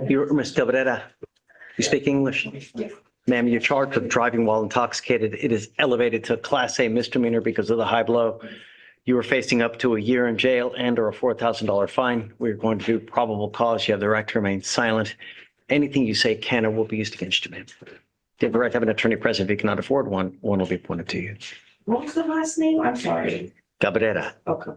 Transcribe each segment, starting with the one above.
You're Ms. Cabrera. You speak English? Yes. Ma'am, you're charged with driving while intoxicated. It is elevated to a Class A misdemeanor because of the high blow. You are facing up to a year in jail and or a $4,000 fine. We're going to do probable cause. You have the right to remain silent. Anything you say can or will be used against you, ma'am. You have the right to have an attorney present. If you cannot afford one, one will be appointed to you. What was the last name? I'm sorry. Cabrera. Okay.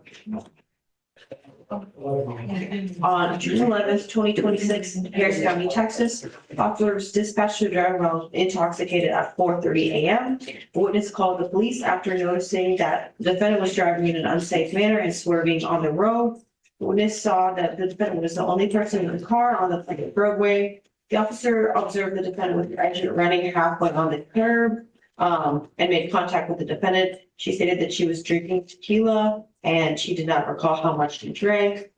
On June 11th, 2026, Harris County, Texas, officers dispatched a driver while intoxicated at 4:30 a.m. Witness called the police after noticing that the defendant was driving in an unsafe manner and swerving on the road. Witness saw that the defendant was the only person in the car on the public roadway. The officer observed the defendant with the engine running halfway on the curb and made contact with the defendant. She stated that she was drinking tequila and she did not recall how much she drank.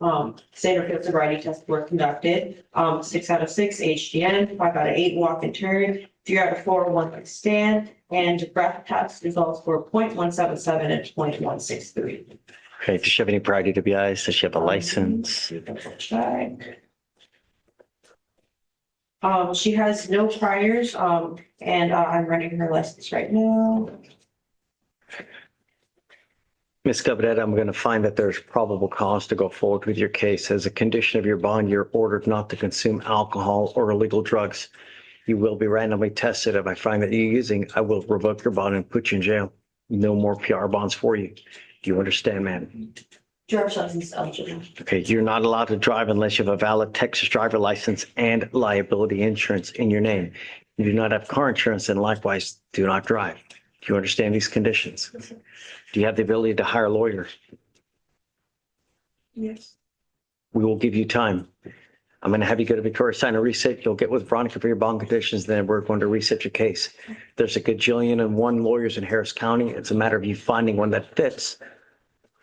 Standard field sobriety tests were conducted. 6 out of 6 HDN, 5 out of 8 walk and turn, 3 out of 4 one leg stand, and breath test results were 0.177 and 0.163. Okay, does she have any prior DWIs? Does she have a license? Check. She has no priors, and I'm running her license right now. Ms. Cabrera, I'm going to find that there's probable cause to go forward with your case. As a condition of your bond, you're ordered not to consume alcohol or illegal drugs. You will be randomly tested. If I find that you're using, I will revoke your bond and put you in jail. No more PR bonds for you. Do you understand, ma'am? Driver's license eligible. Okay, you're not allowed to drive unless you have a valid Texas driver license and liability insurance in your name. You do not have car insurance and likewise do not drive. Do you understand these conditions? Do you have the ability to hire a lawyer? Yes. We will give you time. I'm going to have you go to Victoria, sign a reset. You'll get with Veronica for your bond conditions. Then we're going to reset your case. There's a gajillion and one lawyers in Harris County. It's a matter of you finding one that fits.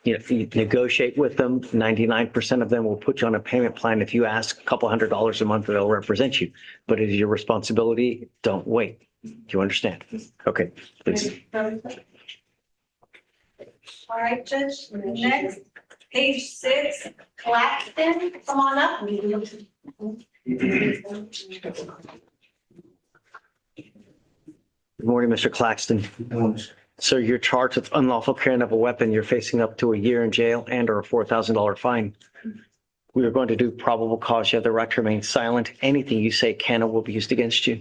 You know, if you negotiate with them, 99% of them will put you on a payment plan. If you ask a couple $100 a month, they'll represent you. But it is your responsibility. Don't wait. Do you understand? Okay. Please. All right, Judge, next, page 6, Claxton, come on up. Good morning, Mr. Claxton. So you're charged with unlawful carrying of a weapon. You're facing up to a year in jail and or a $4,000 fine. We are going to do probable cause. You have the right to remain silent. Anything you say can or will be used against you.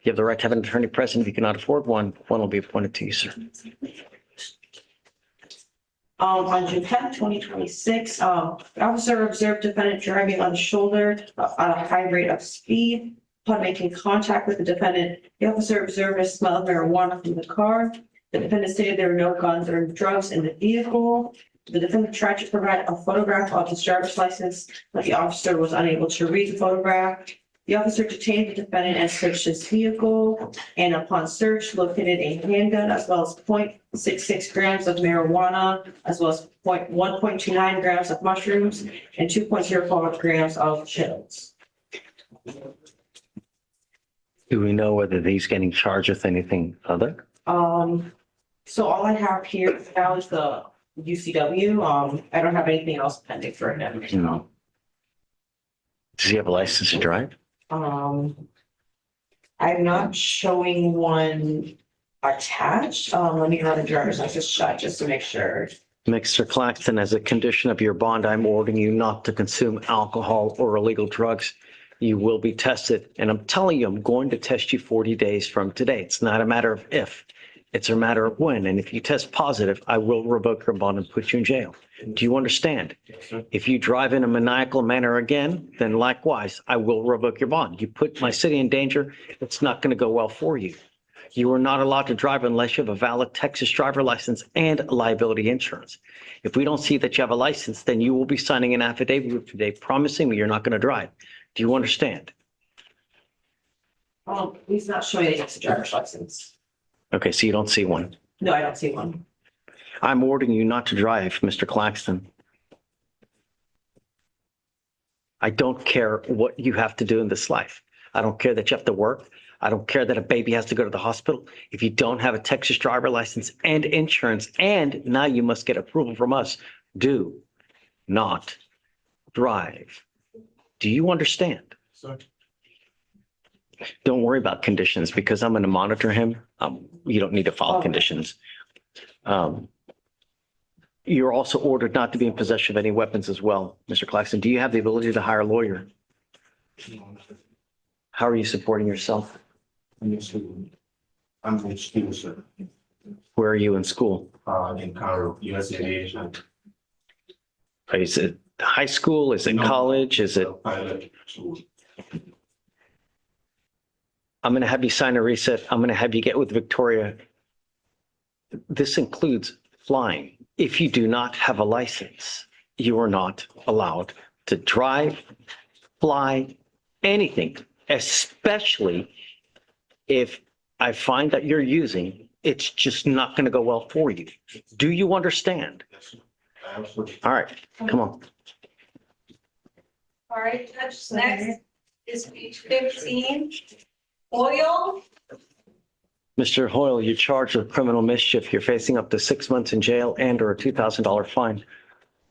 You have the right to have an attorney present. If you cannot afford one, one will be appointed to you, sir. On June 10th, 2026, the officer observed defendant driving on the shoulder at a high rate of speed. Upon making contact with the defendant, the officer observed a smell of marijuana from the car. The defendant stated there were no guns or drugs in the vehicle. The defendant tried to provide a photograph of his driver's license, but the officer was unable to read the photograph. The officer detained the defendant and searched his vehicle, and upon search located a handgun as well as 0.66 grams of marijuana, as well as 1.29 grams of mushrooms and 2.05 grams of chills. Do we know whether he's getting charged with anything other? So all I have here now is the UCW. I don't have anything else pending for him. No. Does he have a license to drive? I'm not showing one attached. Let me run the driver's license check just to make sure. Mr. Claxton, as a condition of your bond, I'm ordering you not to consume alcohol or illegal drugs. You will be tested. And I'm telling you, I'm going to test you 40 days from today. It's not a matter of if, it's a matter of when. And if you test positive, I will revoke your bond and put you in jail. Do you understand? If you drive in a maniacal manner again, then likewise, I will revoke your bond. You put my city in danger, it's not going to go well for you. You are not allowed to drive unless you have a valid Texas driver license and liability insurance. If we don't see that you have a license, then you will be signing an affidavit today promising me you're not going to drive. Do you understand? He's not showing that he has a driver's license. Okay, so you don't see one. No, I don't see one. I'm ordering you not to drive, Mr. Claxton. I don't care what you have to do in this life. I don't care that you have to work. I don't care that a baby has to go to the hospital. If you don't have a Texas driver license and insurance, and now you must get approval from us, do not drive. Do you understand? sir. Don't worry about conditions because I'm going to monitor him. You don't need to follow conditions. You're also ordered not to be in possession of any weapons as well. Mr. Claxton, do you have the ability to hire a lawyer? How are you supporting yourself? I'm a student. I'm from school, sir. Where are you in school? In Cairo, US Aviation. Is it high school? Is it No. college? Is it? Pilot school. I'm going to have you sign a reset. I'm going to have you get with Victoria. This includes flying. If you do not have a license, you are not allowed to drive, fly, anything, especially if I find that you're using, it's just not going to go well for you. Do you understand? Yes, sir. Absolutely. All right, come on. All right, Judge, next is page 15. Oil, Mr. Hoyle, you're charged with criminal mischief. You're facing up to 6 months in jail and or a $2,000 fine.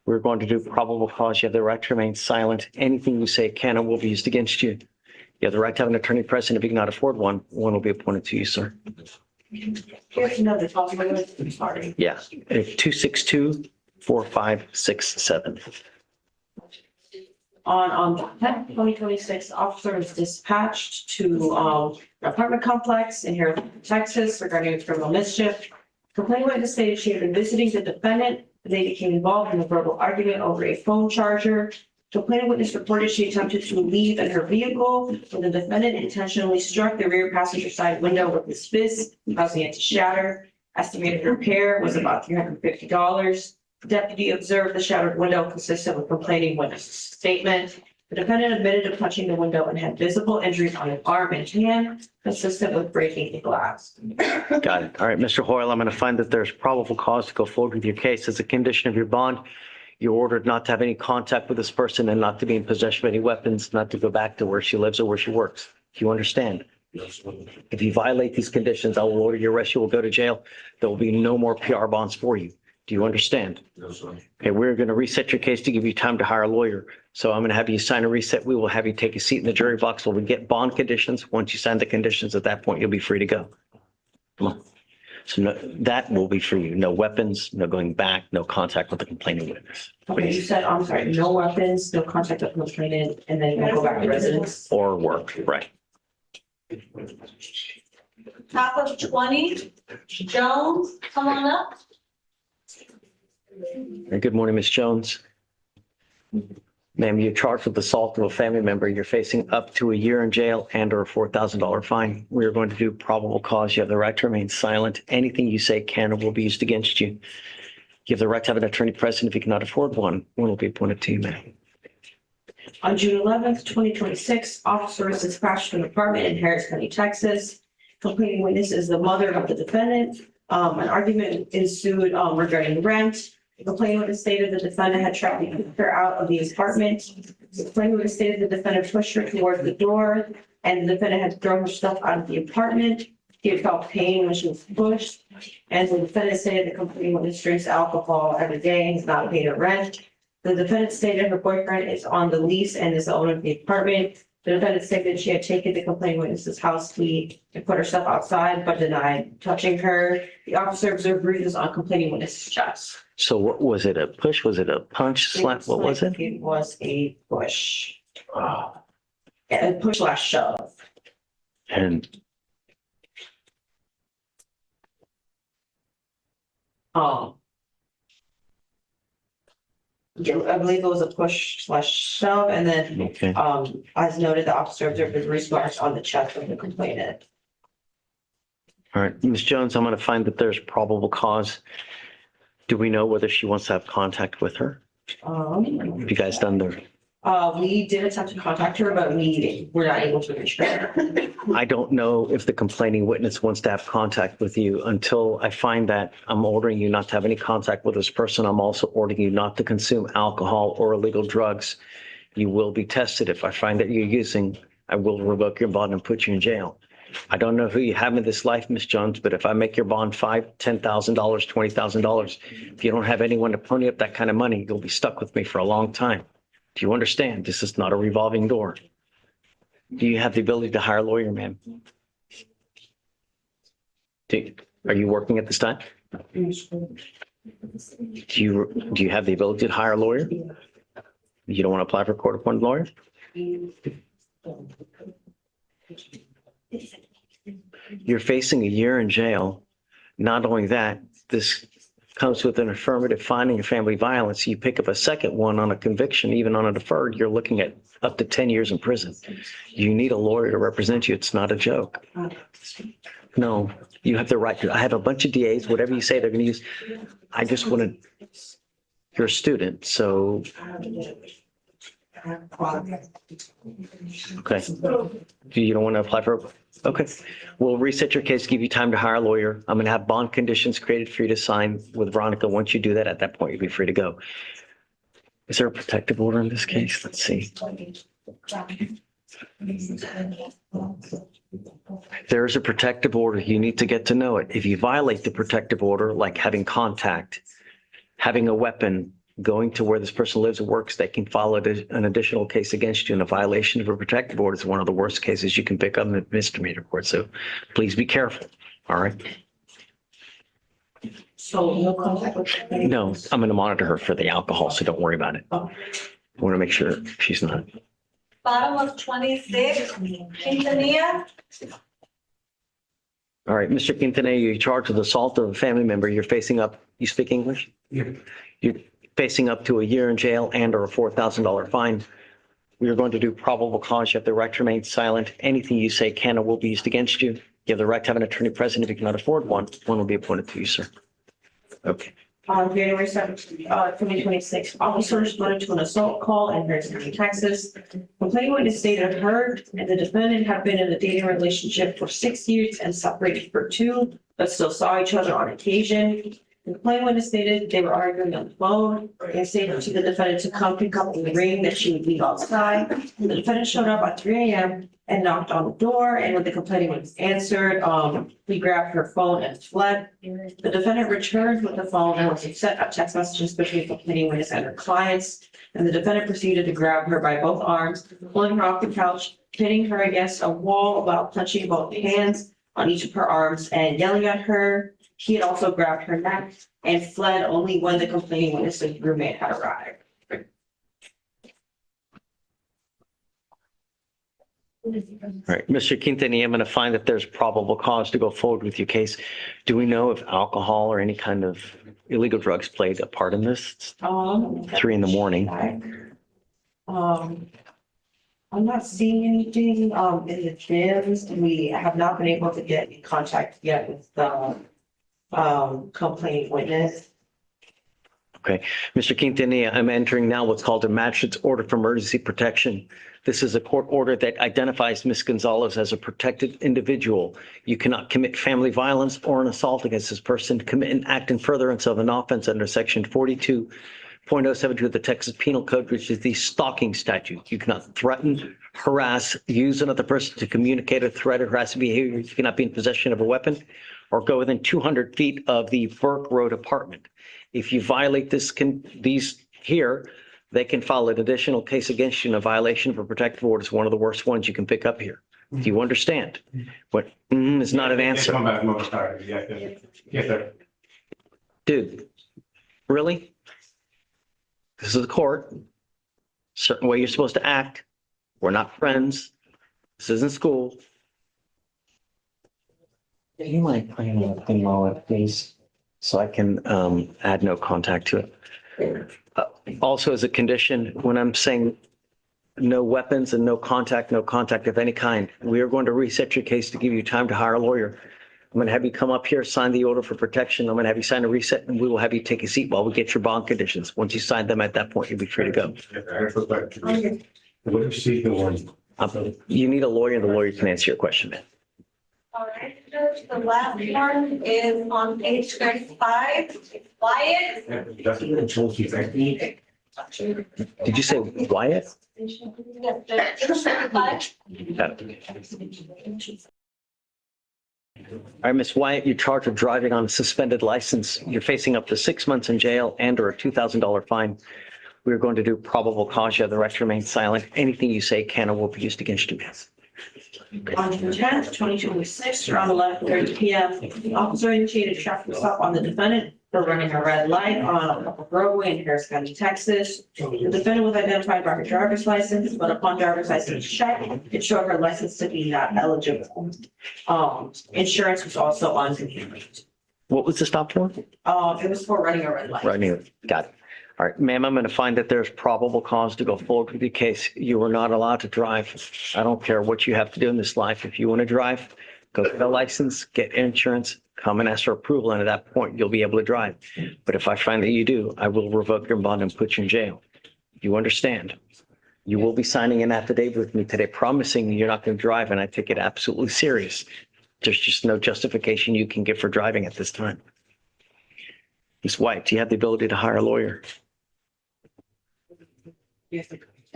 We're going to do probable cause. You have the right to remain silent. Anything you say can and will be used against you. You have the right to have an attorney present. If you cannot afford one, one will be appointed to you, sir. Here's another possibility. I'm sorry. Yeah, 262-4567. On the 10th, 2026, officer was dispatched to an apartment complex in Harrison, Texas regarding criminal mischief. Complainant witness stated she had been visiting the defendant. They became involved in a verbal argument over a phone charger. Complainant witness reported she attempted to leave in her vehicle when the defendant intentionally struck the rear passenger side window with his fist, causing it to shatter. Estimated repair was about $350. The deputy observed the shattered window consistent with complaining witness's statement. The defendant admitted to punching the window and had visible injuries on his arm and hand, consistent with breaking the glass. Got it. All right, Mr. Hoyle, I'm going to find that there's probable cause to go forward with your case. As a condition of your bond, you're ordered not to have any contact with this person and not to be in possession of any weapons, not to go back to where she lives or where she works. Do you understand? Yes, sir. If you violate these conditions, I will order your arrest. You will go to jail. There will be no more PR bonds for you. Do you understand? Yes, sir. Okay, we're going to reset your case to give you time to hire a lawyer. So I'm going to have you sign a reset. We will have you take a seat in the jury box while we get bond conditions. Once you sign the conditions, at that point, you'll be free to go. Come on. So that will be for you. No weapons, no going back, no contact with the complaining witness. Okay, you said, I'm sorry, no weapons, no contact with complainant, and then you'll go back to residence. Or work, right. top of 20. Jones, come on up. Good morning, Ms. Jones. Ma'am, you're charged with assault of a family member. You're facing up to a year in jail and or a $4,000 fine. We are going to do probable cause. You have the right to remain silent. Anything you say can or will be used against you. You have the right to have an attorney present. If you cannot afford one, one will be appointed to you, ma'am. On June 11th, 2026, officer was dispatched to an apartment in Harris County, Texas. Complaining witness is the mother of the defendant. An argument ensued regarding rent. The complainant witness stated the defendant had tried to kick her out of the apartment. The complainant witness stated the defendant pushed her towards the door and the defendant had thrown her stuff out of the apartment. He had felt pain when she was pushed. And the defendant stated the complainant witness drinks alcohol every day and has not paid her rent. The defendant stated her boyfriend is on the lease and is the owner of the apartment. The defendant stated she had taken the complaining witness's house key and put herself outside, but denied touching her. The officer observed bruises on complaining witness's chest. So what was it? A push? Was it a punch, slap? What was it? It was a push. A push / shove. And Yeah, I believe it was a push / shove, and then, okay. as noted, the officer observed the bruise marks on the chest of the complainant. All right, Ms. Jones, I'm going to find that there's probable cause. Do we know whether she wants to have contact with her? Have you guys done the? We did attempt to contact her, but we were not able to reach her. I don't know if the complaining witness wants to have contact with you until I find that I'm ordering you not to have any contact with this person. I'm also ordering you not to consume alcohol or illegal drugs. You will be tested. If I find that you're using, I will revoke your bond and put you in jail. I don't know who you have in this life, Ms. Jones, but if I make your bond $5,000, $10,000, $20,000, if you don't have anyone to pony up that kind of money, you'll be stuck with me for a long time. Do you understand? This is not a revolving door. Do you have the ability to hire a lawyer, ma'am? Are you working at this time? Do you have the ability to hire a lawyer? You don't want to apply for a court-appointed lawyer? You're facing a year in jail. Not only that, this comes with an affirmative finding of family violence. You pick up a second one on a conviction, even on a deferred, you're looking at up to 10 years in prison. You need a lawyer to represent you. It's not a joke. No, you have the right to. I have a bunch of DAs, whatever you say they're going to use. I just want to, you're a student, so. Okay. You don't want to apply for, okay. We'll reset your case, give you time to hire a lawyer. I'm going to have bond conditions created for you to sign with Veronica. Once you do that, at that point, you'll be free to go. Is there a protective order in this case? Let's see. There is a protective order. You need to get to know it. If you violate the protective order, like having contact, having a weapon, going to where this person lives or works, they can file an additional case against you. And a violation of a protective order is one of the worst cases you can pick up in a misdemeanor court. So please be careful. All right. So no contact with. No, I'm going to monitor her for the alcohol, so don't worry about it. I want to make sure she's not. Bottom of 26, Quintanilla. All right, Mr. Quintanilla, you're charged with assault of a family member. You're facing up, you speak English? Yeah. You're facing up to a year in jail and or a $4,000 fine. We are going to do probable cause. You have the right to remain silent. Anything you say can or will be used against you. You have the right to have an attorney present. If you cannot afford one, one will be appointed to you, sir. Okay. On January 7th, 2026, officer responded to an assault call in Harrison, Texas. Complaining witness stated her and the defendant have been in a dating relationship for 6 years and separated for 2, but still saw each other on occasion. The complainant witness stated they were arguing on the phone and stated to the defendant to come pick up the ring that she would leave outside. The defendant showed up at 3 a.m. and knocked on the door, and when the complaining witness answered, he grabbed her phone and fled. The defendant returned with the phone and was sent a text messages between the complaining witness and her clients. And the defendant proceeded to grab her by both arms, pulling her off the couch, pinning her against a wall while clenching both hands on each of her arms and yelling at her. He had also grabbed her neck and fled only when the complaining witness's roommate had arrived. All right, Mr. Quintanilla, I'm going to find that there's probable cause to go forward with your case. Do we know if alcohol or any kind of illegal drugs played a part in this? It's 3 in the morning. I'm not seeing anything in the gyms. We have not been able to get in contact yet with the complaining witness. Okay, Mr. Quintanilla, I'm entering now what's called a magistrate's order for emergency protection. This is a court order that identifies Ms. Gonzalez as a protected individual. You cannot commit family violence or an assault against this person, commit an act in furtherance of an offense under section 42.072 of the Texas Penal Code, which is the stalking statute. You cannot threaten, harass, use another person to communicate a threat or harassing behavior. You cannot be in possession of a weapon or go within 200 feet of the Burke Road apartment. If you violate these here, they can file an additional case against you in a violation of a protective order. It's one of the worst ones you can pick up here. Do you understand? But is not an answer. Come back more time. Yes, sir. Dude, really? This is a court. Certain way you're supposed to act. We're not friends. This isn't school. You might plan a thing while it please, so I can add no contact to it. Also, as a condition, when I'm saying no weapons and no contact of any kind, we are going to reset your case to give you time to hire a lawyer. I'm going to have you come up here, sign the order for protection. I'm going to have you sign a reset, and we will have you take a seat while we get your bond conditions. Once you sign them, at that point, you'll be free to go. What if she the one? You need a lawyer, and the lawyer can answer your question. All right, Judge, the last one is on page 35, Wyatt. That's the control sheet. Did you say Wyatt? Yes, Judge, 35. All right, Ms. Wyatt, you're charged with driving on a suspended license. You're facing up to 6 months in jail and or a $2,000 fine. We're going to do probable cause. You have the right to remain silent. Anything you say can or will be used against you. On June 10th, 2026, around 11:30 PM, the officer initiated a traffic stop on the defendant for running a red light on a roadway in Harris County, Texas. The defendant was identified by her driver's license, but upon driver's license check, it showed her license to be not eligible. Insurance was also on. What was the stop for? It was for running a red light. Right here. Got it. All right, ma'am, I'm going to find that there's probable cause to go forward with the case. You are not allowed to drive. I don't care what you have to do in this life. If you want to drive, go get a license, get insurance, come and ask for approval. And at that point, you'll be able to drive. But if I find that you do, I will revoke your bond and put you in jail. You understand? You will be signing an affidavit with me today promising you're not going to drive, and I take it absolutely serious. There's just no justification you can give for driving at this time. Ms. White, do you have the ability to hire a lawyer?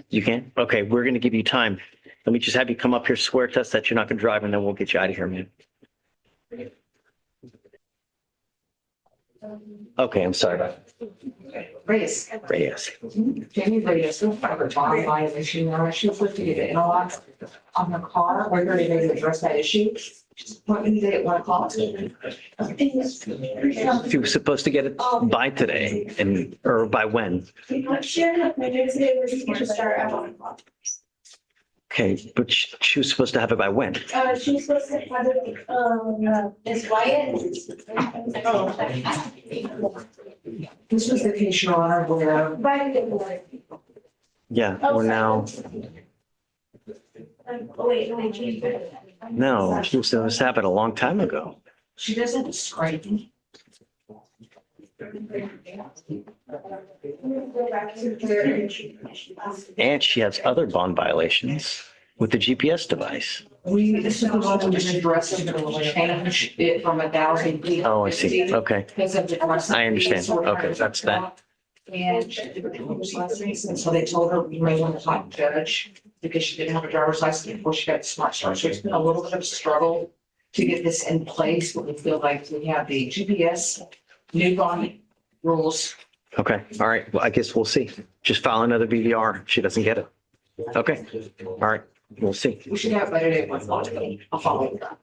You can? Okay, we're going to give you time. Let me just have you come up here, swear to us that you're not going to drive, and then we'll get you out of here, man. Okay, I'm sorry. Reyes. Reyes. Jamie Reyes, who fiber bond violation, she was lifting it in a lot on her car, we're going to address that issue. What do you say at 1 o'clock? She was supposed to get it by today, and or by when? Okay, but she was supposed to have it by when? She was supposed to have it, is Wyatt? This was the case, Your Honor, where Yeah, we're now, Wait. no, she was supposed to have it a long time ago. she doesn't describe me. And she has other bond violations with the GPS device. This is the one we just addressed, we're going to change it from 1,000 feet. Oh, I see. Okay, Because of the. I understand. Okay, that's that. And she did a driver's license, and so they told her you may want to talk to the judge because she didn't have a driver's license before she got the smart start. So it's been a little bit of a struggle to get this in place, but we feel like we have the GPS, new bond rules. Okay, all right. Well, I guess we'll see. Just file another BVR. She doesn't get it. Okay, all right. We'll see. We should have better day one. I'll follow that.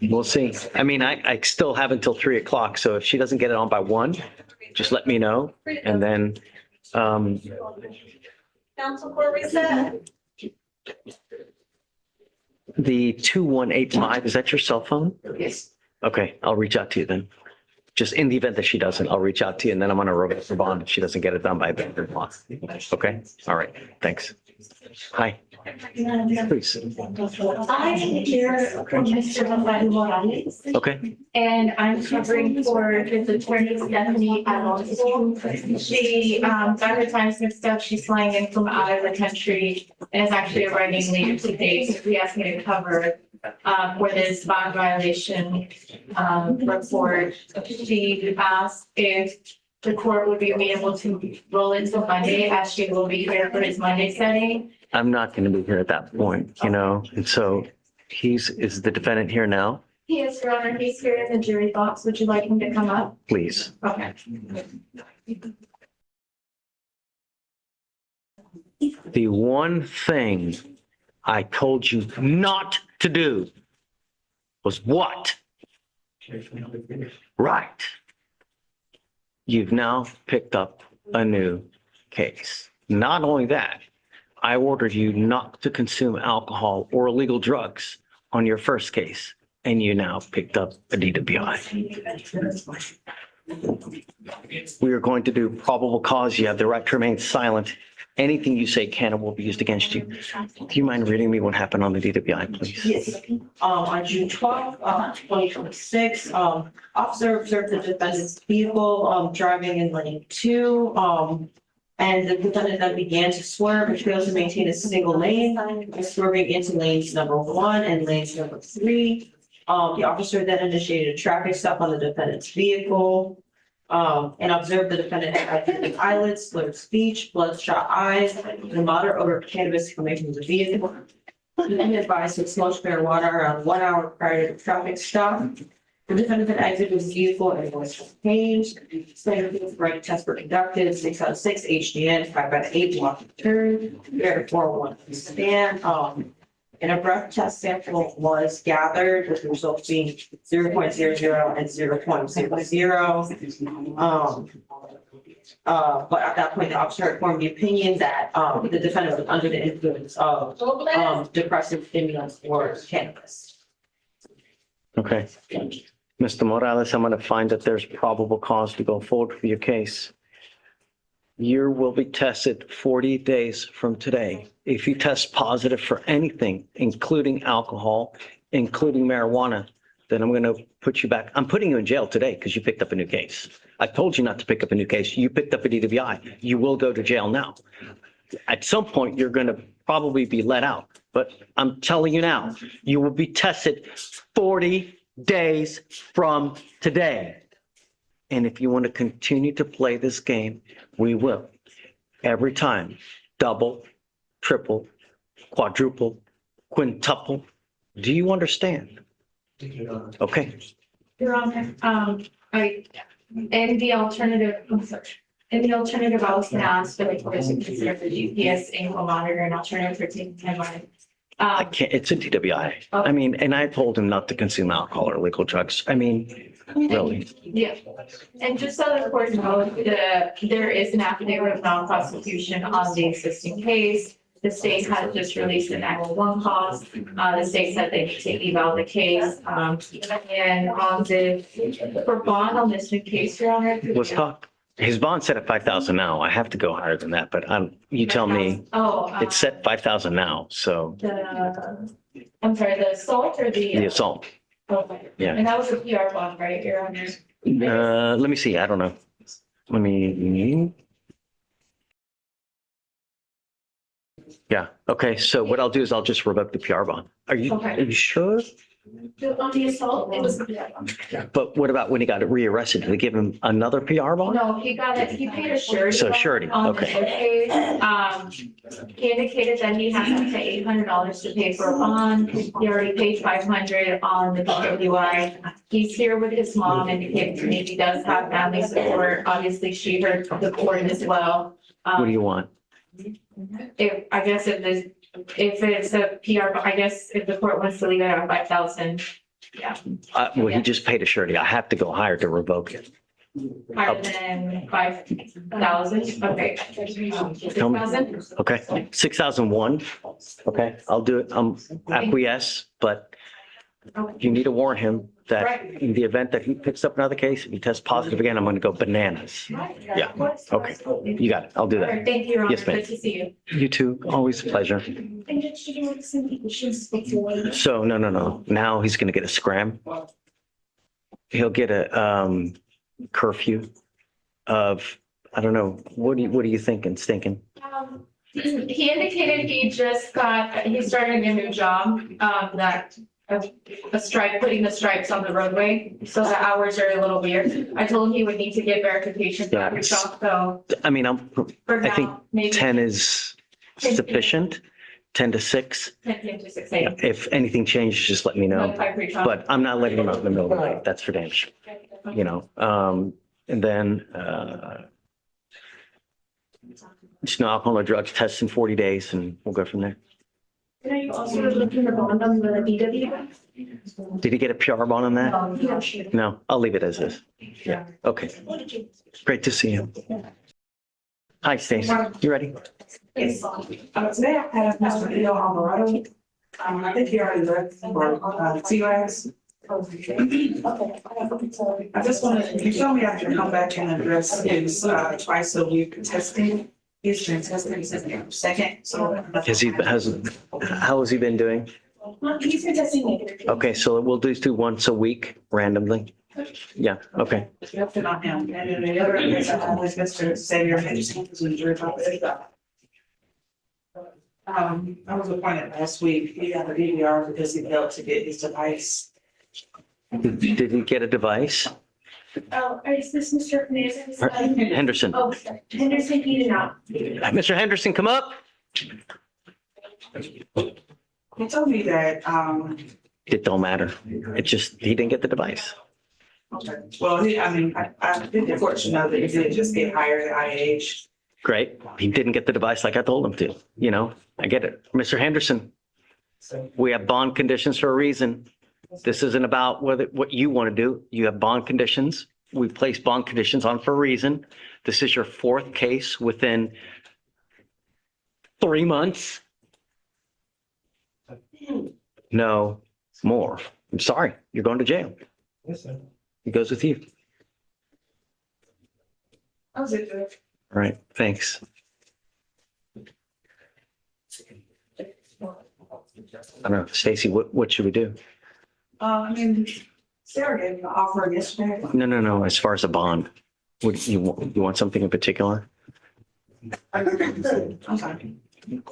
We'll see. I mean, I still have until 3 o'clock. So if she doesn't get it on by 1, just let me know. And then, Council for reset. the 2185, is that your cell phone? Yes. Okay, I'll reach out to you then. Just in the event that she doesn't, I'll reach out to you and then I'm going to revoke the bond if she doesn't get it done by 3 o'clock. Okay, all right, thanks. Hi, please. I'm here for Mr. DWI, Okay, and I'm covering for his attorney Stephanie Alonso. She got her times mixed up. She's flying in from out of the country and is actually arriving later today. So she asked me to cover for this bond violation report. She asked if the court would be able to roll into Monday, as she will be here for his Monday setting. I'm not going to be here at that point, you know, and so is the defendant here now? He is, Your Honor. He's here in the jury box. Would you like him to come up? Please. Okay. The one thing I told you not to do was what? Right. You've now picked up a new case. Not only that, I ordered you not to consume alcohol or illegal drugs on your first case, and you now picked up a DWI. We are going to do probable cause. You have the right to remain silent. Anything you say can and will be used against you. Do you mind reading me what happened on the DWI, please? Yes. On June 12th, 2026, officer observed the defendant's vehicle, driving in lane 2. And the defendant then began to swerve, which failed to maintain a single lane, swerving into lanes number 1 and lanes number 3. The officer then initiated a traffic stop on the defendant's vehicle, and observed the defendant had dilated eyelids, slurred speech, bloodshot eyes, and a moderate odor of cannabis coming from the vehicle. The defendant advised to smoked marijuana around 1 hour prior to the traffic stop. The defendant then exited his vehicle and was changed. Standard right tests were conducted, 6 out of 6, HDN, 5 out of 8, block turn, therefore 1 stand. and a breath test sample was gathered with the results being 0.00 and 0.00. But at that point, the officer had formed the opinion that the defendant was under the influence of depressive stimulants or cannabis. Okay. Mr. Morales, I'm going to find that there's probable cause to go forward with your case. You will be tested 40 days from today. If you test positive for anything, including alcohol, including marijuana, then I'm going to put you back. I'm putting you in jail today because you picked up a new case. I told you not to pick up a new case. You picked up a DWI. You will go to jail now. At some point, you're going to probably be let out. But I'm telling you now, you will be tested 40 days from today. And if you want to continue to play this game, we will. Every time, double, triple, quadruple, quintuple. Do you understand? Okay. Your Honor, in the alternative, I was gonna ask for the court to consider the GPS ankle monitor an alternative for taking timeline. I can't, it's a DWI. I mean, and I told him not to consume alcohol or illegal drugs. I mean, really. Yeah, and just so the court knows, there is an affidavit of non-prosecution on the existing case. The state has just released an 911 call. The state said they need to eval the case. And on the, for bond on this new case, Your Honor. Let's talk. His bond set at 5,000 now. I have to go higher than that, but you tell me. Oh. It's set 5,000 now, so I'm sorry, the assault or the assault. Okay. Yeah. And that was a PR bond, right, Your Honor? Let me see. I don't know. Let me. Yeah. Okay. So what I'll do is I'll just revoke the PR bond. Are you sure? On the assault, it was. But what about when he got rearrested? Did they give him another PR bond? No, he got it, he paid a surety. So surety, on the okay. case. He indicated that he has to pay $800 to pay for a bond. He already paid $500 on the DWI. He's here with his mom, indicating to me he does have family support. Obviously, she heard from the court as well. What do you want? If it's a PR, I guess if the court wants to leave it at 5,000, yeah. Well, he just paid a surety. I have to go higher to revoke it. Higher than 5,000, okay. Tell me. 6,000? Okay. 6,001. Okay. I'll do it. Acquiesce, but you need to warn him that in the event that he picks up another case, if he tests positive again, I'm going to go bananas. Yeah. Okay. You got it. I'll do All right, that. thank you, Your Honor. Yes, ma'am. Good to see you. You too. Always a pleasure. So no. Now he's going to get a scram. He'll get a curfew of, I don't know. What are you thinking, stinking? He indicated he started a new job, putting the stripes on the roadway. So the hours are a little weird. I told him he would need to get verification. Yeah, So I mean, for I think now, maybe 10 is sufficient, 10 to 6. 10 to 6 a.m. If anything changes, just let me know. Notify pre-trial. But I'm not letting him out in the middle of the night. That's for damn sure. You know, and then just no alcohol or drugs test in 40 days and we'll go from there. Are you also looking for bond on the DWI? Did he get a PR bond on that? Yeah, sure. No, I'll leave it as is. Yeah. Okay. Great to see you. Hi, Stacey. You ready? Yes. Today I have Mr. Leo Alvarado. I think he already left for TRAS. I just wanted, you told me I can come back and address his twice a week testing. He's been testing since the second, so. How has he been doing? He's been testing negative. Okay, so we'll do once a week randomly. Yeah, okay. Yep, not him. And then the other is Mr. Xavier Henderson, who's in Georgia. I was appointed last week. He got a DVR because he failed to get his device. Did he get a device? Oh, is this Mr. Hernandez? Henderson. Oh, sorry. Henderson, he did not. Mr. Henderson, come up. He told me that, It don't matter. It just, he didn't get the device. okay. Well, I did the court to know that he did just get hired at IH. Great. He didn't get the device like I told him to, you know, I get it. Mr. Henderson, We have bond conditions for a reason. This isn't about what you want to do. You have bond conditions. We place bond conditions on for a reason. This is your fourth case within 3 months. No more. I'm sorry. You're going to jail. Yes, sir. It goes with you. That was it, Judge. All right. Thanks. I don't know. Stacy, what should we do? I mean, Sarah gave me an offer yesterday. No. As far as a bond, what you want something in particular? I'm sorry.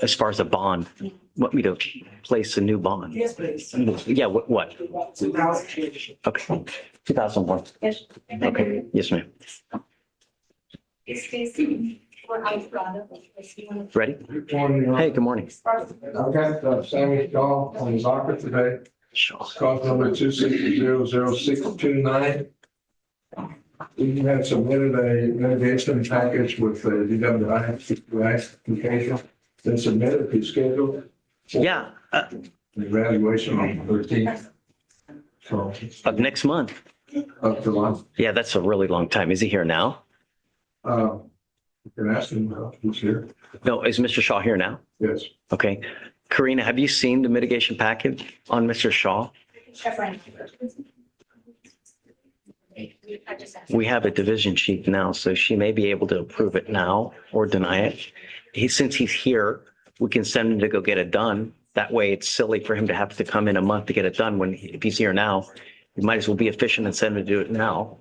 As far as a bond, want me to place a new bond? Yes, please. Yeah, what? 2,000. Okay, 2001. Yes. Okay, yes, ma'am. Ready? Good morning, Your Honor. Hey, good morning. I've got Sammy Shaw on the docket today, Sure. cause number 2600629. We had submitted a mitigation package with the DWI application. Then submitted the schedule. Yeah, The evaluation on the 13th. So of next month. up to month. Yeah, that's a really long time. Is he here now? You can ask him who's here. No, is Mr. Shaw here now? Yes. Okay. Karina, have you seen the mitigation package on Mr. Shaw? We have a division sheet now, so she may be able to approve it now or deny it. Since he's here, we can send him to go get it done. That way it's silly for him to have to come in a month to get it done if he's here now. We might as well be efficient and send him to do it now.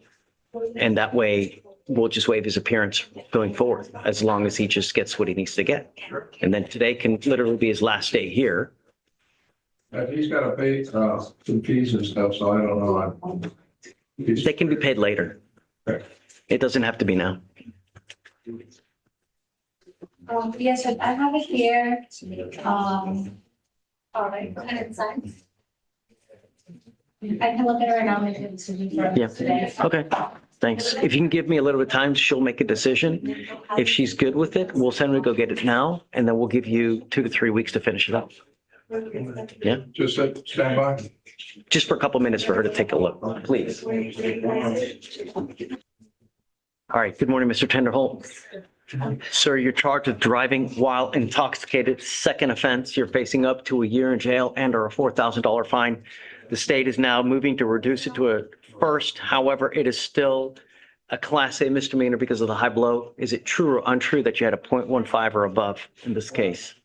And that way we'll just waive his appearance going forward, as long as he just gets what he needs to get. And then today can literally be his last day here. He's got to pay some fees and stuff, so I don't know. They can be paid later. Okay. It doesn't have to be now. Yes, sir, I have it here. All right, go ahead and sign. I can look at it right now and make a decision for Yeah. today. Okay, thanks. If you can give me a little bit of time, she'll make a decision. If she's good with it, we'll send her to go get it now, and then we'll give you 2 to 3 weeks to finish it up. Yeah, Just stand by. just for a couple minutes for her to take a look, please. All right, good morning, Mr. Tenderholt. Sir, you're charged with driving while intoxicated, second offense. You're facing up to a year in jail and or a $4,000 fine. The state is now moving to reduce it to a first. However, it is still a Class A misdemeanor because of the high blow. Is it true or untrue that you had a .15 or above in this case?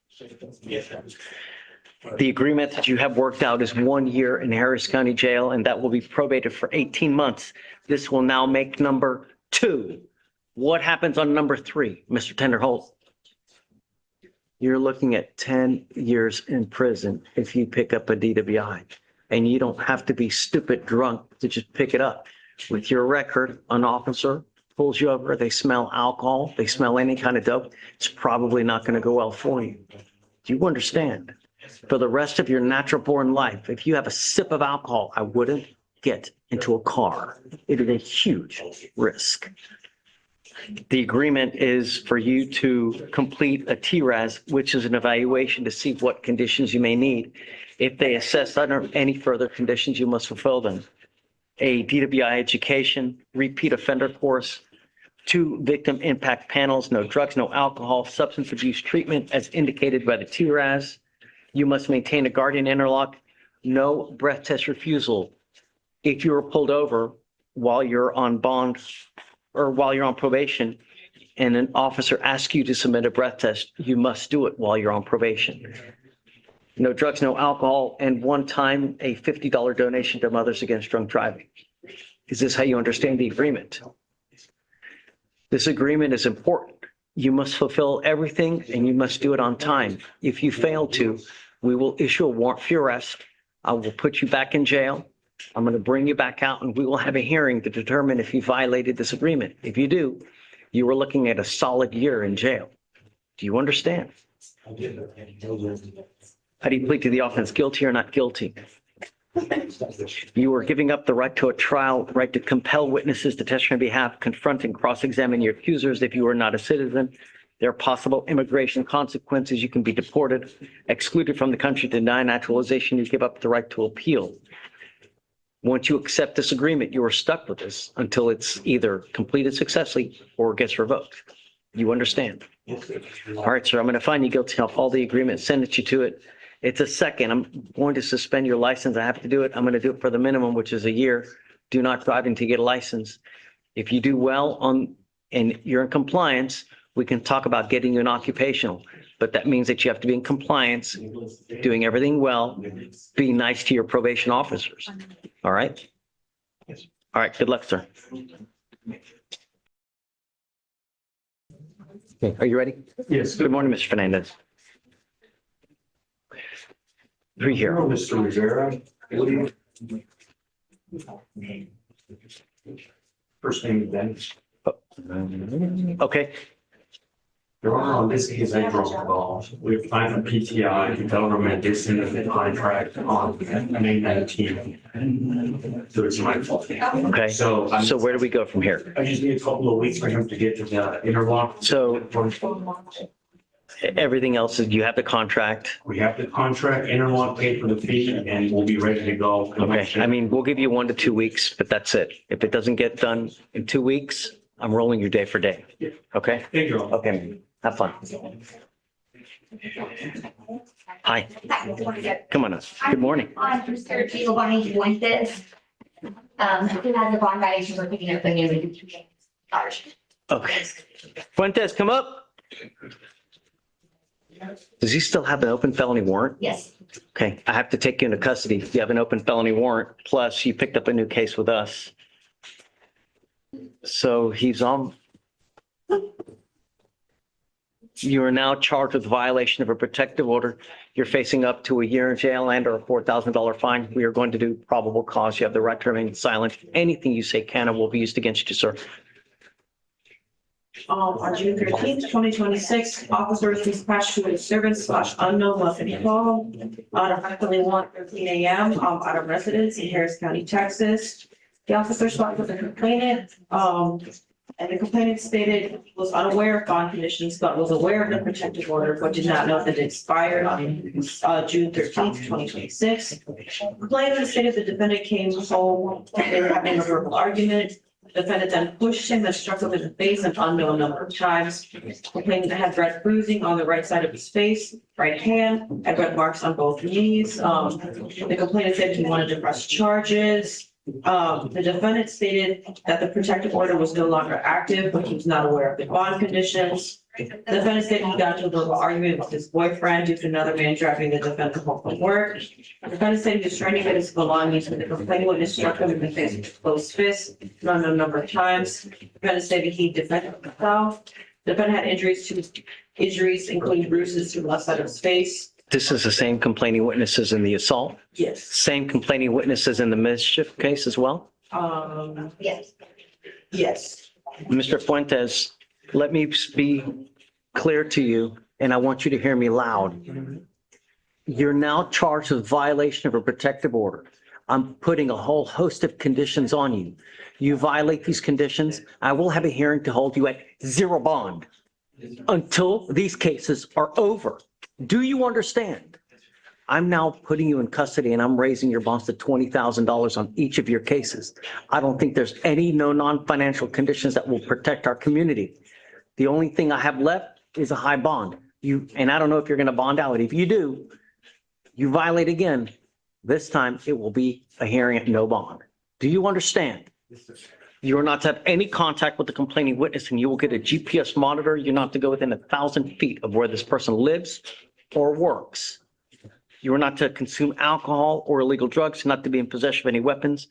The agreement that you have worked out is 1 year in Harris County Jail, and that will be probated for 18 months. This will now make number 2. What happens on number 3, Mr. Tenderholt? You're looking at 10 years in prison if you pick up a DWI. And you don't have to be stupid drunk to just pick it up. With your record, an officer pulls you over, they smell alcohol, they smell any kind of dope, it's probably not going to go well for you. Do you understand? For the rest of your natural born life, if you have a sip of alcohol, I wouldn't get into a car. It is a huge risk. The agreement is for you to complete a TRAS, which is an evaluation to see what conditions you may need. If they assess under any further conditions, you must fulfill them. A DWI education, repeat offender course, 2 victim impact panels, no drugs, no alcohol, substance abuse treatment as indicated by the TRAS. You must maintain a guardian interlock, no breath test refusal. If you were pulled over while you're on bond or while you're on probation and an officer asks you to submit a breath test, you must do it while you're on probation. No drugs, no alcohol, and one time a $50 donation to Mothers Against Drunk Driving. Is this how you understand the agreement? This agreement is important. You must fulfill everything and you must do it on time. If you fail to, we will issue a warrant for your arrest. I will put you back in jail. I'm going to bring you back out and we will have a hearing to determine if you violated this agreement. If you do, you are looking at a solid year in jail. Do you understand? How do you plead to the offense, guilty or not guilty? You are giving up the right to a trial, right to compel witnesses to testify on behalf, confront and cross-examine your accusers if you are not a citizen. There are possible immigration consequences. You can be deported, excluded from the country, denied naturalization. You give up the right to appeal. Once you accept this agreement, you are stuck with this until it's either completed successfully or gets revoked. You understand? All right, sir, I'm going to find you guilty of all the agreement, send it you to it. It's a second. I'm going to suspend your license. I have to do it. I'm going to do it for the minimum, which is a year. Do not drive until you get a license. If you do well on, and you're in compliance, we can talk about getting you an occupational, but that means that you have to be in compliance, doing everything well, be nice to your probation officers. All right? All right, good luck, sir. Okay, are you ready? Yes. Good morning, Mr. Fernandez. Three here. Hello, Mr. Rivera. First name is Ben. Okay, Your Honor, on this case, I drove the ball. We applied for PTI. The government did send us a contract on May 19th. So it's my fault. okay. So So where do we go from here? I just need a couple of weeks for him to get to the interlock. So everything else is, you have the contract. We have the contract, interlock paid for the fee, and we'll be ready to go. Okay, I mean, we'll give you 1 to 2 weeks, but that's it. If it doesn't get done in 2 weeks, I'm rolling you day for day. Okay? Thank you. Okay, have fun. Hi, come on up. Good morning. I'm Mr. Giovanni Fuentes. Who has a bond violation for picking up the new charge. Okay. Fuentes, come up. Does he still have an open felony warrant? Yes, Okay, I have to take you into custody. You have an open felony warrant, plus you picked up a new case with us. So he's on. You are now charged with violation of a protective order. You're facing up to a year in jail and or a $4,000 fine. We are going to do probable cause. You have the right to remain silent. Anything you say can and will be used against you, sir. On June 13th, 2026, officers dispatched to a servant/unknown weapon call on approximately 1:13 a.m. At a residence in Harris County, Texas. The officer spoke with the complainant, and the complainant stated he was unaware of bond conditions, but was aware of the protective order, but did not know that it expired on June 13th, 2026. Complainant stated the defendant came home and they were having a verbal argument. The defendant then pushed him and struck him in the face an unknown number of times. Complainant had red bruising on the right side of his face, right hand, and red marks on both knees. The complainant said he wanted to press charges. The defendant stated that the protective order was no longer active, but he was not aware of the bond conditions. The defendant stated he got into a verbal argument with his boyfriend due to another man driving the defendant home from work. The defendant said he was trying to get his belongings, but the complaining witness struck him in the face with a closed fist, an unknown number of times. The defendant stated he defended himself. The defendant had injuries, including bruises to the left side of his face. This is the same complaining witnesses in the assault, Yes. same complaining witnesses in the mischief case as well. yes. Yes. Mr. Fuentes, let me be clear to you, and I want you to hear me loud. You're now charged with violation of a protective order. I'm putting a whole host of conditions on you. You violate these conditions, I will have a hearing to hold you at zero bond until these cases are over. Do you understand? I'm now putting you in custody and I'm raising your bonds to $20,000 on each of your cases. I don't think there's any non-financial conditions that will protect our community. The only thing I have left is a high bond. And I don't know if you're going to bond out. If you do, you violate again. This time it will be a hearing at no bond. Do you understand? You are not to have any contact with the complaining witness and you will get a GPS monitor. You're not to go within 1,000 feet of where this person lives or works. You are not to consume alcohol or illegal drugs, not to be in possession of any weapons.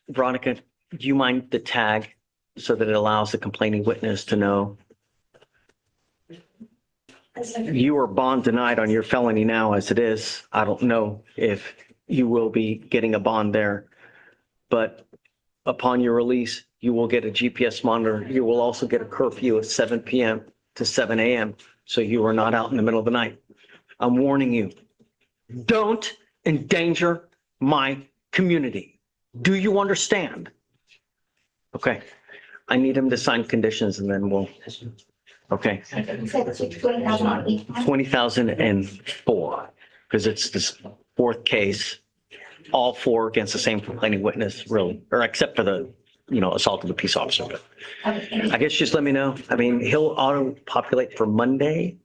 Veronica, do you mind the tag so that it allows the complaining witness to know? You are bond denied on your felony now as it is. I don't know if you will be getting a bond there, but upon your release, you will get a GPS monitor. You will also get a curfew at 7 p.m. to 7 a.m. So you are not out in the middle of the night. I'm warning you, don't endanger my community. Do you understand? Okay, I need him to sign conditions and then we'll Okay, You said it's 20,000 on each one? 20,004, because it's this fourth case, all four against the same complaining witness, really, or except for the, assault of the peace officer. But I guess just let me know. I mean, he'll auto-populate for Monday,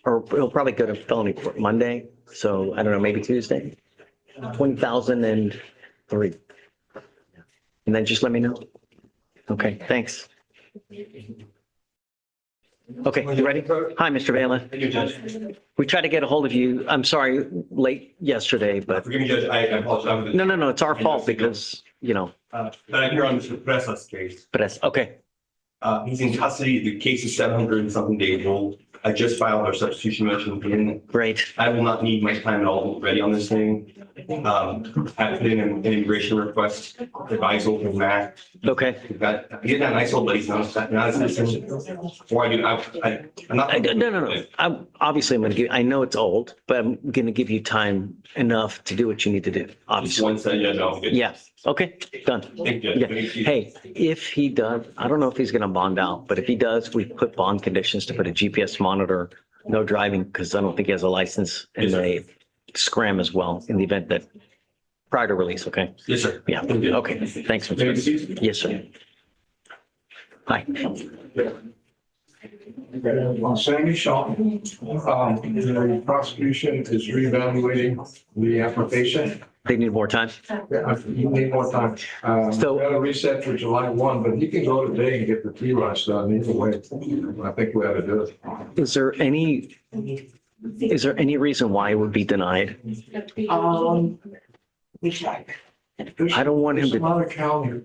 or he'll probably go to felony court Monday. So I don't know, maybe Tuesday. 20,003. And then just let me know. Okay, thanks. Okay, you ready? Hi, Mr. Valen. Thank you, Judge. We tried to get a hold of you. I'm sorry, late yesterday, but Forgive me, Judge, I apologize. no, it's our fault because, But I'm here on Mr. Pressa's case. but that's, okay. He's in custody. The case is 700 and something days old. I just filed our substitution motion in. Great. I will not need my time at all ready on this thing. I put in an immigration request, advisal from Matt. Okay. He's not an ISO, but he's not a citizen. Or I'm not. No. I'm going to give, I know it's old, but I'm going to give you time enough to do what you need to do, Just obviously. one second, yeah, no. good. Yeah, okay, done. Thank you. Yeah. Thank you. Hey, if he does, I don't know if he's going to bond out, but if he does, we put bond conditions to put a GPS monitor, no driving, because I don't think he has a license, and Yes, sir. they scram as well in the event that prior to release, okay? Yes, sir. Yeah, okay, thanks. Mr. Yes, sir. Hi. Sammy Shaw, the prosecution is reevaluating the application. They need more time? You need more time. So- Got a reset for July 1, but you can go today and get the T-Ross done either way. I think we ought to do it. Is there any reason why it would be denied? We check. I don't want him There's some to, other county,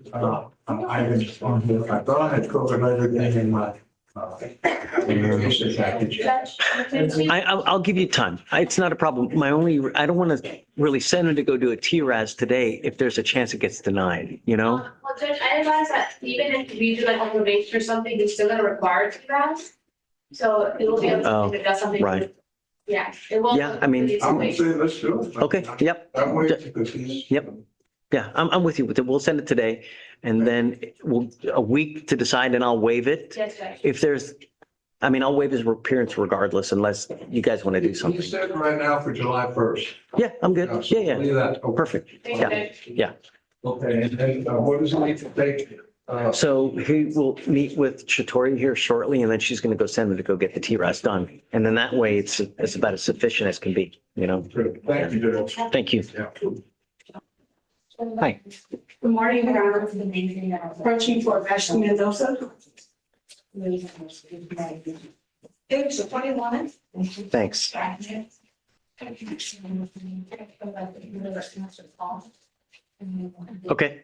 items on here. I thought I had covered everything in my, information package. I'll give you time. It's not a problem. I don't want to really send him to go do a TRAS today if there's a chance it gets denied, Well, Judge, I advise that even if we do like a probation or something, we're still gonna require TRAS. So it will be able Oh, to if it does something. right. Yeah, it will. Yeah, I mean- I would say let's do it. Okay, yep. I'm waiting because he's. Yep. Yeah, I'm with you. We'll send it today and then a week to decide and I'll waive it. Yes, Judge. If there's, I'll waive his appearance regardless unless you guys want to do You something. said right now for July 1st. Yeah, I'm good. Yeah. Leave that. Oh, Perfect. Thank you, Yeah, Judge. yeah. Okay, and then what does it need to take? So he will meet with Shatori here shortly and then she's going to go send him to go get the TRAS done. And then that way it's about as sufficient as can be, Good. Thank you, Judge. Thank you. Yeah. Hi. Good morning, Your Honor. Approaching for Ashley Mendoza. Page 21. Thanks. Okay.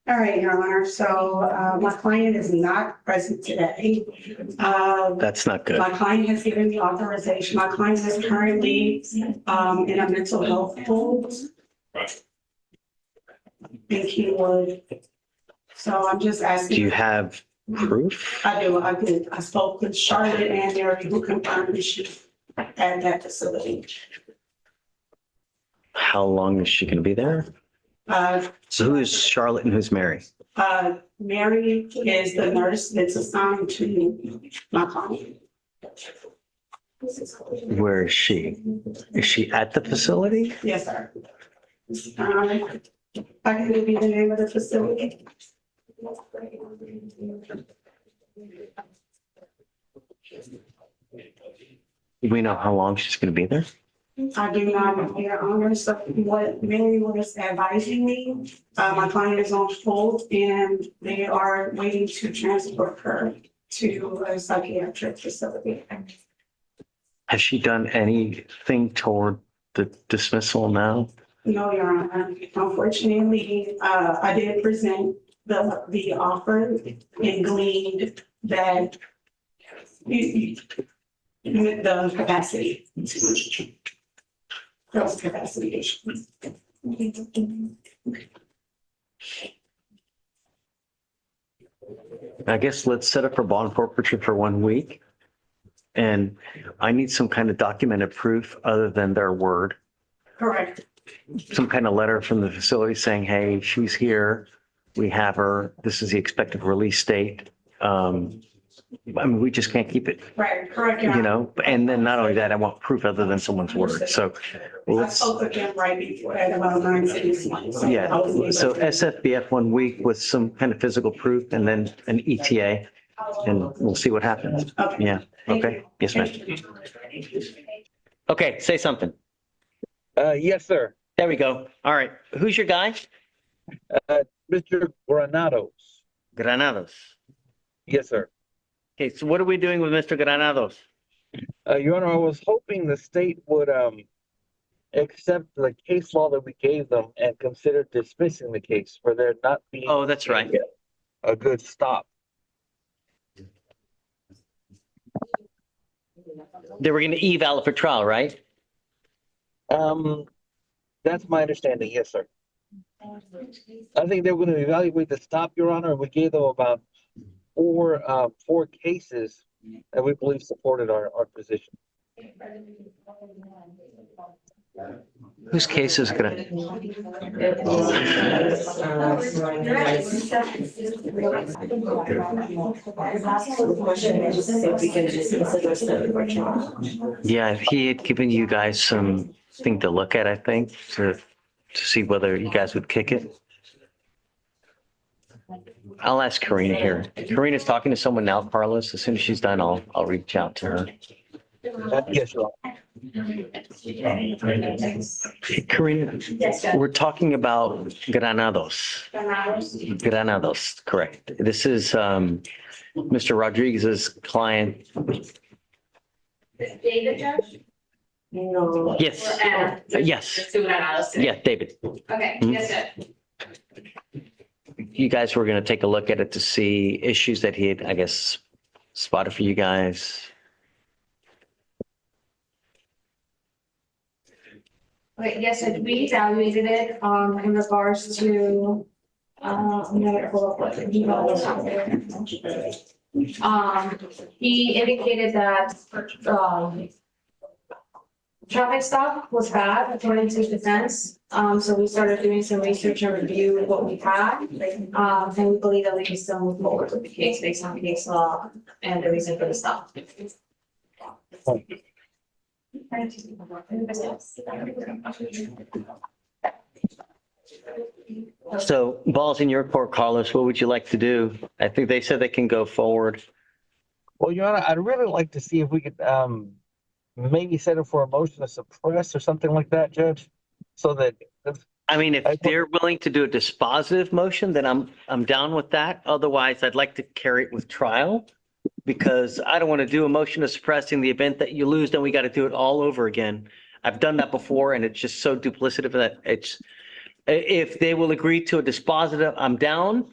All right, Your Honor. So my client is not present today. That's not good. My client has given me authorization. My client is currently in a mental health hold. In Keywood. So I'm just Do asking. you have proof? I do. I spoke with Charlotte and Mary who confirmed that she's at that facility. How long is she going to be there? So who is Charlotte and who's Mary? Mary is the nurse that's assigned to my client. Where is she? Is she at the facility? Yes, sir. I can give you the name of the facility. Do we know how long she's going to be there? I do not know, Your Honor. So what Mary was advising me, my client is on hold and they are waiting to transfer her to a psychiatric facility. Has she done anything toward the dismissal now? No, Your Honor. Unfortunately, I did present the offer and gleaned that the capacity. Those capacity issues. I guess let's set up for bond forfeiture for 1 week. And I need some kind of documented proof other than their word. Correct. Some kind of letter from the facility saying, hey, she's here. We have her. This is the expected release date. I mean, we just can't keep it, Right, correct, Your you Honor. know, and then not only that, I want proof other than someone's word. So I let's, spoke with him right before at about 9:30 this morning. yeah. So SFBF 1 week with some kind of physical proof and then an ETA, and we'll see what happens. Okay. Yeah. Okay. Yes, ma'am. Okay. Say something. Yes, sir. There we go. All right. Who's your guy? Mr. Granados. Granados. Yes, sir. Okay. So what are we doing with Mr. Granados? Your Honor, I was hoping the state would accept the case law that we gave them and consider dismissing the case for there not being Oh, that's right. a good stop. They were going to eval for trial, right? That's my understanding. Yes, sir. I think they were going to evaluate the stop, Your Honor. We gave them about four cases that we believe supported our position. Whose case is going to? Yeah, he had given you guys something to look at, I think, to see whether you guys would kick it. I'll ask Karina here. Karina's talking to someone now, Carlos. As soon as she's done, I'll reach out to her. Yes, Your Honor. Karina, we're talking about Granados. Granados, correct. This is Mr. Rodriguez's client. David, Judge? No. Yes, yes, Yes. yeah, David. Okay, Mhm. yes, sir. You guys were going to take a look at it to see issues that he had, I guess, spotted for you guys. Okay, yes, so we evaluated it, in regards to, I'm gonna pull up what the email was out there. He indicated that, traffic stop was bad according to his defense. So we started doing some research and review of what we had. And we believe that we can still move forward with the case based on case law and the reason for the stop. So ball's in your court, Carlos. What would you like to do? I think they said they can go forward. Well, Your Honor, I'd really like to see if we could maybe set it for a motion to suppress or something like that, Judge, so that. I mean, if they're willing to do a dispositive motion, then I'm down with that. Otherwise, I'd like to carry it with trial because I don't want to do a motion to suppress in the event that you lose, then we got to do it all over again. I've done that before and it's just so duplicative that it's, if they will agree to a dispositive, I'm down.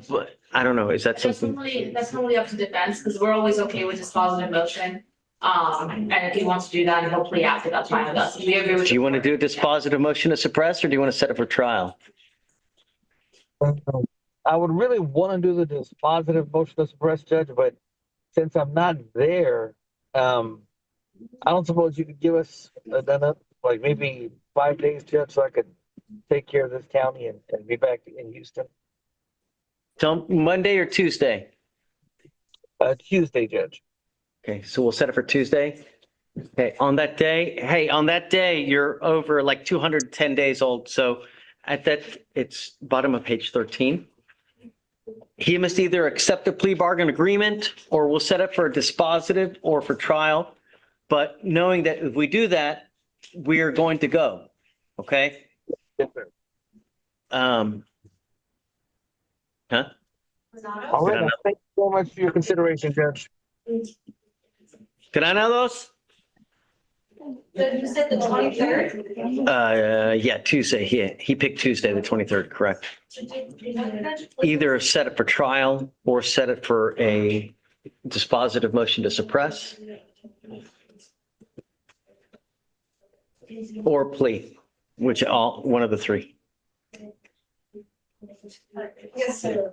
But I don't know, is that something? That's normally up to defense, because we're always okay with this positive motion. And if he wants to do that, he'll plea after, that's fine with us. We agree with. Do you want to do a dispositive motion to suppress or do you want to set it for trial? I would really want to do the dispositive motion to suppress, Judge, but since I'm not there, I don't suppose you could give us like maybe 5 days, Judge, so I could take care of this county and be back in Houston. So Monday or Tuesday? Tuesday, Judge. Okay, so we'll set it for Tuesday. Okay, on that day, you're over like 210 days old. So at that, it's bottom of page 13. He must either accept a plea bargain agreement or we'll set it for a dispositive or for trial. But knowing that if we do that, we are going to go. Okay? Yes, sir. Huh? All right. Thank you so much for your consideration, Judge. Granados? You said the 23rd? Yeah, Tuesday. He picked Tuesday, the 23rd, correct. Either set it for trial or set it for a dispositive motion to suppress. Or plea, one of the three. Yes, sir.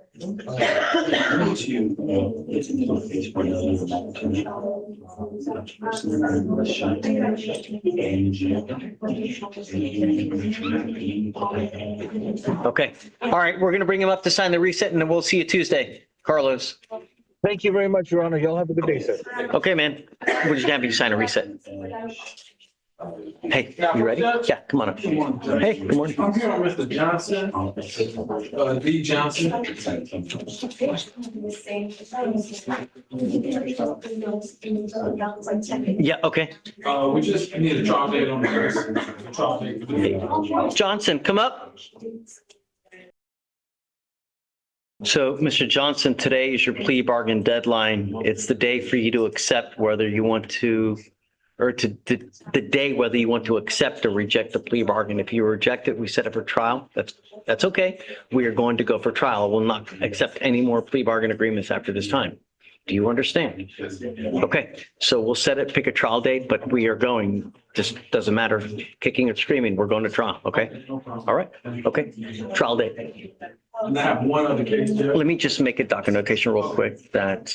Okay. All right. We're going to bring him up to sign the reset and then we'll see you Tuesday. Carlos. Thank you very much, Your Honor. Y'all have a good day, sir. Okay, man. We're just gonna have you sign a reset. Hey, you ready? Yeah, come on up. Hey, good morning. I'm here with Mr. Johnson, D. Johnson. Yeah, okay. We just need a trial date on this. Trial date. Johnson, come up. So, Mr. Johnson, today is your plea bargain deadline. It's the day for you to accept whether you want to, or to the day whether you want to accept or reject the plea bargain. If you reject it, we set it for trial. That's okay. We are going to go for trial. We'll not accept any more plea bargain agreements after this time. Do you understand? Okay, so we'll set it, pick a trial date, but we are going, just doesn't matter, kicking or screaming, we're going to trial, okay? All right, okay, trial date. And I have one other case, Judge. Let me just make a docket notation real quick that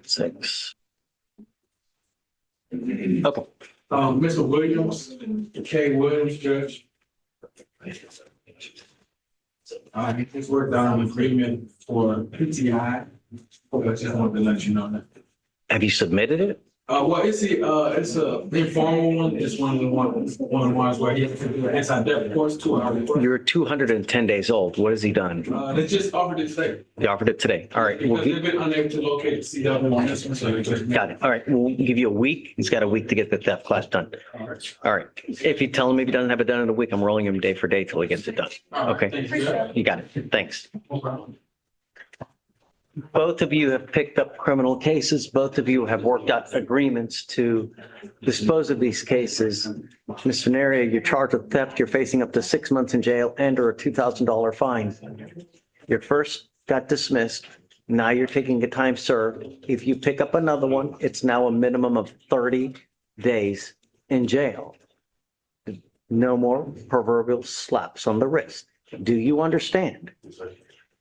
6. Okay, Mr. Williams, K. Williams, Judge. He's worked on an agreement for PTI. I just wanted to let you know that. have you submitted it? Well, it's a informal one. It's one of the ones where he has to do an anti-debt course 2 hours. You're 210 days old. What has he done? They just offered it today. They offered it today. All right. Because they've been unable to locate the CW on this one, so they just. Got it. All right. We'll give you a week. He's got a week to get the theft class done. All right. All right. If you tell him if he doesn't have it done in a week, I'm rolling him day for day till he gets it done. All right. Okay. Thank you, Judge. You got it. Thanks. No problem. Both of you have picked up criminal cases. Both of you have worked out agreements to dispose of these cases. Mr. Neria, you're charged with theft. You're facing up to 6 months in jail and or a $2,000 fine. Your first got dismissed. Now you're taking a time served. If you pick up another one, it's now a minimum of 30 days in jail. No more proverbial slaps on the wrist. Do you understand?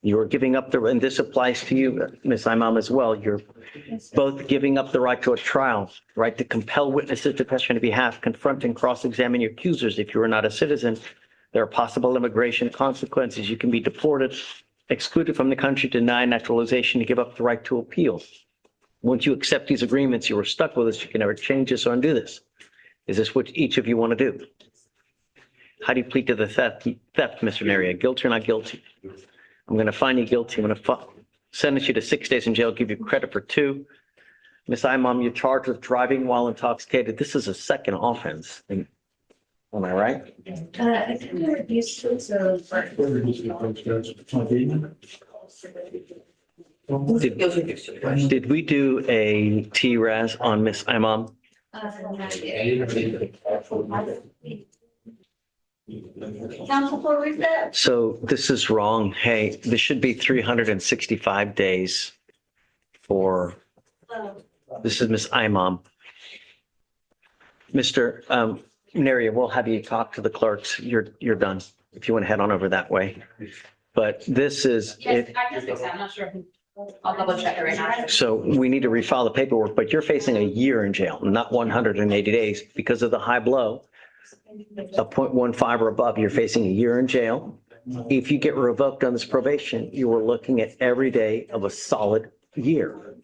You are giving up and this applies to you, Ms. Imam, as well. You're both giving up the right to a trial, right to compel witnesses to testify on your behalf, confront and cross-examine your accusers. If you are not a citizen, there are possible immigration consequences. You can be deported, excluded from the country, denied naturalization, to give up the right to appeal. Once you accept these agreements, you are stuck with us. You can never change this or undo this. Is this what each of you want to do? How do you plead to the theft, Mr. Neria? Guilty or not guilty? I'm going to find you guilty. I'm going to sentence you to 6 days in jail, give you credit for 2. Ms. Imam, you're charged with driving while intoxicated. This is a second offense. Am I right? I think there are these two, so. Did we do a TRAS on Ms. Imam? Council for reset? So this is wrong. Hey, this should be 365 days for, this is Ms. Imam. Mr. Neria, we'll have you talk to the clerks. You're done. If you want to head on over that way. But this is Yes, it. I can fix that. I'm not sure. I'll double check it right now. So we need to refile the paperwork, but you're facing a year in jail, not 180 days because of the high blow. A 0.15 or above, you're facing a year in jail. If you get revoked on this probation, you are looking at every day of a solid year.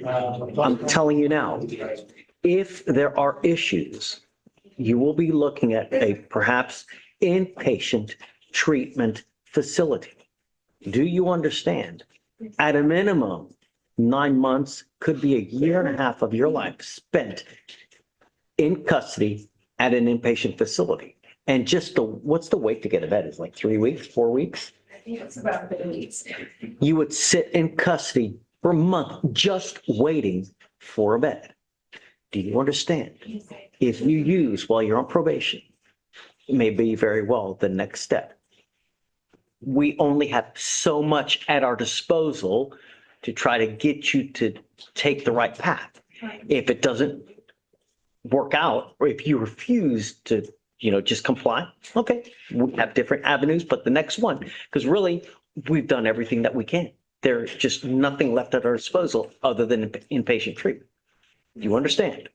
I'm telling you now, if there are issues, you will be looking at a perhaps inpatient treatment facility. Do you understand? At a minimum, 9 months could be a year and a half of your life spent in custody at an inpatient facility. And just what's the wait to get a bed? It's like 3 weeks, 4 weeks? I think it's about 3 weeks. You would sit in custody for a month just waiting for a bed. Do you understand? If you use while you're on probation, it may be very well the next step. We only have so much at our disposal to try to get you to take the right path. If it doesn't work out, or if you refuse to, just comply, okay, we have different avenues, but the next one, because really we've done everything that we can. There's just nothing left at our disposal other than inpatient treatment. Do you understand?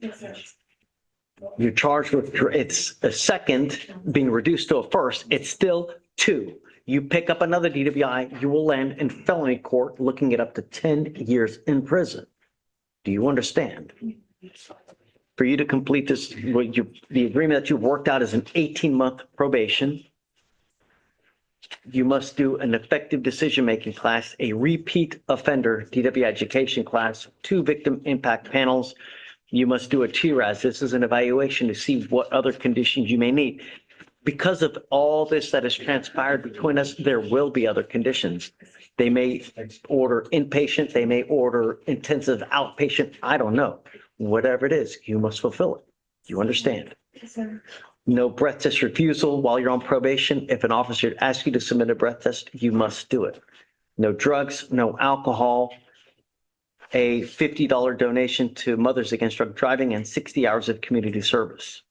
You're charged with, it's a second being reduced to a first, it's still 2. You pick up another DWI, you will land in felony court looking at up to 10 years in prison. Do you understand? For you to complete this, the agreement that you've worked out is an 18-month probation. You must do an effective decision-making class, a repeat offender DWI education class, 2 victim impact panels. You must do a TRAS. This is an evaluation to see what other conditions you may need. Because of all this that has transpired between us, there will be other conditions. They may order inpatient, they may order intensive outpatient. I don't know. Whatever it is, you must fulfill it. You understand? Yes, sir. No breath test refusal while you're on probation. If an officer asks you to submit a breath test, you must do it. No drugs, no alcohol, a $50 donation to Mothers Against Drug Driving, and 60 hours of community service.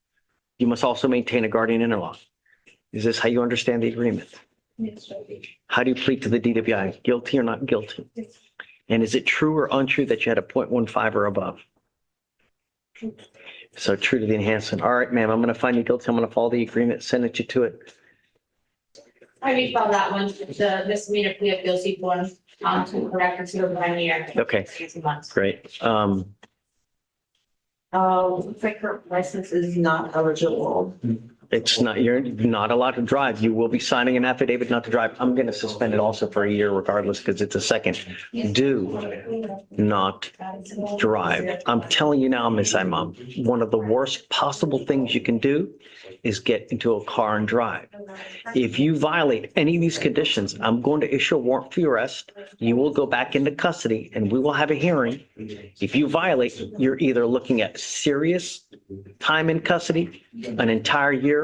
You must also maintain a guardian interlock. Is this how you understand the agreement? Yes, sir. How do you plead to the DWI? Guilty or not guilty? Yes. And is it true or untrue that you had a 0.15 or above? So true to the enhancement. All right, ma'am, I'm going to find you guilty. I'm going to follow the agreement, send it to it. I refiled that one, the misdemeanor plea of guilty form, to correct and to 1 year. Okay, 18 months. great. Looks like her license is not eligible. It's not, you're not allowed to drive. You will be signing an affidavit not to drive. I'm going to suspend it also for a year regardless because it's a second. Do not drive. I'm telling you now, Miss Imam, one of the worst possible things you can do is get into a car and drive. If you violate any of these conditions, I'm going to issue a warrant for your arrest. You will go back into custody and we will have a hearing. If you violate, you're either looking at serious time in custody, an entire year,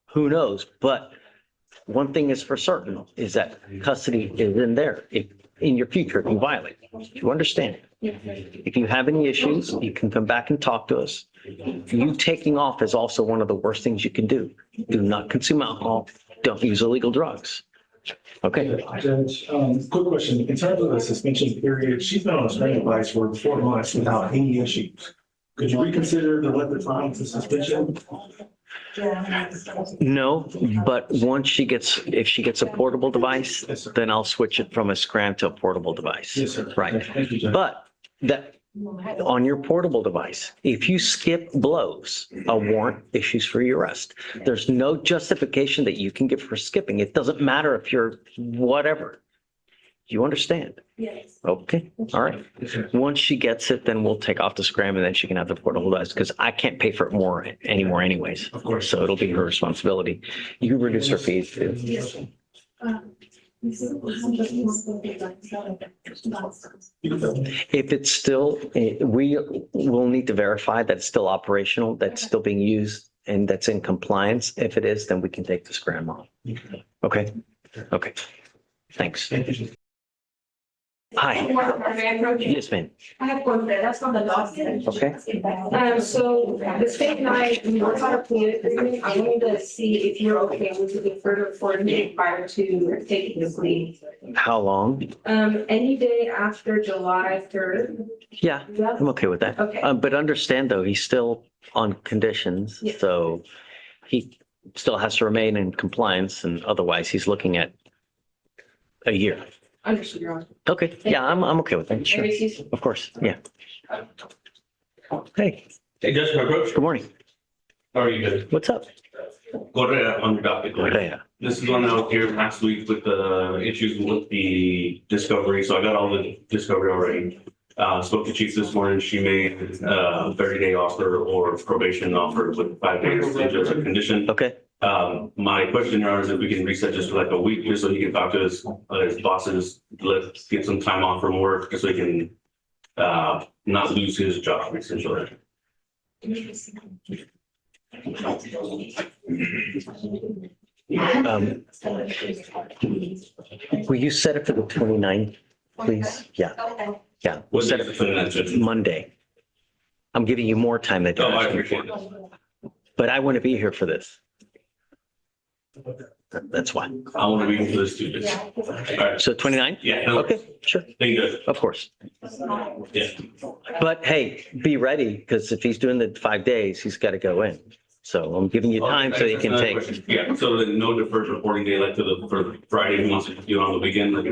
who knows? But one thing is for certain is that custody is in there if in your future if you violate. You understand? If you have any issues, you can come back and talk to us. You taking off is also one of the worst things you can do. Do not consume alcohol. Don't use illegal drugs. Okay. Judge, quick question. In terms of the suspension period, she's been on a training device for 4 months without any issues. Could you reconsider the length of time for suspension? No, but once she gets, if she gets a portable device, then I'll switch it from a scram to a portable device. Yes, sir. Right. Thank you, Judge. But that on your portable device, if you skip blows, a warrant issues for your arrest. There's no justification that you can give for skipping. It doesn't matter if you're whatever. You understand? Yes. Okay, all right. Once she gets it, then we'll take off the scram and then she can have the portable device because I can't pay for it anymore anyways. Of course. So it'll be her responsibility. You can reduce her fees too. Yes. If it's still, we will need to verify that it's still operational, that's still being used and that's in compliance. If it is, then we can take the scram off. Okay, okay. Thanks. Hi. Yes, ma'am. I have one there, that's on the docket. Okay. So the state and I, we worked on a plea agreement. I wanted to see if you're okay with the further coordinate prior to taking the plea. How long? Any day after July 3rd. Yeah, I'm okay with that. Okay. But understand though, he's still on conditions, Yeah. so he still has to remain in compliance and otherwise he's looking at a year. Understood, Your Honor. Okay, yeah, I'm okay with that, sure. Of course, yeah. Hey, Hey, Judge, my approach. good morning. How are you good? What's up? Correa on the docket. Correa. This is one out here last week with the issues with the discovery. So I got all the discovery already. Spoke to Chief this morning. She made 30-day offer or probation offer with 5 days in just a condition. Okay, My question, Your Honor, is if we can reset just for like a week, just so he can talk to his bosses, let's get some time off from work, just so he can not lose his job, essentially. will you set it for the 29th, please? Yeah, yeah. We'll What set is it the 29th, Judge? Monday. I'm giving you more time than you're Oh, I asking appreciate for, it. but I want to be here for this. That's why. I want to be for this too. All right. So 29? Yeah. No, Okay, sure, thank you, Judge. of course. Yeah. But hey, be ready, because if he's doing the 5 days, he's got to go in. So I'm giving you time so you can Another take. question. Yeah, so then no deferred reporting day like to the, for Friday, he wants to do it on the weekend, like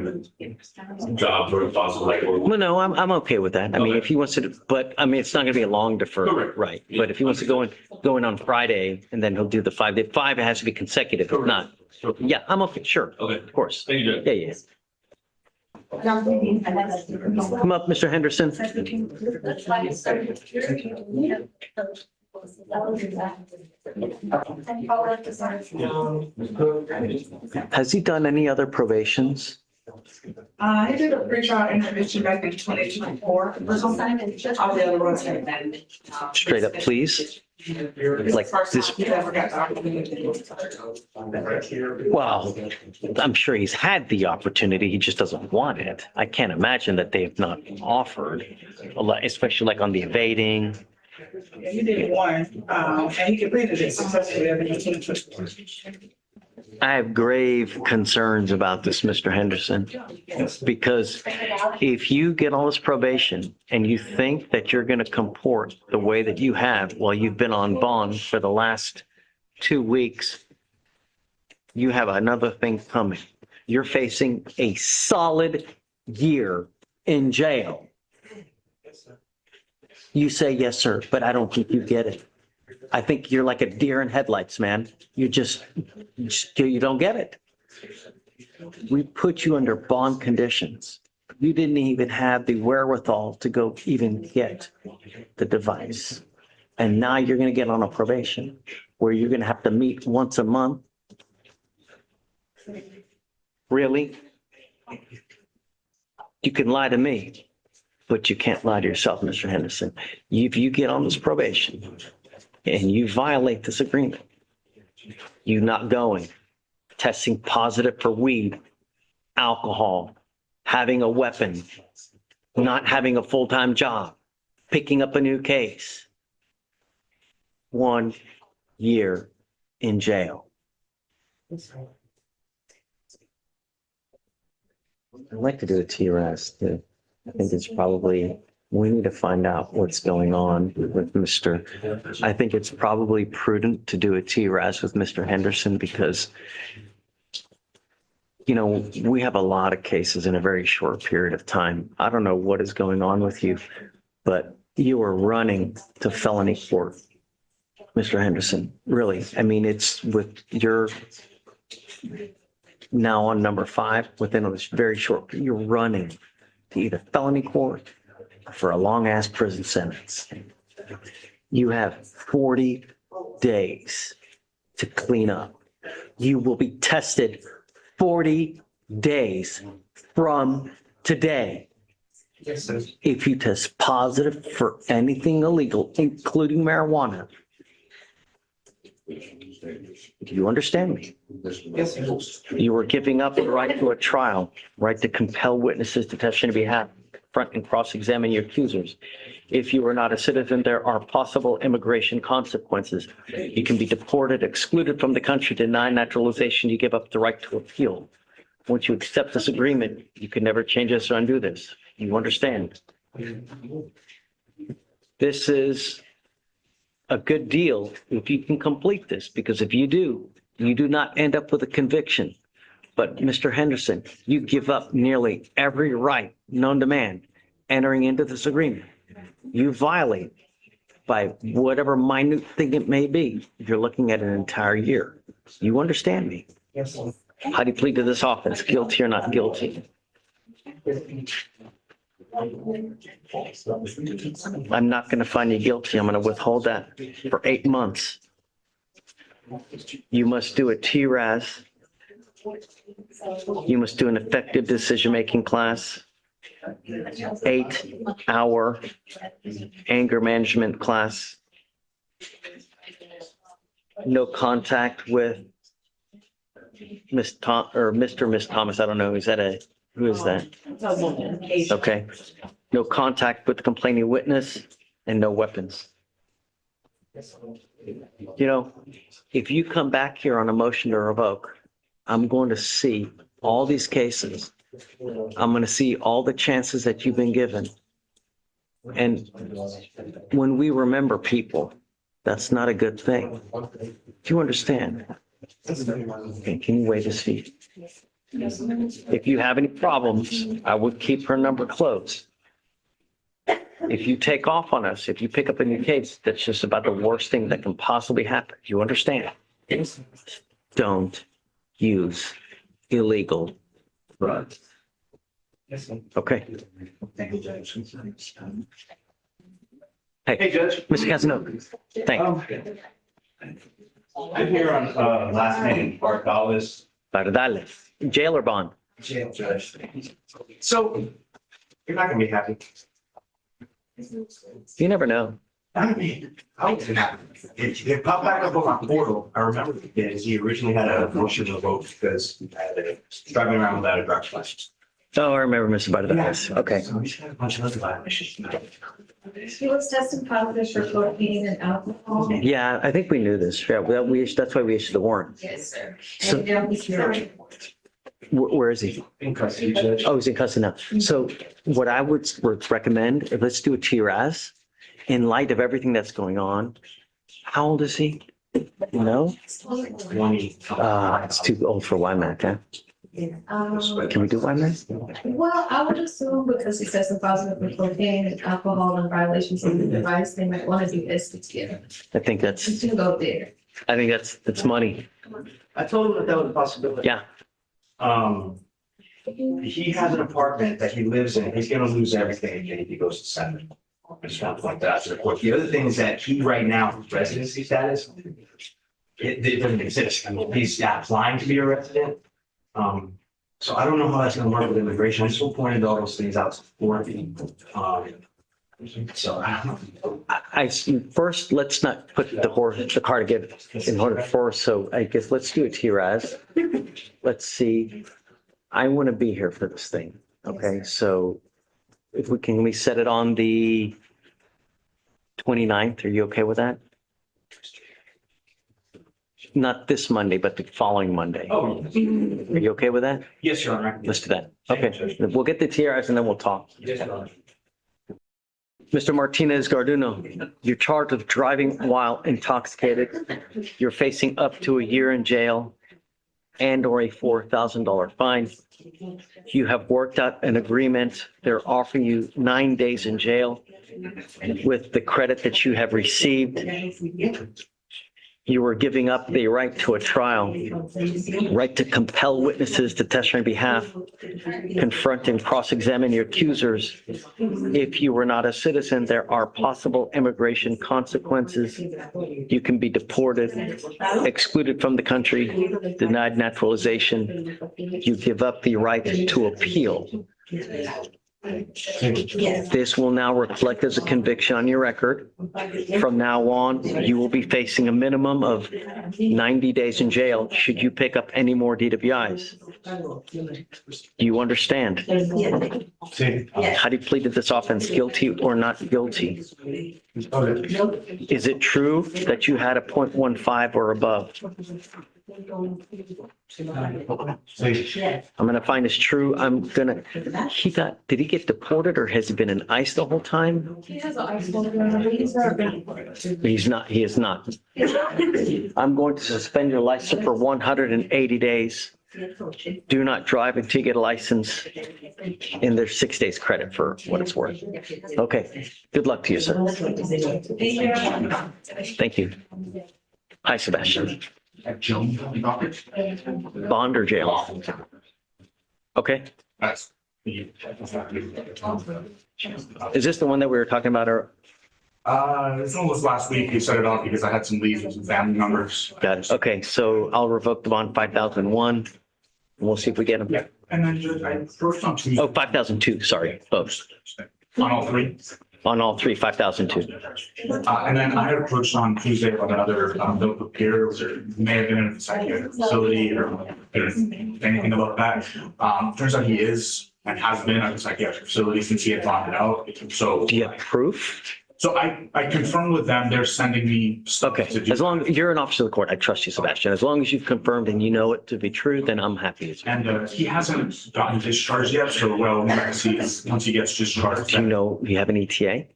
jobs or possible, like. Well, no, I'm okay with that. I mean, if he wants to, but I mean, it's not going to be a long defer, Correct. right? But if he wants to go in on Friday and then he'll do the 5 day, 5 has to be consecutive, if not. Yeah, I'm okay, sure, Okay, of course. thank you, Judge. Yeah, yeah. Come up, Mr. Henderson. Has he done any other probations? He did a pretrial intervention back in 2024. All the other ones have been. Straight up pleas? Like this? Well, I'm sure he's had the opportunity. He just doesn't want it. I can't imagine that they have not offered, especially like on the evading. Yeah, he did one, and he completed it successfully. I think in 2024. I have grave concerns about this, Mr. Henderson, because if you get all this probation and you think that you're going to comport the way that you have while you've been on bond for the last 2 weeks, you have another thing coming. You're facing a solid year in jail. You say, yes, sir, but I don't think you get it. I think you're like a deer in headlights, man. You you don't get it. We put you under bond conditions. You didn't even have the wherewithal to go even get the device. And now you're going to get on a probation where you're going to have to meet once a month. Really? You can lie to me, but you can't lie to yourself, Mr. Henderson. If you get on this probation and you violate this agreement, you not going, testing positive for weed, alcohol, having a weapon, not having a full-time job, picking up a new case, 1 year in jail. I'd like to do a TRAS too. I think it's probably, we need to find out what's going on with Mr. I think it's probably prudent to do a TRAS with Mr. Henderson because, you know, we have a lot of cases in a very short period of time. I don't know what is going on with you, but you are running to felony court, Mr. Henderson. Really, I mean, it's with your now on number 5 within this very short, you're running to either felony court or for a long ass prison sentence. You have 40 days to clean up. You will be tested 40 days from today. Yes, sir. If you test positive for anything illegal, including marijuana. Do you understand me? Yes, sir. You are giving up the right to a trial, right to compel witnesses to testify on your behalf, front and cross-examine your accusers. If you are not a citizen, there are possible immigration consequences. You can be deported, excluded from the country, denied naturalization. You give up the right to appeal. Once you accept this agreement, you can never change this or undo this. You understand? This is a good deal if you can complete this, because if you do, you do not end up with a conviction. But Mr. Henderson, you give up nearly every right known to man entering into this agreement. You violate by whatever minute thing it may be. You're looking at an entire year. You understand me? Yes, sir. How do you plead to this offense? Guilty or not guilty? I'm not going to find you guilty. I'm going to withhold that for 8 months. You must do a TRAS. You must do an effective decision-making class, 8-hour anger management class. No contact with Miss Tom or Mr. or Miss Thomas. I don't know. Who is that? Okay. No contact with the complaining witness and no weapons. You know, if you come back here on a motion to revoke, I'm going to see all these cases. I'm going to see all the chances that you've been given. And when we remember people, That's not a good thing. Do you understand? Okay, can you waive his fee? If you have any problems, I would keep her number close. If you take off on us, if you pick up a new case, that's just about the worst thing that can possibly happen. You understand? Don't use illegal drugs. Okay. Hey, Judge. Mr. Casanova, thank you. I'm here on, last name, Bardalis. Bardales, jail or bond? Jail judge. So, you're not gonna be happy. You never know. I mean, I wasn't happy. It popped back up on my portal. I remember it is he originally had a motion to vote because he had a driving around without a driver's license. Oh, I remember Mr. Bardales. Okay. So he's got a bunch of other violations. He was tested positive for cocaine and alcohol. Yeah, I think we knew this. Yeah, that's why we issued the warrant. Yes, sir. So- And now he's here. Where is he? In custody, judge. Oh, he's in custody now. So what I would recommend, let's do a TRAS in light of everything that's going on. How old is he? You know? 20. It's too old for YMAC, huh? Can we do YMAC? Well, I would assume because he tested positive for cocaine and alcohol and violations of the device, they might want to do this together. I think that's money. I told him that was a possibility. Yeah. He has an apartment that he lives in. He's gonna lose everything if he goes to 7. I just want to point that out to the court. The other thing is that he right now, his residency status, it doesn't exist. I mean, he's applying to be a resident. So I don't know how that's gonna work with immigration. I just pointed all those things out for me. So I don't know. First, let's not put the cart in order first. So I guess let's do a TRAS. Let's see. I want to be here for this thing. Okay, so if we set it on the 29th? Are you okay with that? Not this Monday, but the following Monday. Oh, Are you okay with that? yes, Your Honor. Let's do that. Okay, we'll get the TRAS and then we'll talk. Yes, Your Honor. Mr. Martinez Garduno, you're charged with driving while intoxicated. You're facing up to a year in jail and or a $4,000 fine. You have worked out an agreement. They're offering you 9 days in jail with the credit that you have received. You were giving up the right to a trial, right to compel witnesses to testify on behalf, confront and cross-examine your accusers. If you were not a citizen, there are possible immigration consequences. You can be deported, excluded from the country, denied naturalization. You give up the right to appeal. This will now reflect as a conviction on your record. From now on, you will be facing a minimum of 90 days in jail should you pick up any more DWIs. Do you understand? How do you plead to this offense, guilty or not guilty? Is it true that you had a 0.15 or above? I'm gonna find this true. Did he get deported or has he been in ICE the whole time? He has an ice water. He's never been. He is not. I'm going to suspend your license for 180 days. Do not drive until you get a license, and there's 6 days credit for what it's worth. Okay, good luck to you, sir. Thank you. Hi, Sebastian. Bond or jail? Okay. Is this the one that we were talking about? Or This one was last week. He set it off because I had some leads with some family members. got it. Okay, so I'll revoke the bond 5001. And we'll see if we get them. Yeah, and then Judge, I approached on Tuesday. Oh, 5002. Sorry, both. On all three. On all three, 5002. And then I had approached on Tuesday about another bill of care, or may have been in a psychiatric facility or anything about that. Turns out he is and has been at a psychiatric facility since he had bonded out. So Do you have proof? So I confirmed with them. They're sending me stuff Okay, to do. as long as you're an officer of the court, I trust you, Sebastian. As long as you've confirmed and you know it to be true, then I'm happy. And he hasn't gotten discharged yet, so once he gets discharged. Do you know, do you have an ETA?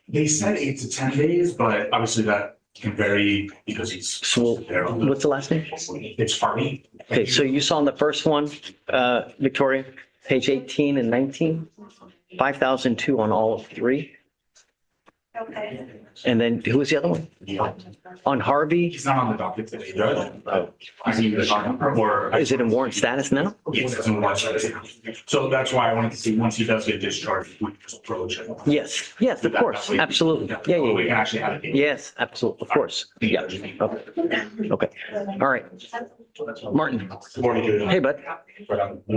They said 8 to 10 days, but obviously that can vary because he's. So what's the last name? It's Harvey. Okay, so you saw on the first one, Victoria, page 18 and 19, 5,002 on all of three. Okay. And then who was the other one? On Harvey, He's not on the docket today, Judge. I mean, or. is it in warrant status now? Yes, it's in watch. So that's why I wanted to see, once he does get discharged, we just approach it. Yes, yes, of course, absolutely. Yeah, We yeah, can yeah. actually have it. Yes, absolutely, of course. Yeah, okay. Okay, all right. Martin, Good morning, Judge. hey, bud.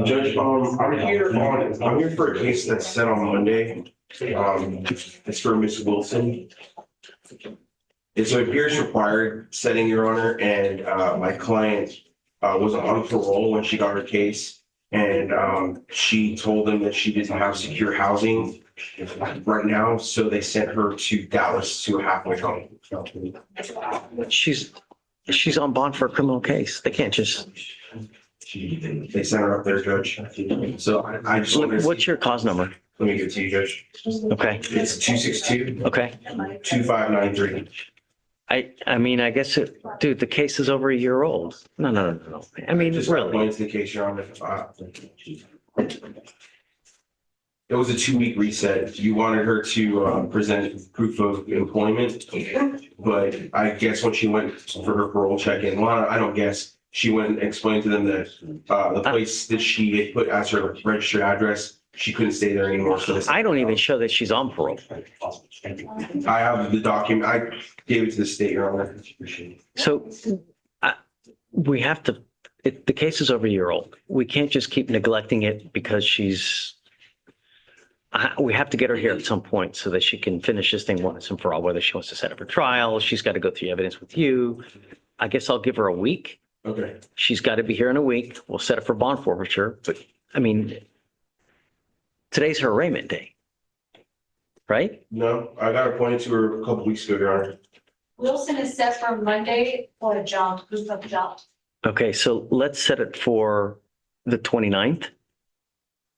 Judge, I'm here for a case that's set on Monday. It's for Miss Wilson. It's a appears required setting, Your Honor, and my client was on parole when she got her case. And she told them that she didn't have secure housing right now, so they sent her to Dallas to a halfway home. She's on bond for a criminal case. They can't just. They sent her up there, Judge. So I just wanted to. What's your cause number? Let me give it to you, Judge. Okay, It's 262. okay. 2593. I mean, I guess, dude, the case is over a year old. No. I mean, Just really. going to the case, Your Honor. It was a 2-week reset. You wanted her to present proof of employment, but I guess when she went for her parole check-in, well, I don't guess, she went and explained to them that the place that she had put as her registered address, she couldn't stay there anymore. So I don't even show that she's on parole. I have the document. I gave it to the state, Your Honor. So we have to, the case is over a year old. We can't just keep neglecting it because we have to get her here at some point so that she can finish this thing once and for all, whether she wants to set up her trial, she's got to go through evidence with you. I guess I'll give her a week. Okay. She's got to be here in a week. We'll set it for bond forfeiture, but I mean, today's her arraignment day, right? No, I got appointed to her a couple weeks ago, Your Honor. Wilson is set for Monday for a job, proof of job. Okay, so let's set it for the 29th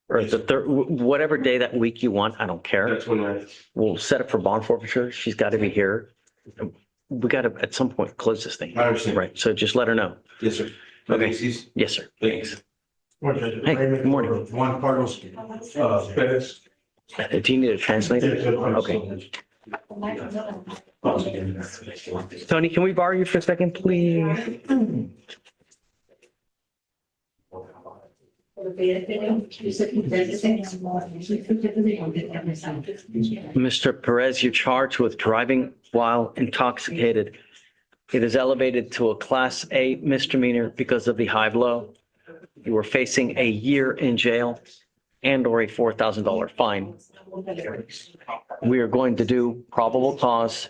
or the third, whatever day that week you want. I don't care. That's when We'll set it for bond forfeiture. She's got to be here. We got to, at some point, close this thing. I understand. Right, so just let her know. Yes, sir. Okay. Excuse? Yes, sir. Thanks. Hey, good morning. One Cardinals, Pettis. Do you need a translator? Okay. Tony, can we borrow you for a second, please? Mr. Perez, you're charged with driving while intoxicated. It is elevated to a Class A misdemeanor because of the high blow. You are facing a year in jail and/or a $4,000 fine. We are going to do probable cause.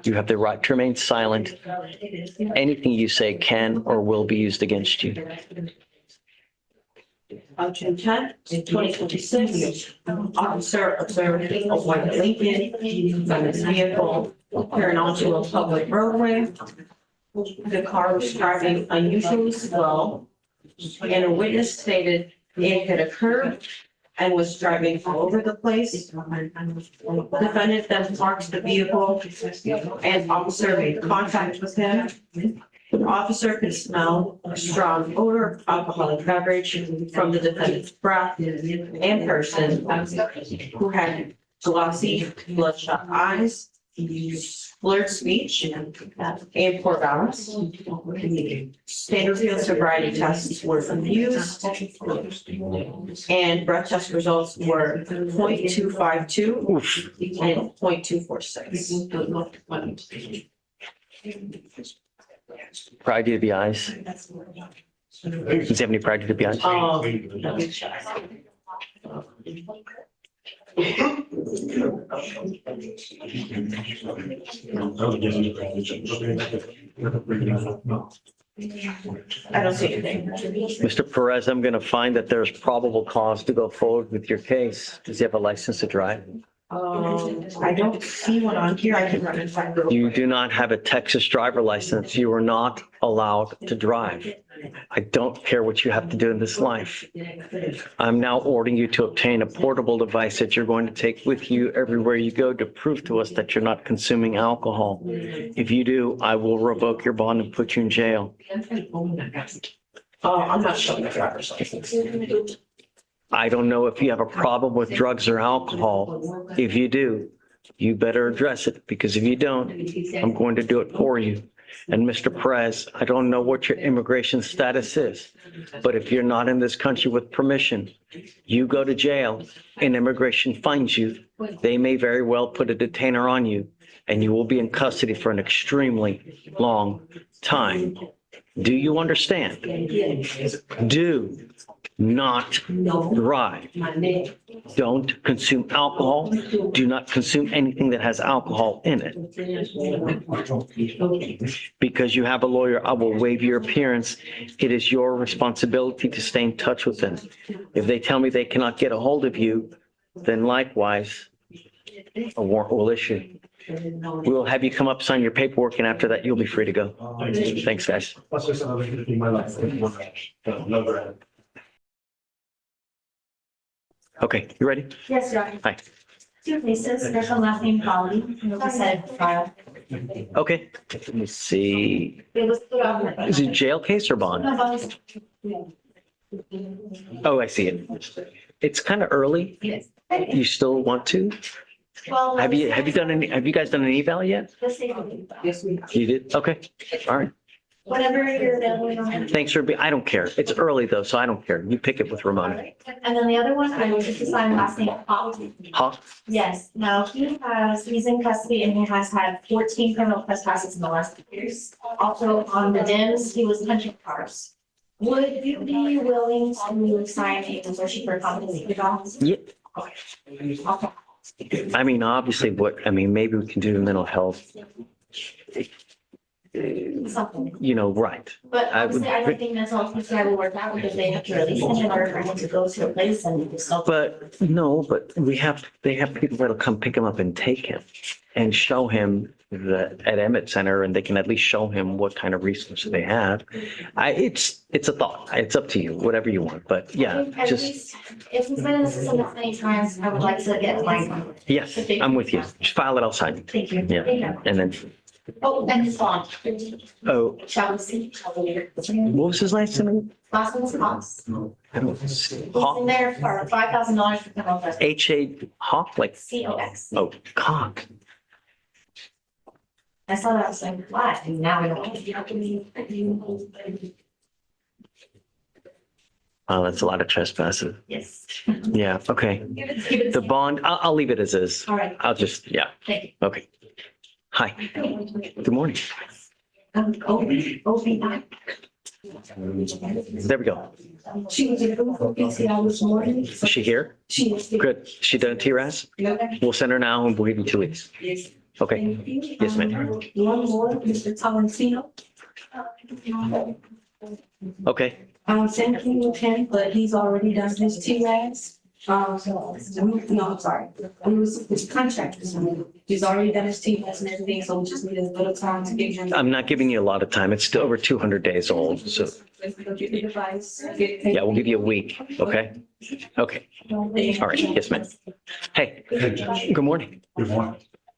You have the right to remain silent. Anything you say can or will be used against you. On June 10th, 2026, officer observed a white Lincoln from his vehicle turn onto a public roadway. The car was driving unusually slow, and a witness stated it had occurred and was driving all over the place. Defendant then parks the vehicle and officer made contact with him. The officer could smell a strong odor of alcoholic beverage from the defendant's breath and person, who had glossy, bloodshot eyes, slurred speech, and poor balance. Standard field sobriety tests were used, and breath test results were 0.252 and 0.246. Prior DWIs. Does he have any prior DWIs? Let me check. I don't see anything. Mr. Perez, I'm going to find that there's probable cause to go forward with your case. Does he have a license to drive? I don't see one on here. I can run and find it. You do not have a Texas driver license. You are not allowed to drive. I don't care what you have to do in this life. I'm now ordering you to obtain a portable device that you're going to take with you everywhere you go to prove to us that you're not consuming alcohol. If you do, I will revoke your bond and put you in jail. I'm not showing the driver's license. I don't know if you have a problem with drugs or alcohol. If you do, you better address it, because if you don't, I'm going to do it for you. And Mr. Perez, I don't know what your immigration status is, but if you're not in this country with permission, you go to jail and immigration finds you, they may very well put a detainer on you and you will be in custody for an extremely long time. Do you understand? Do not drive. Don't consume alcohol. Do not consume anything that has alcohol in it. Because you have a lawyer, I will waive your appearance. It is your responsibility to stay in touch with them. If they tell me they cannot get a hold of you, then likewise, a warrant will issue. We will have you come up, sign your paperwork, and after that, you'll be free to go. Thanks, guys. Okay, you ready? Yes, Your Honor. Hi. Two cases, first one last name Polly, and it was set for trial. Okay, let me see. It was put on. Is it jail case or bond? Oh, I see it. It's kind of early. Yes. You still want to? Well. Have you guys done an eval yet? Yes, we. You did? Okay, all right. Whatever you're available. Thanks for being, I don't care. It's early though, so I don't care. You pick it with Ramona. And then the other one, I was just assigned last name Hawk. Hawk? Yes, now he's in custody and he has had 14 criminal trespasses in the last 2 years. Also on the DIMS, he was punching cars. Would you be willing to sign a motion for competency withdrawal? Yeah. Okay. I mean, obviously maybe we can do mental health. Something. You know, right. But obviously, I don't think mental health PTI will work out because they have to release him in order for him to go to a place and just. But they have people that'll come pick him up and take him and show him at Emmett Center, and they can at least show him what kind of resources they have. It's a thought. It's up to you, whatever you want. But yeah, At just, least, if he's been in the system this many times, I would like to get mine. yes, I'm with you. Just file it, I'll sign it. Thank you. Yeah, and then, Oh, and his bond. oh, Shall we see? what was his last name? Last one was Hawks. I don't see. He's in Hawk, there for $5,000 for criminal trespass. H.A. Hawk, like, COX. oh, cock. I saw that, I was like, what? And now I don't. Oh, that's a lot of trespassing. Yes. Yeah, okay. Give it The bond, I'll leave it as is. All right. I'll just, yeah, Thank you. okay. Hi, good morning. There we go. She was in for PTI this morning. Is she here? She is. Good. She done TRAS? We'll send her now and we'll give you 2 weeks. Yes. Okay. Thank you. Yes, ma'am. One more, Mr. Tolentino. Okay. Same thing with him, but he's already done his TRAS. No, I'm sorry. It's contract. He's already done his TRAS and everything, so we just need a little time to give him. I'm not giving you a lot of time. It's still over 200 days old, so Get the device. yeah, we'll give you a week, okay? Okay, all right, yes, ma'am. Hey, good morning. Good morning.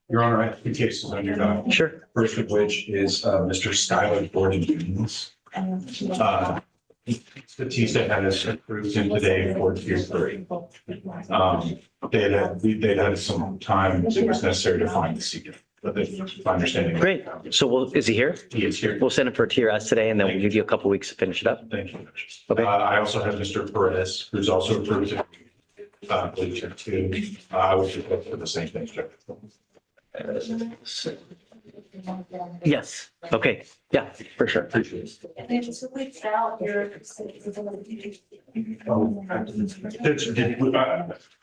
Your Honor, I have 2 cases on your docket. Sure. First of which is Mr. Skylar Gordon. Batista has approved him today for tier 3. They had some time that was necessary to find the seeker, but my understanding. Great. So is he here? He is here. We'll send him for a TRS today and then we'll give you a couple weeks to finish it up. Thank you. Okay. I also have Mr. Perez, who's also approved him. Tier 2. I would just look for the same thing. Yes, okay, yeah, for sure. And then 2 weeks out, you're.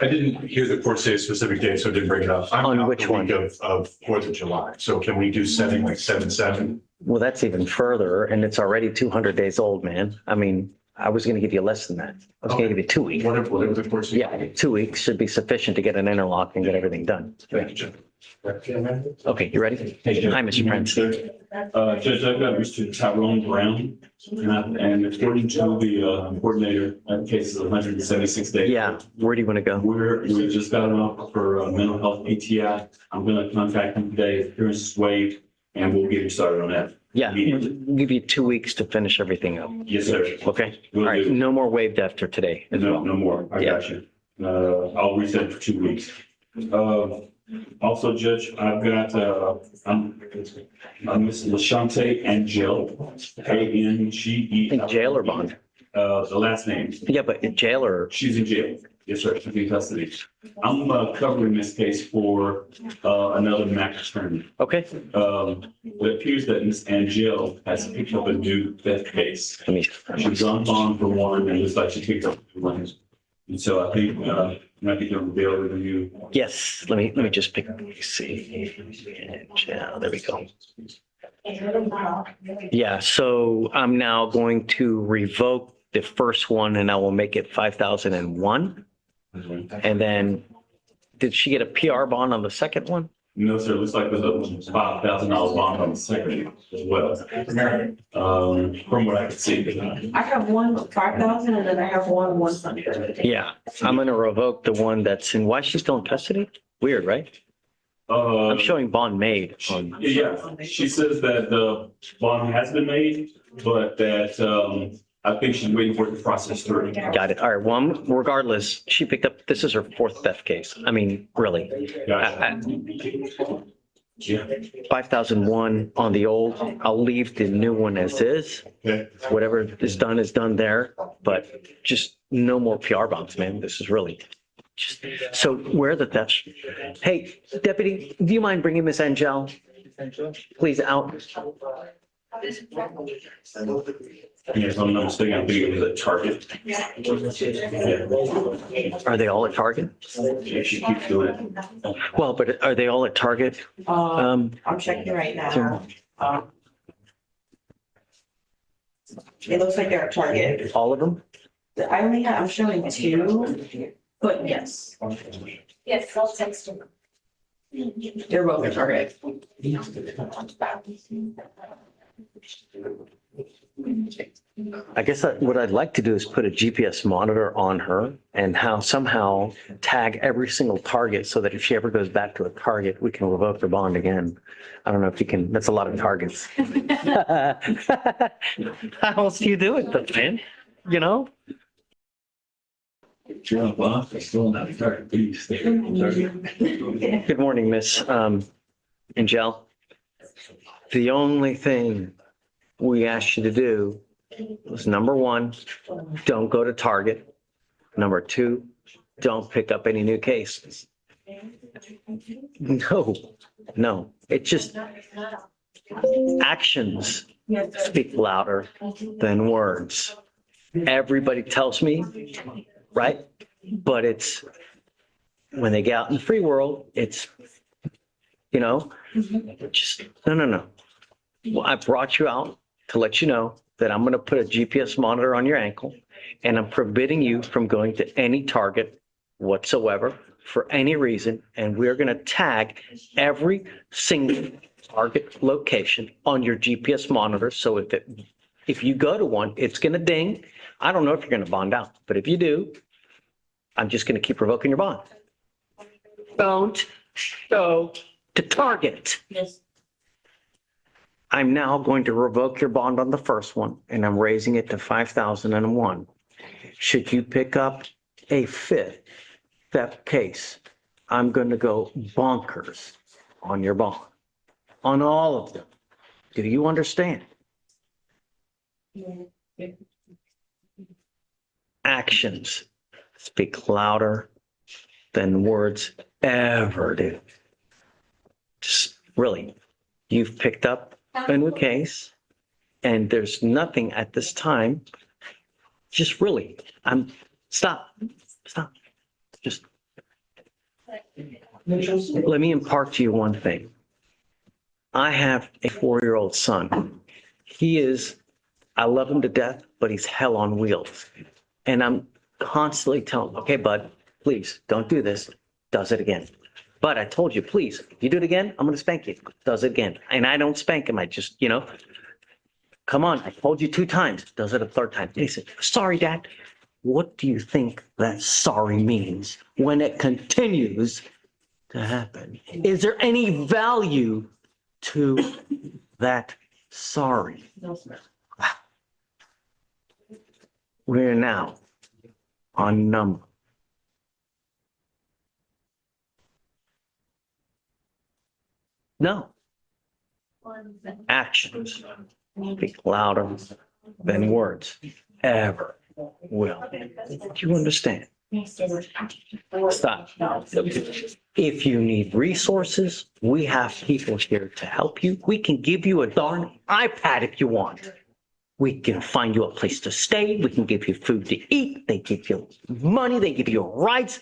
I didn't hear the court say a specific date, so I didn't bring it up. I'm On out which the one? week of 4th of July. So can we do setting like 7/7? Well, that's even further and it's already 200 days old, man. I mean, I was going to give you less than that. I was going to give you 2 weeks. Whatever the course. Yeah, 2 weeks should be sufficient to get an interlock and get everything done. Thank you, Judge. Okay, you ready? Hi, Mr. Prince. Judge, I've got Mr. Tyrone Brown, and according to the coordinator, that case is 176 days. Yeah, where do you want to go? We just got him up for mental health PTI. I'm gonna contact him today, if appearance is waived, and we'll get him started on that. Yeah, we'll give you 2 weeks to finish everything up. Yes, sir. Okay, all Will right, do. no more waived after today as No, well. no more. I got you. I'll reset for 2 weeks. Also, Judge, I've got, I'm Miss LaShante Angel, A-N-G-E. In jail or bond? The last name. Yeah, but in jail or? She's in jail. Yes, sir. She's in custody. I'm covering this case for another max attorney. Okay. It appears that Miss Angel has picked up a new theft case. Let me. She's on bond for one, and it looks like she picked up two ones. And so I think, might be doing a bail review. Yes, let me just pick, let me see. Yeah, there we go. Yeah, so I'm now going to revoke the first one and I will make it 5,001. And then, did she get a PR bond on the second one? No, sir. It looks like there's a $5,000 bond on the second as well. From what I can see. I have one 5,000 and then I have one 100. Yeah, I'm gonna revoke the one that's in, why is she still in custody? Weird, right? I'm showing bond made on. Yeah, she says that the bond has been made, but that, I think she's waiting for it to process through. Got it. All right. Well, regardless, she picked up, this is her fourth theft case. I mean, really. Yeah. 5,001 on the old. I'll leave the new one as is. Okay. Whatever is done there, but just no more PR bombs, man. This is really just, so where are the thefts? Hey, deputy, do you mind bringing Miss Angel, please, out? Yes, I'm not mistaken. I think it was a Target. Are they all at Target? Yeah, she keeps doing it. Well, but are they all at Target? I'm checking right now. It looks like they're at Target. All of them? I'm showing two, but yes, Yes, I'll text him. they're both at Target. I guess what I'd like to do is put a GPS monitor on her and somehow tag every single target so that if she ever goes back to a target, we can revoke her bond again. I don't know if you can, that's a lot of targets. How else do you do it though, man? You know? Good morning, Miss Angel. The only thing we asked you to do was number one, don't go to Target. Number two, don't pick up any new cases. No, it just, actions speak louder than words. Everybody tells me, right? But it's, when they get out in the free world, it's, just, no. Well, I brought you out to let you know that I'm going to put a GPS monitor on your ankle and I'm forbidding you from going to any Target whatsoever for any reason. And we're going to tag every single Target location on your GPS monitor. So if you go to one, it's going to ding. I don't know if you're going to bond out, but if you do, I'm just going to keep revoking your bond. Don't go to Target. Yes. I'm now going to revoke your bond on the first one and I'm raising it to 5,001. Should you pick up a fifth theft case, I'm going to go bonkers on your bond, on all of them. Do you understand? Actions speak louder than words ever do. Just really, you've picked up a new case and there's nothing at this time. Just really, stop. Just let me impart to you one thing. I have a 4-year-old son. He is I love him to death, but he's hell on wheels. And I'm constantly telling him, okay, bud, please don't do this. Does it again. But I told you, please, if you do it again, I'm going to spank you. Does it again. And I don't spank him. I just, come on. I told you 2 times. Does it a 3rd time. And he said, sorry, Dad. What do you think that sorry means when it continues to happen? Is there any value to that sorry? We're now on number. No. Actions speak louder than words ever will. Do you understand? Stop. If you need resources, we have people here to help you. We can give you a darn iPad if you want. We can find you a place to stay. We can give you food to eat. They give you money. They give you rights.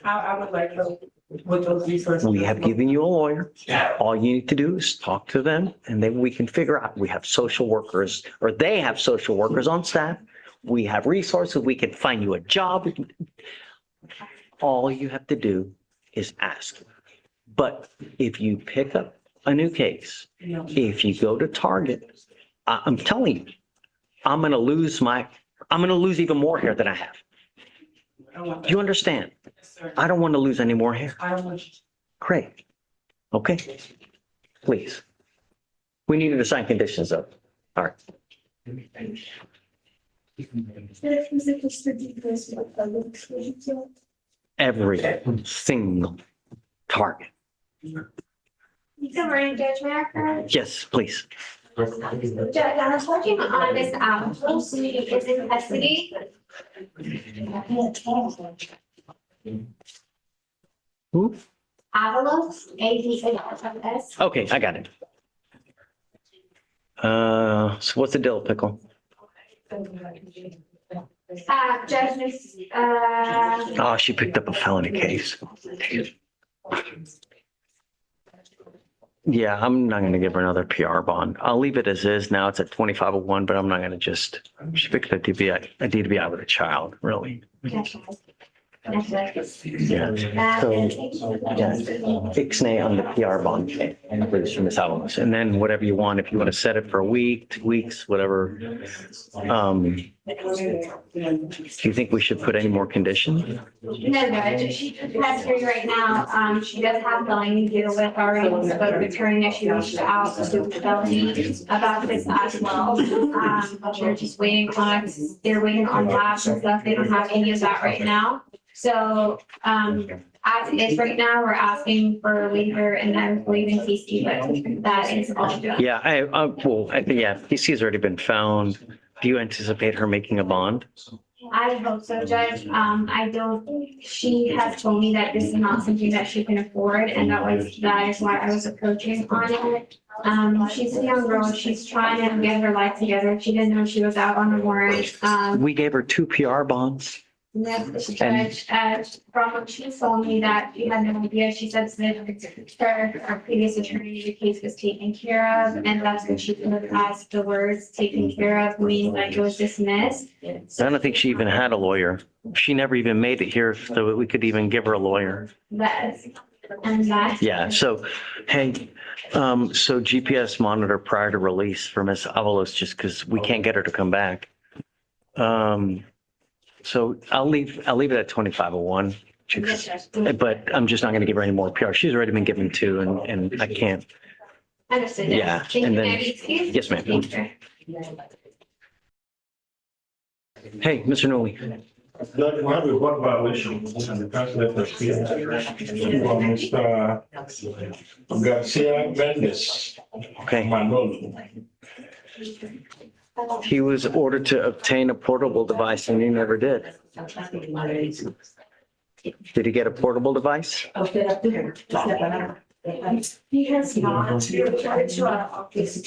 I would like to, with those resources. We have given you a lawyer. All you need to do is talk to them, and then we can figure out. We have social workers, or they have social workers on staff. We have resources. We can find you a job. All you have to do is ask. But if you pick up a new case, if you go to Target, I'm telling you, I'm going to lose even more hair than I have. Do you understand? I don't want to lose any more hair. I don't want you. Great. Okay. Please. We need to sign conditions though. All right. Every single target. Good morning, Judge Macker. Yes, please. Judge, I was working on this, she is in custody. Who? Avalos, AVALOS. Okay, I got it. So what's the deal, Pickle? Judge, Oh, she picked up a felony case. Yeah, I'm not going to give her another PR bond. I'll leave it as is. Now it's at 2501, but I'm not going to just, she picked up a DWI with a child, really. Yeah. So, ixnay on the PR bond and for Miss Avalos. And then whatever you want, if you want to set it for a week, 2 weeks, whatever. Do you think we should put any more conditions? No, Judge, she has here right now, she does have felony to deal with already, but returning that she reached out to the felony about this as well. They're just waiting on, they're waiting on labs and stuff. They don't have any of that right now. So, as is right now, we're asking for a waiver and then leaving PC, but that is all. Yeah, PC has already been found. Do you anticipate her making a bond? I hope so, Judge. I don't, she has told me that this is not something that she can afford, and that is why I was approaching on it. She's a young girl. She's trying to get her life together. She didn't know she was out on a warrant. We gave her 2 PR bonds. Judge, from what she told me that she had no idea, she said that her previous attorney, the case was taken care of, and that's what she could have asked the words taken care of, meaning like it was dismissed. I don't think she even had a lawyer. She never even made it here so we could even give her a lawyer. Yeah, so, hey, so GPS monitor prior to release for Miss Avalos, just because we can't get her to come back. So I'll leave it at 2501, but I'm just not going to give her any more PR. She's already been given 2 and I can't. Understood. Yeah, and then, yes, ma'am. Hey, Mr. Newley. Judge, we have one violation in the concept of Garcia Mendes. Okay. He was ordered to obtain a portable device and he never did. Did he get a portable device? He has not. He reported to our office.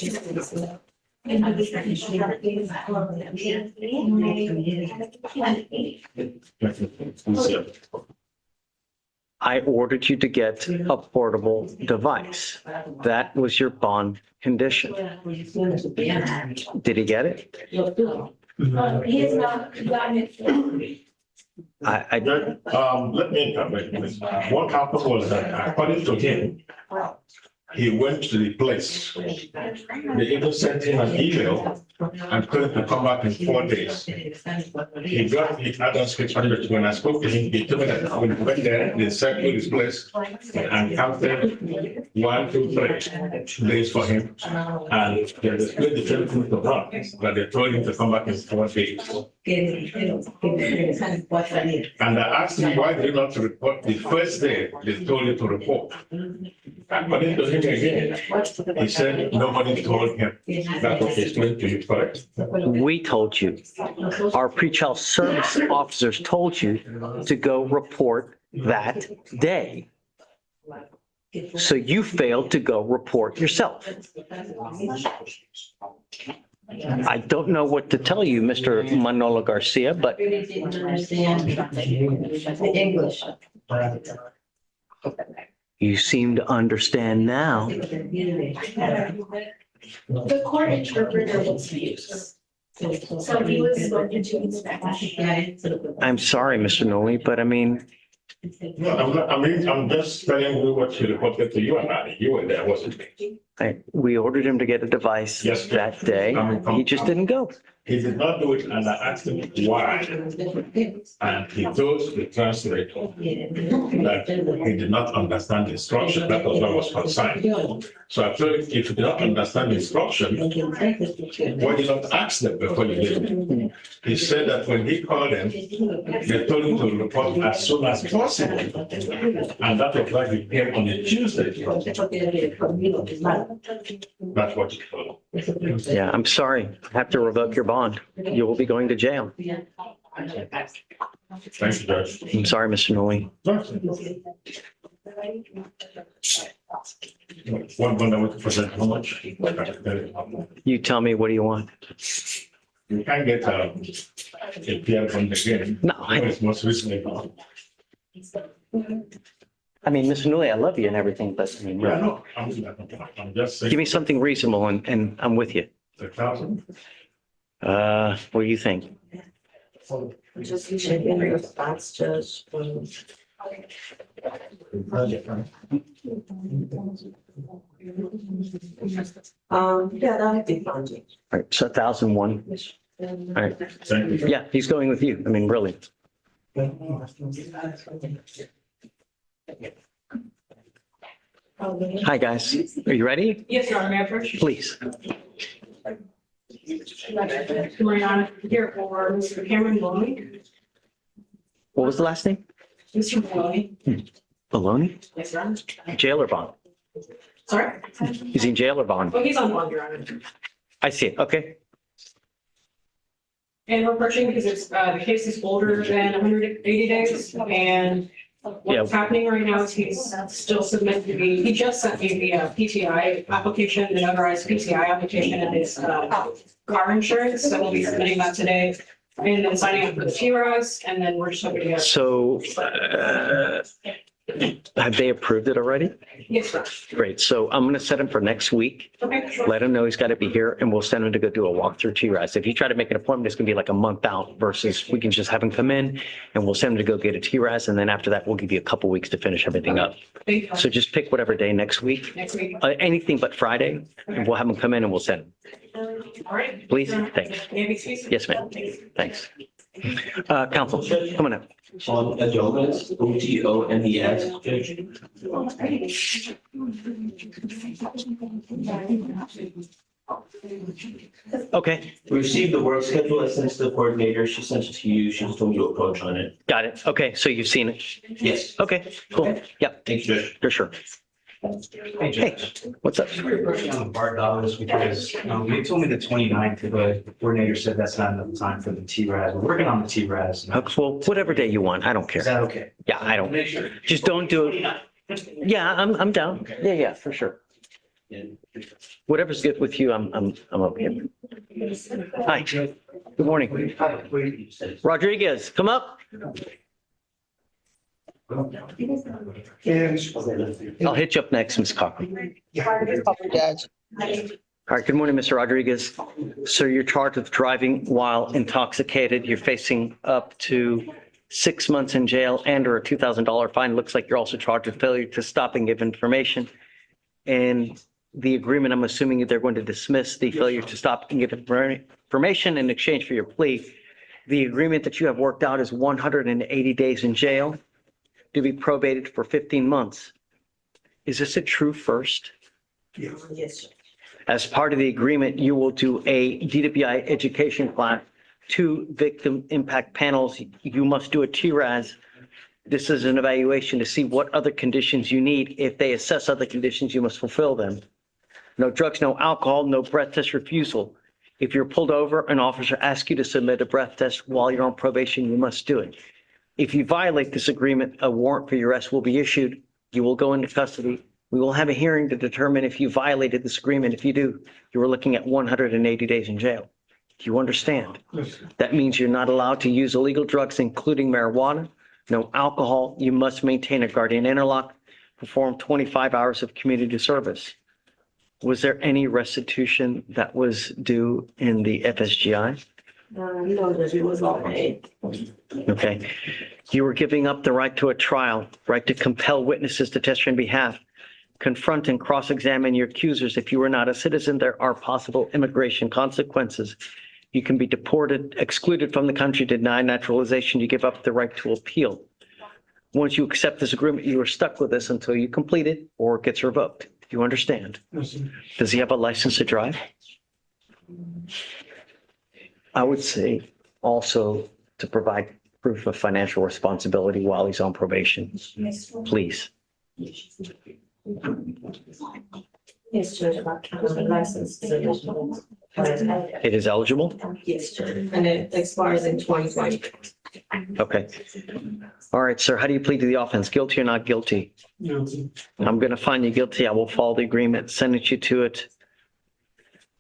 I ordered you to get a portable device. That was your bond condition. Did he get it? He has not gotten it. Let me interrupt. What happened was that according to him, he went to the place. They even sent him an email and told him to come back in 4 days. He got the adult statement. When I spoke to him, he told me that when he went there, they circled his place and counted 1, 2, 3 days for him. And they displayed the telephone to run, but they told him to come back in 4 days. And I asked him, why did you not report the first day they told you to report? According to him again, he said nobody told him. That was explained to you, correct? We told you. Our pretrial service officers told you to go report that day. So you failed to go report yourself. I don't know what to tell you, Mr. Manolo Garcia, but you seem to understand now. The court interpreter was used. So he was spoken to in Spanish. I'm sorry, Mr. Noli, but I mean, No, I'm just telling you what he reported to you and I. You were there, wasn't you? we ordered him to get a device that day. He just didn't go. He did not do it, and I asked him why. And he told the translator that he did not understand the instruction. That was what was concerned. So I told him, if you did not understand the instruction, why did you not ask them before you did it? He said that when he called them, they told him to report as soon as possible. And that was why he came on a Tuesday. That's what he told him. Yeah, I'm sorry. I have to revoke your bond. You will be going to jail. Thank you, Judge. I'm sorry, Mr. Noli. One bond I want to present, how much? You tell me, what do you want? You can't get a PR bond again. No, It's most recently. I mean, Mr. Noli, I love you and everything, but I mean, Yeah, really, no, I'm just saying. give me something reasonable and I'm with you. 1,000. What do you think? Just check in your response, Judge. Yeah, that'd be fine. All right, so 1,001. All right. Thank you. Yeah, he's going with you. I mean, really. Hi, guys. Are you ready? Yes, Your Honor, may I approach? Please. Good morning, Your Honor. Here for Mr. Cameron Maloney. What was the last name? Mr. Maloney. Baloney? Yes, Your Honor. Jail or bond? Sorry? Is he in jail or bond? Oh, he's on bond, Your Honor. I see it. Okay. And we're approaching because it's, the case is older than 180 days. And what's happening right now is he's still submitting he just sent me the PTI application, the notarized PTI application and his car insurance. So we'll be submitting that today. And then signing up for the TRAS, and then we're just hoping to get. So have they approved it already? Yes, sir. Great. So I'm going to set him for next week. Okay, sure. Let him know he's got to be here and we'll send him to go do a walkthrough TRAS. If you try to make an appointment, it's going to be like a month out versus we can just have him come in and we'll send him to go get a TRAS. And then after that, we'll give you a couple weeks to finish everything up. Thank you. So just pick whatever day next week, Next week. anything but Friday, and we'll have him come in and we'll send him. All right. Please. Thanks. Yes, ma'am. Thanks. Counsel, come on up. On Adomes, OTOMES. Okay. We received the work schedule. I sent it to the coordinator. She sent it to you. She just told me to approach on it. Got it. Okay. So you've seen it? Yes. Okay, cool. Yep. Thank you, Judge. For sure. Hey, Judge. What's up? We're approaching on the bar dollars because they told me the 29th, but the coordinator said that's not enough time for the TRAS. We're working on the TRAS. Well, whatever day you want. I don't care. Is that okay? Yeah, I don't. Make sure. Just don't do it. Yeah, I'm down. Yeah, for sure. Whatever's good with you, I'm okay. Hi. Good morning. Rodriguez, come up. I'll hit you up next, Ms. Cochran. Judge. All right, good morning, Mr. Rodriguez. So you're charged with driving while intoxicated. You're facing up to 6 months in jail and or a $2,000 fine. Looks like you're also charged with failure to stop and give information. And the agreement, I'm assuming they're going to dismiss the failure to stop and give information in exchange for your plea. The agreement that you have worked out is 180 days in jail to be probated for 15 months. Is this a true first? Yes. As part of the agreement, you will do a DWI education class, 2 victim impact panels. You must do a TRAS. This is an evaluation to see what other conditions you need. If they assess other conditions, you must fulfill them. No drugs, no alcohol, no breath test refusal. If you're pulled over, an officer asks you to submit a breath test while you're on probation, you must do it. If you violate this agreement, a warrant for your arrest will be issued. You will go into custody. We will have a hearing to determine if you violated this agreement. If you do, you are looking at 180 days in jail. Do you understand? That means you're not allowed to use illegal drugs, including marijuana, no alcohol. You must maintain a guardian interlock, perform 25 hours of community service. Was there any restitution that was due in the FSGI? No, Judge, it was all paid. Okay. You were giving up the right to a trial, right to compel witnesses to testify on behalf, confront and cross-examine your accusers. If you are not a citizen, there are possible immigration consequences. You can be deported, excluded from the country, denied naturalization. You give up the right to appeal. Once you accept this agreement, you are stuck with this until you complete it or it gets revoked. Do you understand? Does he have a license to drive? I would say also to provide proof of financial responsibility while he's on probation. Please. Yes, Judge, my license is eligible. It is eligible? Yes, Judge, and it expires in 2020. Okay. All right, sir, how do you plead to the offense? Guilty or not guilty? Guilty. I'm going to find you guilty. I will follow the agreement, sentence you to it.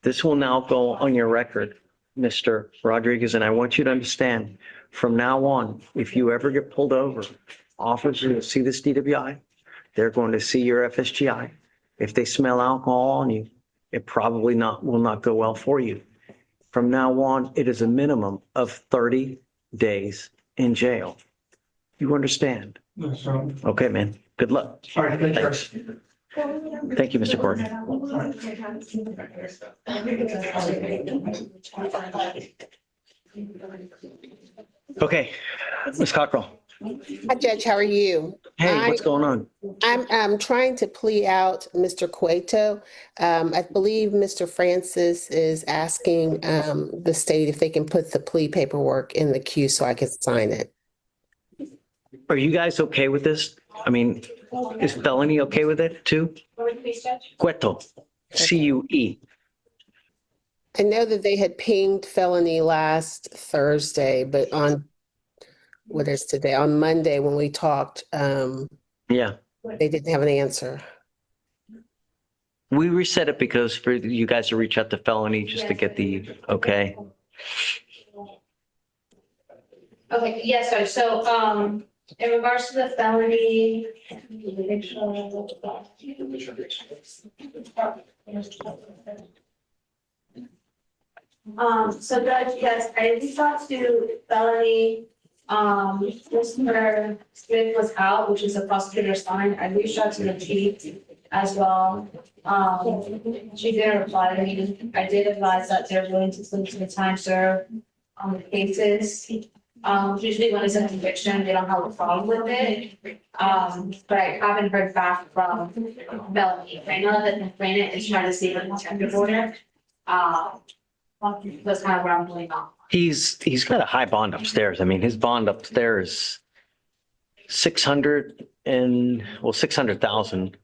This will now go on your record, Mr. Rodriguez, and I want you to understand, from now on, if you ever get pulled over, officers will see this DWI, they're going to see your FSGI. If they smell alcohol on you, it probably will not go well for you. From now on, it is a minimum of 30 days in jail. You understand? Yes, sir. Okay, man. Good luck. All right, thanks. Thank you, Mr. Gordon. Okay, Ms. Cockrell. Hi, Judge, how are you? Hey, what's going on? I'm trying to plea out Mr. Cueto. I believe Mr. Francis is asking the state if they can put the plea paperwork in the queue so I can sign it. Are you guys okay with this? I mean, is felony okay with it too? Cueto, C-U-E. I know that they had pinged felony last Thursday, but on, what is today? On Monday when we talked, Yeah. they didn't have an answer. We reset it because for you guys to reach out to felony just to get the, okay. Okay, yes, Judge. So, in regards to the felony. So Judge, yes, I reached out to felony. Mr. Smith was out, which is a prosecutor's sign. I reached out to the chief as well. She didn't reply to me. I did advise that they're willing to spend some time served on the cases. Usually when it's a conviction, they don't have a problem with it. But I haven't heard back from felony. I know that the complainant is trying to seek a protective order. That's kind of where I'm going on. He's got a high bond upstairs. I mean, his bond upstairs is 600,000.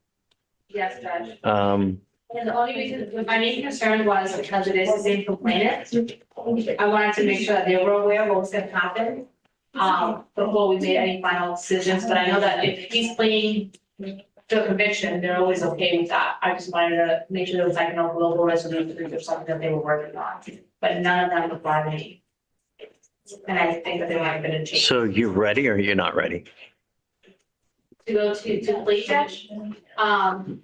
Yes, Judge. Um, And the only reason, my main concern was because it is the same complainant. I wanted to make sure that they were aware of what was going to happen before we made any final decisions. But I know that if he's pleading to a conviction, they're always okay with that. I just wanted to make sure there was like no global resolution or something that they were working on. But none of them required me. And I think that they might have been a change. so you ready or you're not ready? to go to plea judge. I'm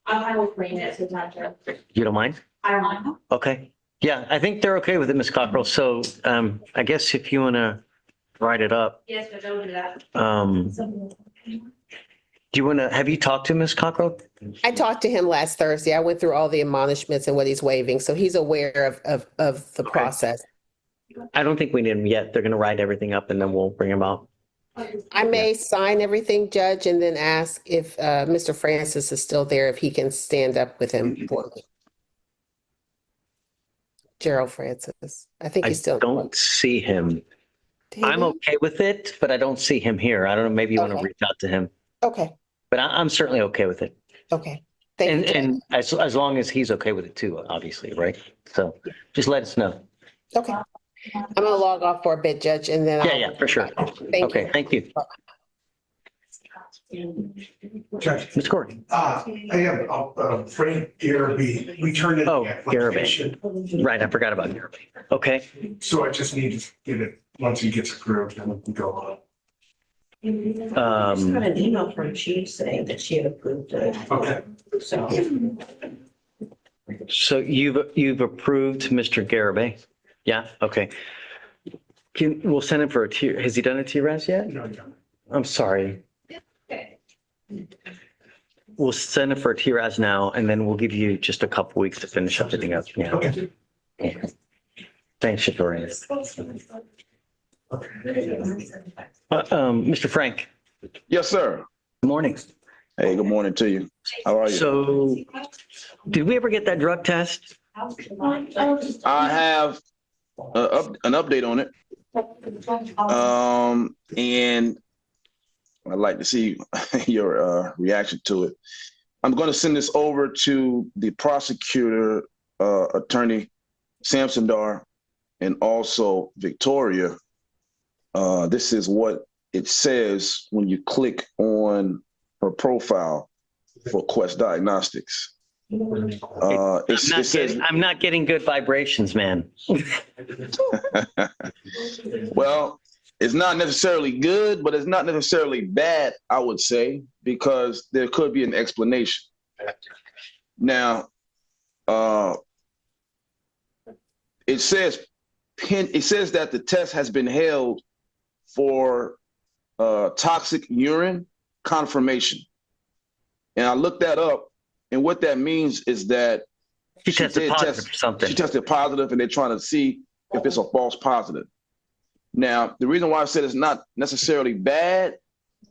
fine with bringing it to the judge. You don't mind? I don't mind. Okay. Yeah, I think they're okay with it, Ms. Cockrell. So I guess if you want to write it up, Yes, but don't do that. do you want to, have you talked to Ms. Cockrell? I talked to him last Thursday. I went through all the admonishments and what he's waiving, so he's aware of the process. I don't think we need him yet. They're going to write everything up and then we'll bring him out. I may sign everything, Judge, and then ask if Mr. Francis is still there, if he can stand up with him for me. Gerald Francis. I think he's still. I don't see him. David? I'm okay with it, but I don't see him here. I don't know, maybe you want to reach out to him. Okay, But I'm certainly okay with it. okay. Thank you. And as long as he's okay with it too, obviously, right? So just let us know. Okay. I'm gonna log off for a bit, Judge, and then. Yeah, for sure. Okay, thank you. Judge. Mr. Corey. I have Frank Garabee. We turned in Oh, the application. Garabee. Right, I forgot about Garabee. Okay. So I just need to get it, once he gets approved, then we can go on. I just got an email from Chief saying that she had approved it. Okay. So you've approved Mr. Garabee? Yeah, okay. We'll send him for a T, has he done a TRAS yet? No. I'm sorry. We'll send it for a TRAS now, and then we'll give you just a couple weeks to finish everything up. Yeah. Okay. Thanks, Shatori. Mr. Frank. Yes, sir. Good morning. Hey, good morning to you. How are you? So, did we ever get that drug test? I have an update on it. And I'd like to see your reaction to it. I'm going to send this over to the prosecutor, Attorney Samsondar, and also Victoria. This is what it says when you click on her profile for Quest Diagnostics. It says, I'm not getting good vibrations, man. Well, it's not necessarily good, but it's not necessarily bad, I would say, because there could be an explanation. Now, it says that the test has been held for toxic urine confirmation. And I looked that up, and what that means is that she tested positive for something. She tested positive, and they're trying to see if it's a false positive. Now, the reason why I said it's not necessarily bad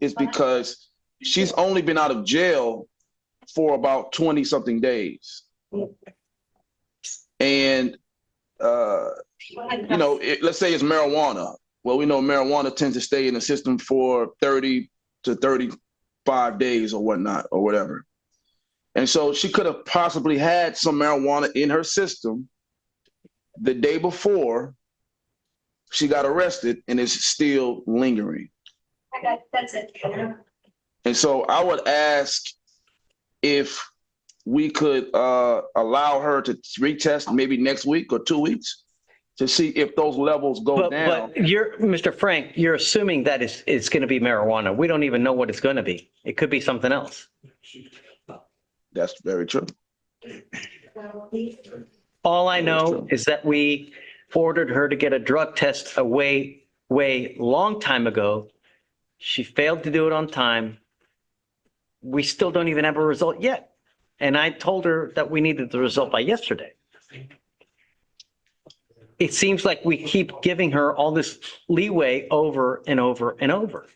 is because she's only been out of jail for about 20-something days. And, let's say it's marijuana. Well, we know marijuana tends to stay in the system for 30 to 35 days or whatnot, or whatever. And so she could have possibly had some marijuana in her system the day before she got arrested, and it's still lingering. That's it. And so I would ask if we could allow her to retest maybe next week or 2 weeks to see if those levels go down. But Mr. Frank, you're assuming that it's going to be marijuana. We don't even know what it's going to be. It could be something else. That's very true. All I know is that we ordered her to get a drug test a way long time ago. She failed to do it on time. We still don't even have a result yet. And I told her that we needed the result by yesterday. It seems like we keep giving her all this leeway over and over and over.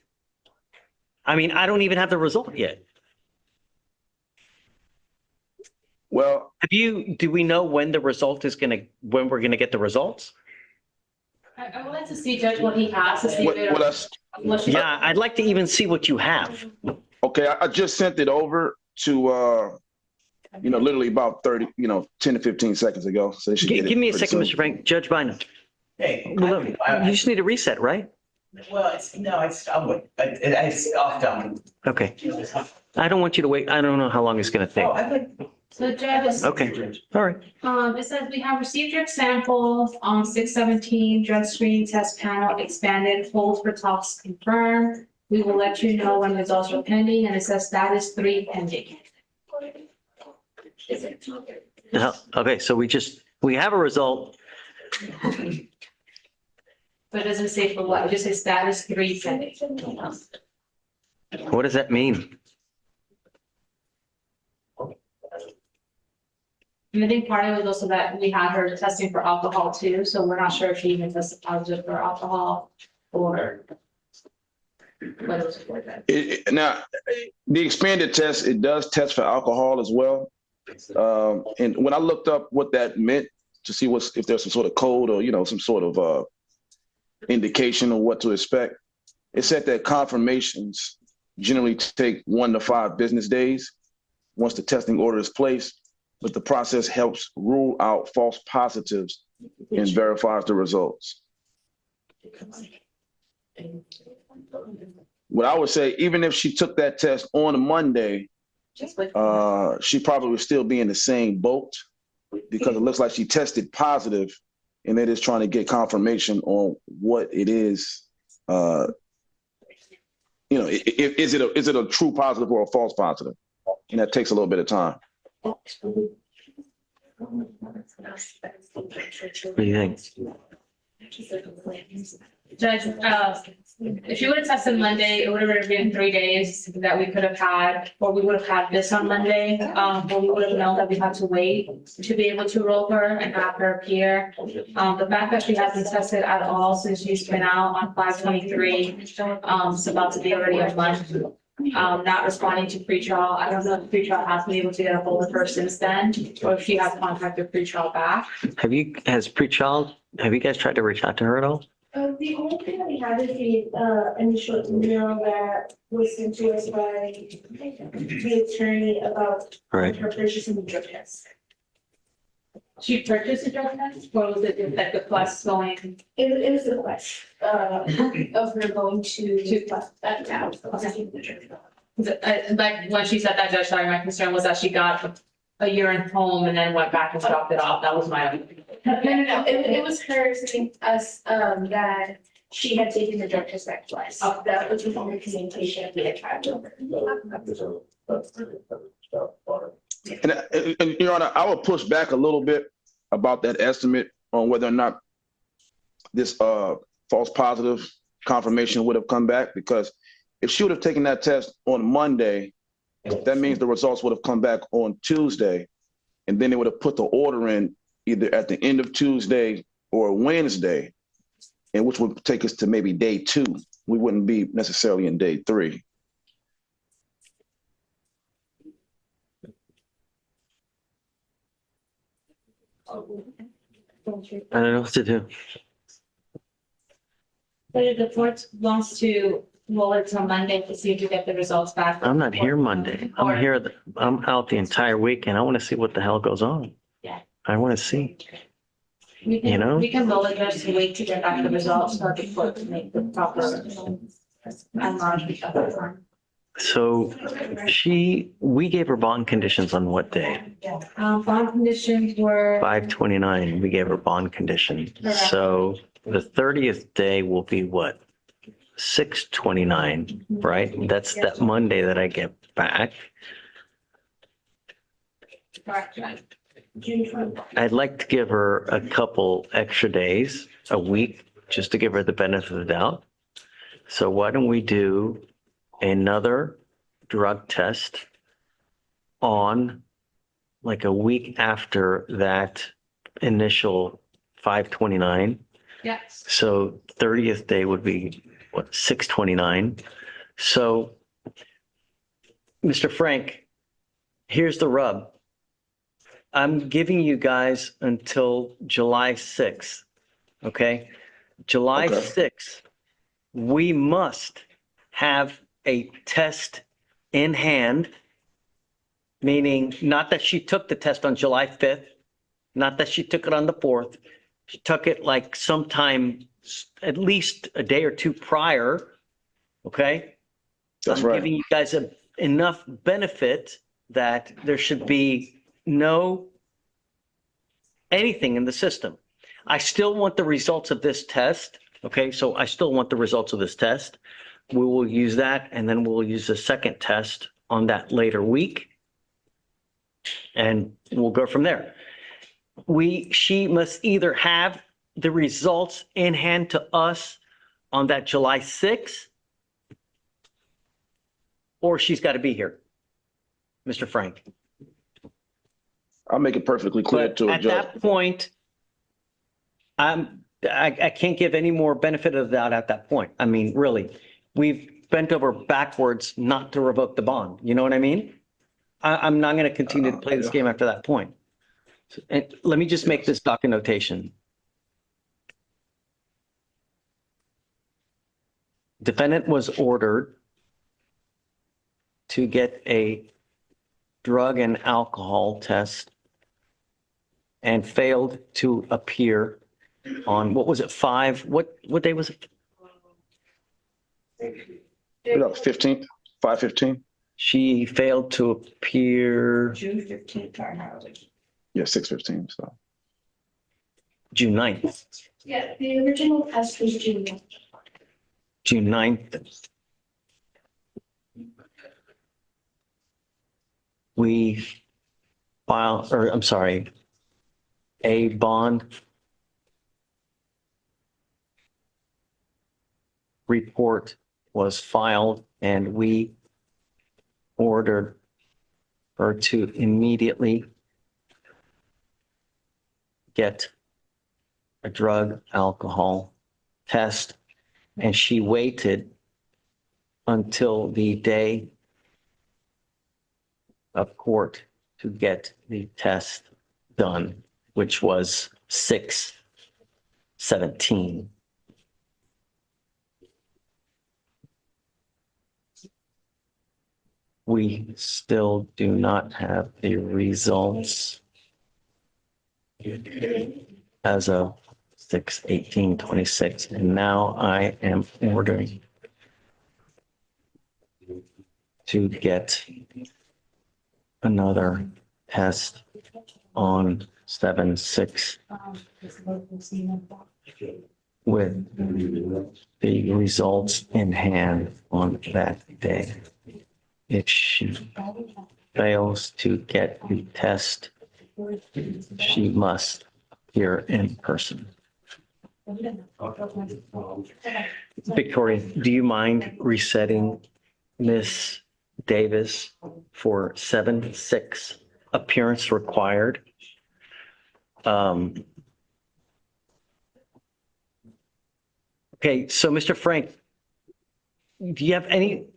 I mean, I don't even have the result yet. Well, do we know when the result is when we're gonna get the results? I would like to see, Judge, what he has to see. Yeah, I'd like to even see what you have. Okay, I just sent it over to, literally about 10 to 15 seconds ago. So they should get it Give me a pretty second, soon. Mr. Frank. Judge Bynum. Hey. You just need a reset, right? Well, it's off done. Okay. I don't want you to wait. I don't know how long it's gonna take. So Judge. Okay, all right. It says we have received your samples on 6/17, drug screening test panel expanded, hold for talks confirmed. We will let you know when results are pending, and it says status 3 pending. Okay, so we have a result. But it doesn't say for what, it just says status 3 pending. What does that mean? And I think part of it was also that we had her testing for alcohol too, so we're not sure if she even tested positive for alcohol or what it was for that. Now, the expanded test, it does test for alcohol as well. And when I looked up what that meant to see if there's some sort of code or, some sort of indication of what to expect, it said that confirmations generally take 1 to 5 business days once the testing order is placed, but the process helps rule out false positives and verifies the results. What I would say, even if she took that test on a Monday, she probably would still be in the same boat because it looks like she tested positive and they're just trying to get confirmation on what it is. Is it a true positive or a false positive? And that takes a little bit of time. What do you think? Judge, if you would have tested Monday, it would have been 3 days that we could have had, or we would have had this on Monday. But we would have known that we had to wait to be able to roll her and have her appear. The fact that she hasn't tested at all since she's been out on 5/23, it's about to be already a month. Not responding to pretrial. I don't know if pretrial has been able to get a hold of her since then, or if she has contacted pretrial back. Have you guys tried to reach out to her at all? The only thing that we have is the initial email that was sent to us by the attorney about her purchasing the drug test. She purchased a drug test, or was it like the plus going? It was the quest of her going to that now. Like when she said that, Judge, sorry, my concern was that she got a urine home and then went back and dropped it off. That was my only. No. It was her saying us that she had taken the drug test back twice. That was the only communication we had tried over. And Your Honor, I would push back a little bit about that estimate on whether or not this false positive confirmation would have come back, because if she would have taken that test on Monday, that means the results would have come back on Tuesday, and then they would have put the order in either at the end of Tuesday or Wednesday, and which would take us to maybe day 2. We wouldn't be necessarily in day 3. I don't know what to do. But if the court wants to roll it till Monday to see if you get the results back. I'm not here Monday. I'm out the entire week and I want to see what the hell goes on. Yeah. I want to see. We can roll it just to wait to get back the results so the court can make the proper enlargement. So we gave her bond conditions on what day? Bond conditions were. 5/29, we gave her bond condition. Correct. So the 30th day will be what? 6/29, right? That's that Monday that I get back. Correct. I'd like to give her a couple extra days, a week, just to give her the benefit of the doubt. So why don't we do another drug test on like a week after that initial 5/29? Yes. So 30th day would be what, 6/29. So Mr. Frank, here's the rub. I'm giving you guys until July 6th, okay? July 6th, we must have a test in hand, meaning not that she took the test on July 5th, not that she took it on the 4th. She took it like sometime, at least a day or 2 prior, okay? That's I'm right. giving you guys enough benefit that there should be no anything in the system. I still want the results of this test, okay? So I still want the results of this test, we will use that, and then we'll use the second test on that later week. And we'll go from there. She must either have the results in hand to us on that July 6th, or she's got to be here. Mr. Frank. I'll make it perfectly clear But to a at judge. that point, I can't give any more benefit of the doubt at that point. I mean, really, we've bent over backwards not to revoke the bond. You know what I mean? I'm not going to continue to play this game after that point. And let me just make this docket notation. Defendant was ordered to get a drug and alcohol test and failed to appear on, what was it, what day was it? 15th, 5/15? She failed to appear June 15th, Yeah, 6/15, so. June 9th. Yeah, the original test was June. June 9th. We file, or I'm sorry, a bond report was filed and we ordered her to immediately get a drug alcohol test, and she waited until the day of court to get the test done, which was 6/17. We still do not have the results as of 6/18/26, and now I am ordering to get another test on 7/6 with the results in hand on that day. If she fails to get the test, she must appear in person. Victoria, do you mind resetting Miss Davis for 7/6 appearance required? Okay, so Mr. Frank, do you have anyone,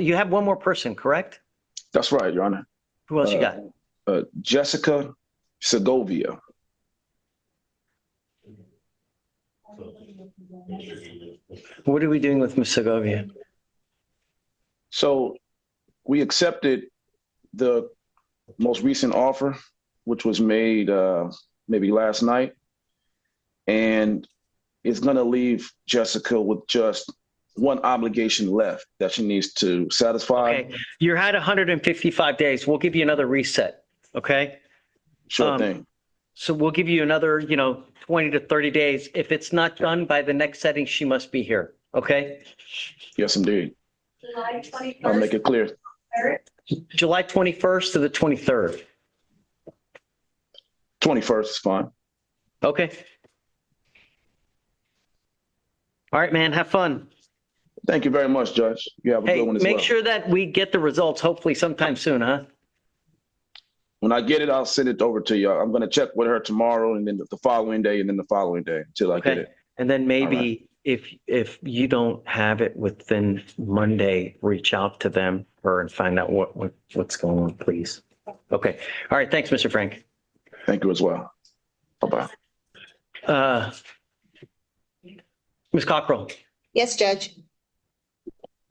you have one more person, correct? That's right, Your Honor. Who else you got? Jessica Segovia. What are we doing with Ms. Segovia? So we accepted the most recent offer, which was made maybe last night. And it's going to leave Jessica with just one obligation left that she needs to satisfy. Okay, you're at 155 days. We'll give you another reset, okay? Sure thing. So we'll give you another, 20 to 30 days. If it's not done by the next setting, she must be here, okay? Yes, indeed. July 21st. I'll make it clear. July 21st to the 23rd. 21st is fine. Okay. All right, man, have fun. Thank you very much, Judge. You have a Hey, good one as well. make sure that we get the results hopefully sometime soon, huh? When I get it, I'll send it over to you. I'm going to check with her tomorrow and then the following day and then the following day until I get Okay. it. And then maybe if you don't have it within Monday, reach out to them and find out what's going on, please. Okay. All right. Thanks, Mr. Frank. Thank you as well. Bye-bye. Ms. Cockrell, Yes, Judge.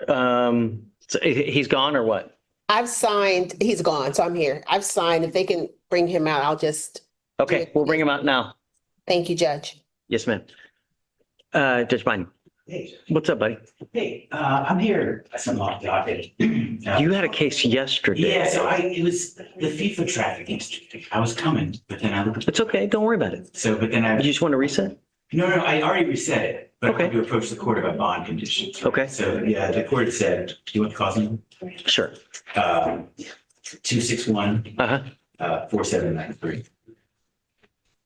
so he's gone or what? I've signed, he's gone, so I'm here. I've signed. If they can bring him out, I'll just. Okay, we'll bring him out now. Thank you, Judge. Yes, ma'am. Judge Biden. Hey, What's up, buddy? hey, I'm here. I'm off docket. You had a case yesterday. Yeah, so it was the fee for traffic yesterday. I was coming, but then It's okay. Don't worry about it. but then You just want to reset? no, I already reset it. but I want to approach the court about bond conditions. Okay. So, yeah, the court said, do you want to call them? Sure. 261. 4793.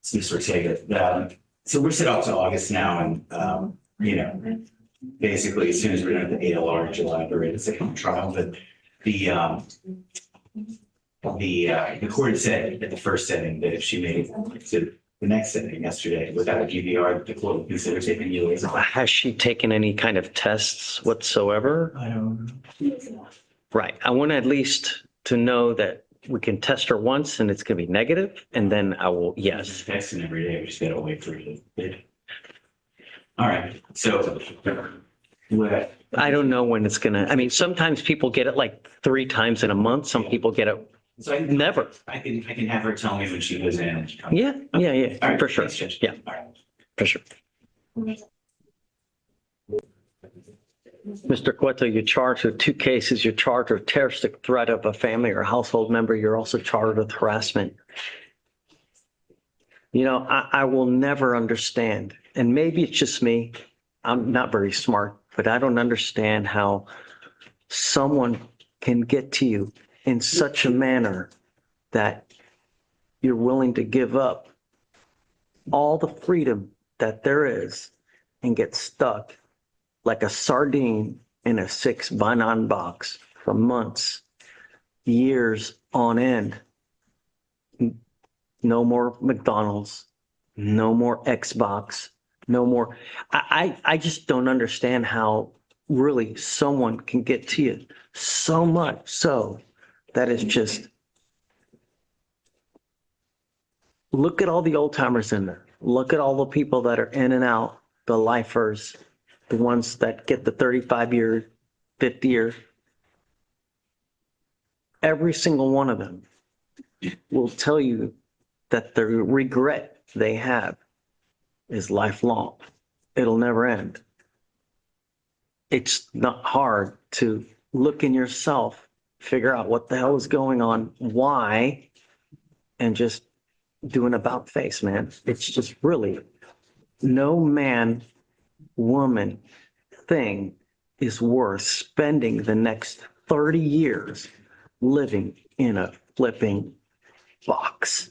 It's Mr. Ortega. So we're set up to August now, and you know, basically as soon as we're done with the ALR in July, we're ready to second trial. But the court said at the first setting that if she made it to the next setting yesterday without a GVR, the court would consider taking you as. Has she taken any kind of tests whatsoever? I don't know. Right. I want at least to know that we can test her once and it's going to be negative, and then I will, yes. Testing every day. We just gotta wait for it. All right. So what? I don't know when it's going to, I mean, sometimes people get it like 3 times in a month. Some people get it So never. I can have her tell me when she goes in. Yeah, yeah, All right, for sure. thanks, Judge. Yeah, for sure. Mr. Cueto, you're charged with 2 cases. You're charged with terroristic threat of a family or household member. You're also charged with harassment. You know, I will never understand, and maybe it's just me. I'm not very smart, but I don't understand how someone can get to you in such a manner that you're willing to give up all the freedom that there is and get stuck like a sardine in a 6-by-9 box for months, years on end. No more McDonald's, no more Xbox, no more. I just don't understand how really someone can get to you so much so that is just, look at all the old timers in there. Look at all the people that are in and out, the lifers, the ones that get the 35-year, 50-year. Every single one of them will tell you that the regret they have is lifelong. It'll never end. It's not hard to look in yourself, figure out what the hell is going on, why, and just do an about face, man. It's just really, no man, woman, thing is worth spending the next 30 years living in a flipping box.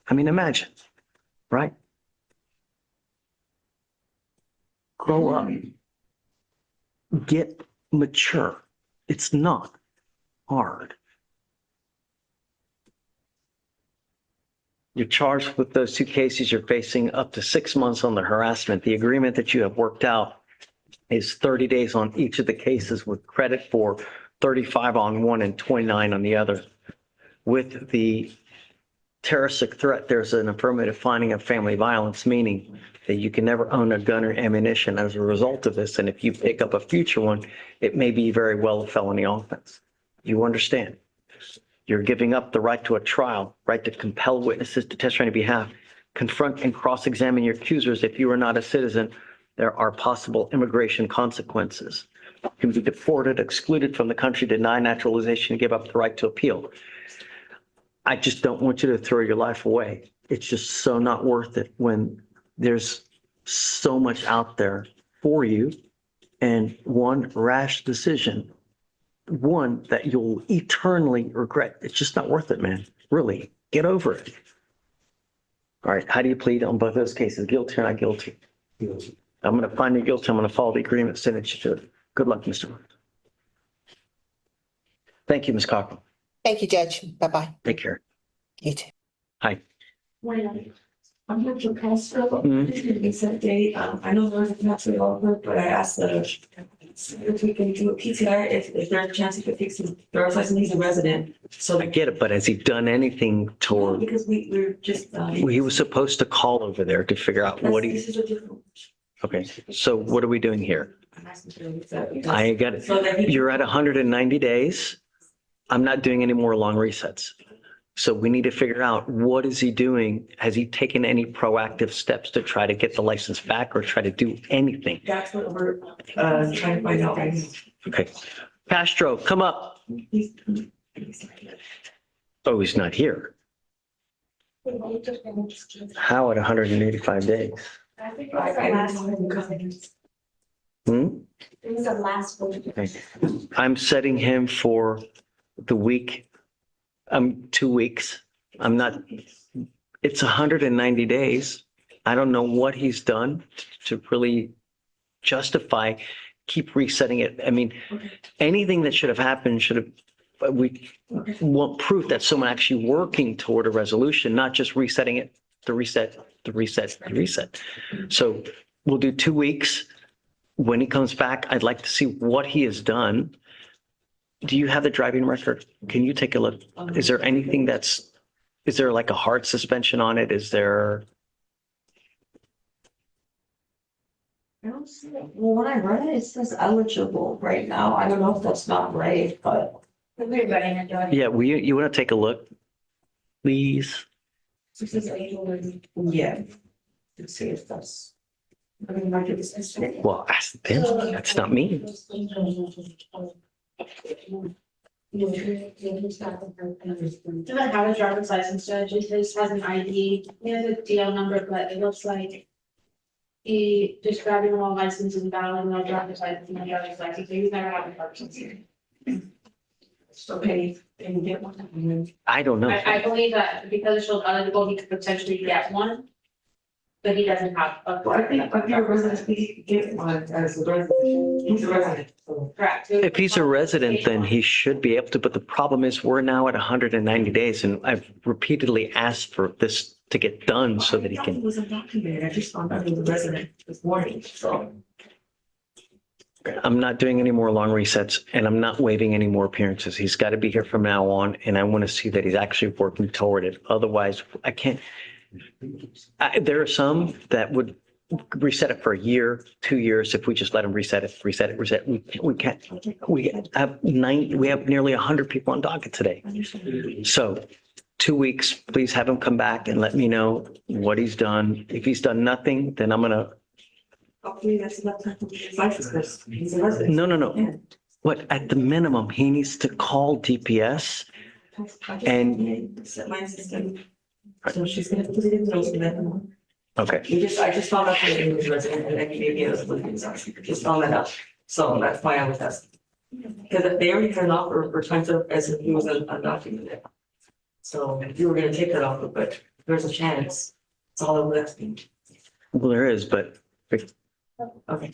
I mean, imagine, right? Grow up. Get mature. It's not hard. You're charged with those 2 cases. You're facing up to 6 months on the harassment. The agreement that you have worked out is 30 days on each of the cases with credit for 35 on one and 29 on the other. With the terroristic threat, there's an affirmative finding of family violence, meaning that you can never own a gun or ammunition as a result of this. And if you pick up a future one, it may be very well a felony offense. You understand? You're giving up the right to a trial, right to compel witnesses to testify on your behalf, confront and cross-examine your accusers. If you are not a citizen, there are possible immigration consequences. You can be deported, excluded from the country, denied naturalization, and give up the right to appeal. I just don't want you to throw your life away. It's just so not worth it when there's so much out there for you, and one rash decision, one that you'll eternally regret. It's just not worth it, man. Really, get over it. All right, how do you plead on both those cases? Guilty or not guilty? Guilty. I'm going to find you guilty. I'm going to follow the agreement, send it to you. Good luck, Mr. Martin. Thank you, Ms. Cochran. Thank you, Judge. Bye-bye. Take care. You too. Hi. I'm not your Castro. It's a date. I know there's not to over, but I asked if we can do a PTI if there's a chance he could fix his driver's license. He's a resident. So I get it, but has he done anything toward? Because we're just. He was supposed to call over there to figure out what This he. is a different. Okay, so what are we doing here? I'm asking for that. I got it. You're at 190 days. I'm not doing any more long resets. So we need to figure out, what is he doing? Has he taken any proactive steps to try to get the license back or try to do anything? That's what we're trying to find out right now. Okay. Castro, come up. Oh, he's not here. How at 185 days? think it was the last one. It was the last one. Okay. I'm setting him for the week, 2 weeks. I'm not, it's 190 days. I don't know what he's done to really justify, keep resetting it. I mean, anything that should have happened should have, we want proof that someone actually working toward a resolution, not just resetting it, the reset. So we'll do 2 weeks. When he comes back, I'd like to see what he has done. Do you have the driving record? Can you take a look? Is there anything is there like a hard suspension on it? Is there? I don't see it. Well, when I read it, it says eligible right now. I don't know if that's not right, but. Yeah, you want to take a look, please? It says eligible. Yeah. Let's see if that's. I mean, might be this. Well, that's not me. Doesn't have a driver's license, Judge, it just has an ID, he has a DL number, but it looks like he just driving while license is valid, no driver's license, so he's never had a driver's license. So can you get one? I don't know. I believe that because it shows eligible, he could potentially get one, but he doesn't have a. Well, I think if you're a resident, we get one as a resident. He's a resident. So. Correct. If he's a resident, then he should be able to, but the problem is we're now at 190 days and I've repeatedly asked for this to get done so that he It can. was undocumented. I just found out he was a resident this morning, so. I'm not doing any more long resets and I'm not waiving any more appearances. He's got to be here from now on and I want to see that he's actually working toward it. Otherwise, I can't. There are some that would reset it for a year, 2 years, if we just let him reset it. We can't, we have nearly 100 people on docket today. So 2 weeks, please have him come back and let me know what he's done. If he's done nothing, then I'm gonna. Hopefully that's enough time to get his license. He's a resident. No. But at the minimum, he needs to call DPS and. Set my assistant. So she's gonna put it in those that. Okay. I just found out that he was resident and then maybe I was looking, so I just found that out. So that's why I was asking. Because they already had an offer for time served as if he was undocumented. So you were gonna take that offer, but there's a chance. That's all I was asking. Well, there is, but. Okay.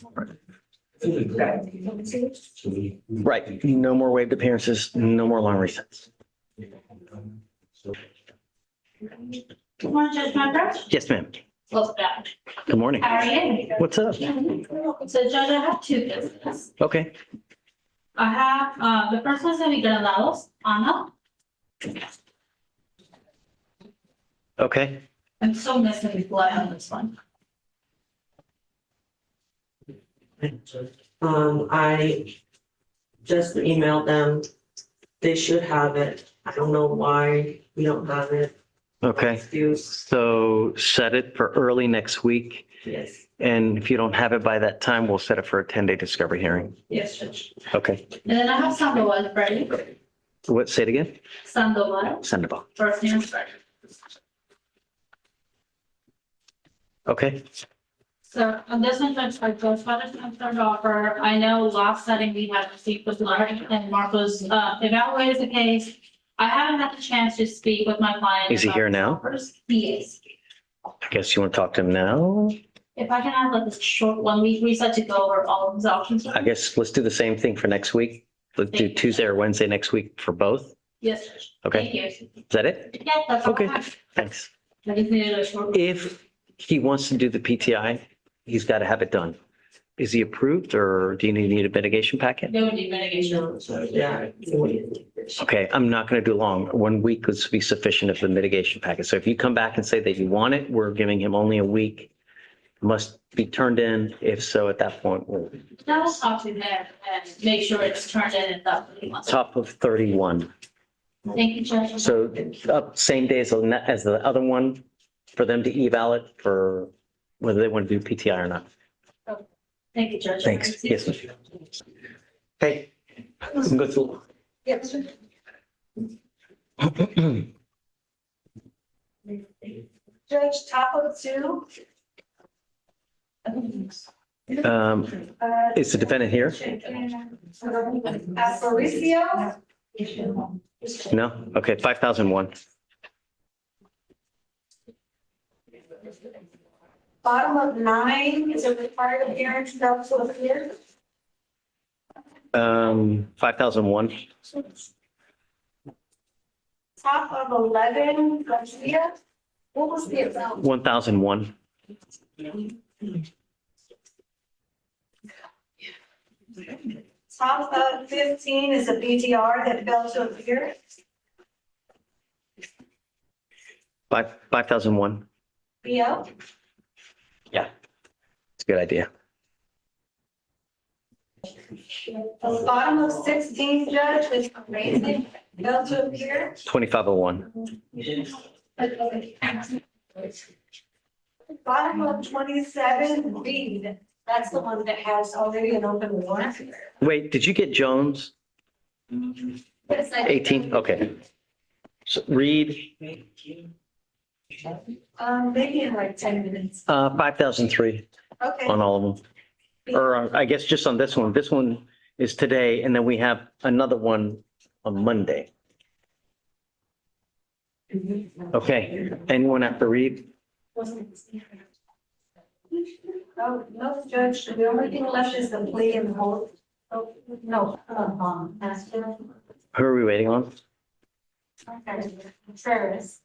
Right. No more waived appearances, no more long resets. Good morning, Judge Mandel. Yes, ma'am. What's that? Good morning. How are you? What's up? So Judge, I have two business. Okay. I have, the first one's gonna be Granados, Anna. Okay. I'm so missing blood on this one. I just emailed them. They should have it. I don't know why we don't have it. Okay. So set it for early next week. Yes. And if you don't have it by that time, we'll set it for a 10-day discovery hearing. Yes, Judge. Okay. And then I have Sandoval, Freddie. What, say it again? Sandoval, Sandoval. first name is Freddie. Okay. So on this one, Judge, I just wanted to confirm offer. I know last setting we had received with Larry and Marco's evaluated the case. I haven't had the chance to speak with my client. Is he about here his now? offers. He is. I guess you want to talk to him now? If I can have like a short 1 week reset to go over all of his options. I guess let's do the same thing for next week. Let's do Tuesday or Wednesday next week for both. Yes, Judge. Okay. Thank you. Is that it? Yeah, that's all I Okay. have. Thanks. I just needed a short. If he wants to do the PTI, he's got to have it done. Is he approved or do you need a mitigation packet? There would be mitigation. Yeah. Okay, I'm not going to do long. 1 week would be sufficient of the mitigation packet. So if you come back and say that you want it, we're giving him only a week. Must be turned in. If so, at that point, we'll That was talk to him and make sure it's turned in and that's what he wants. top of 31. Thank you, Judge. So same day as the other one for them to eval it for whether they want to do PTI or not. Thank you, Judge. Thanks. Yes. Hey, we can go through. Yes. Judge, top of 2. Is the defendant here? Aparicio? No? Okay, 5001. Bottom of 9 is a required appearance to appear. 5001. Top of 11, Garcia. What was the amount? 1001. Top of 15 is a PTR that failed to appear. 5001. BO. Yeah, it's a good idea. The bottom of 16, Judge, is amazing. Failed to appear. 2501. Bottom of 27, Reed. That's the one that has already an open warrant. Wait, did you get Jones? 18, okay. So Reed, Maybe in like 10 minutes. 5003 Okay. on all of them. Or I guess just on this one. This one is today, and then we have another one on Monday. Okay, anyone after Reed? Oh, no, Judge, the only thing left is the plea and hold. Oh, no, Who are we waiting on? Travis.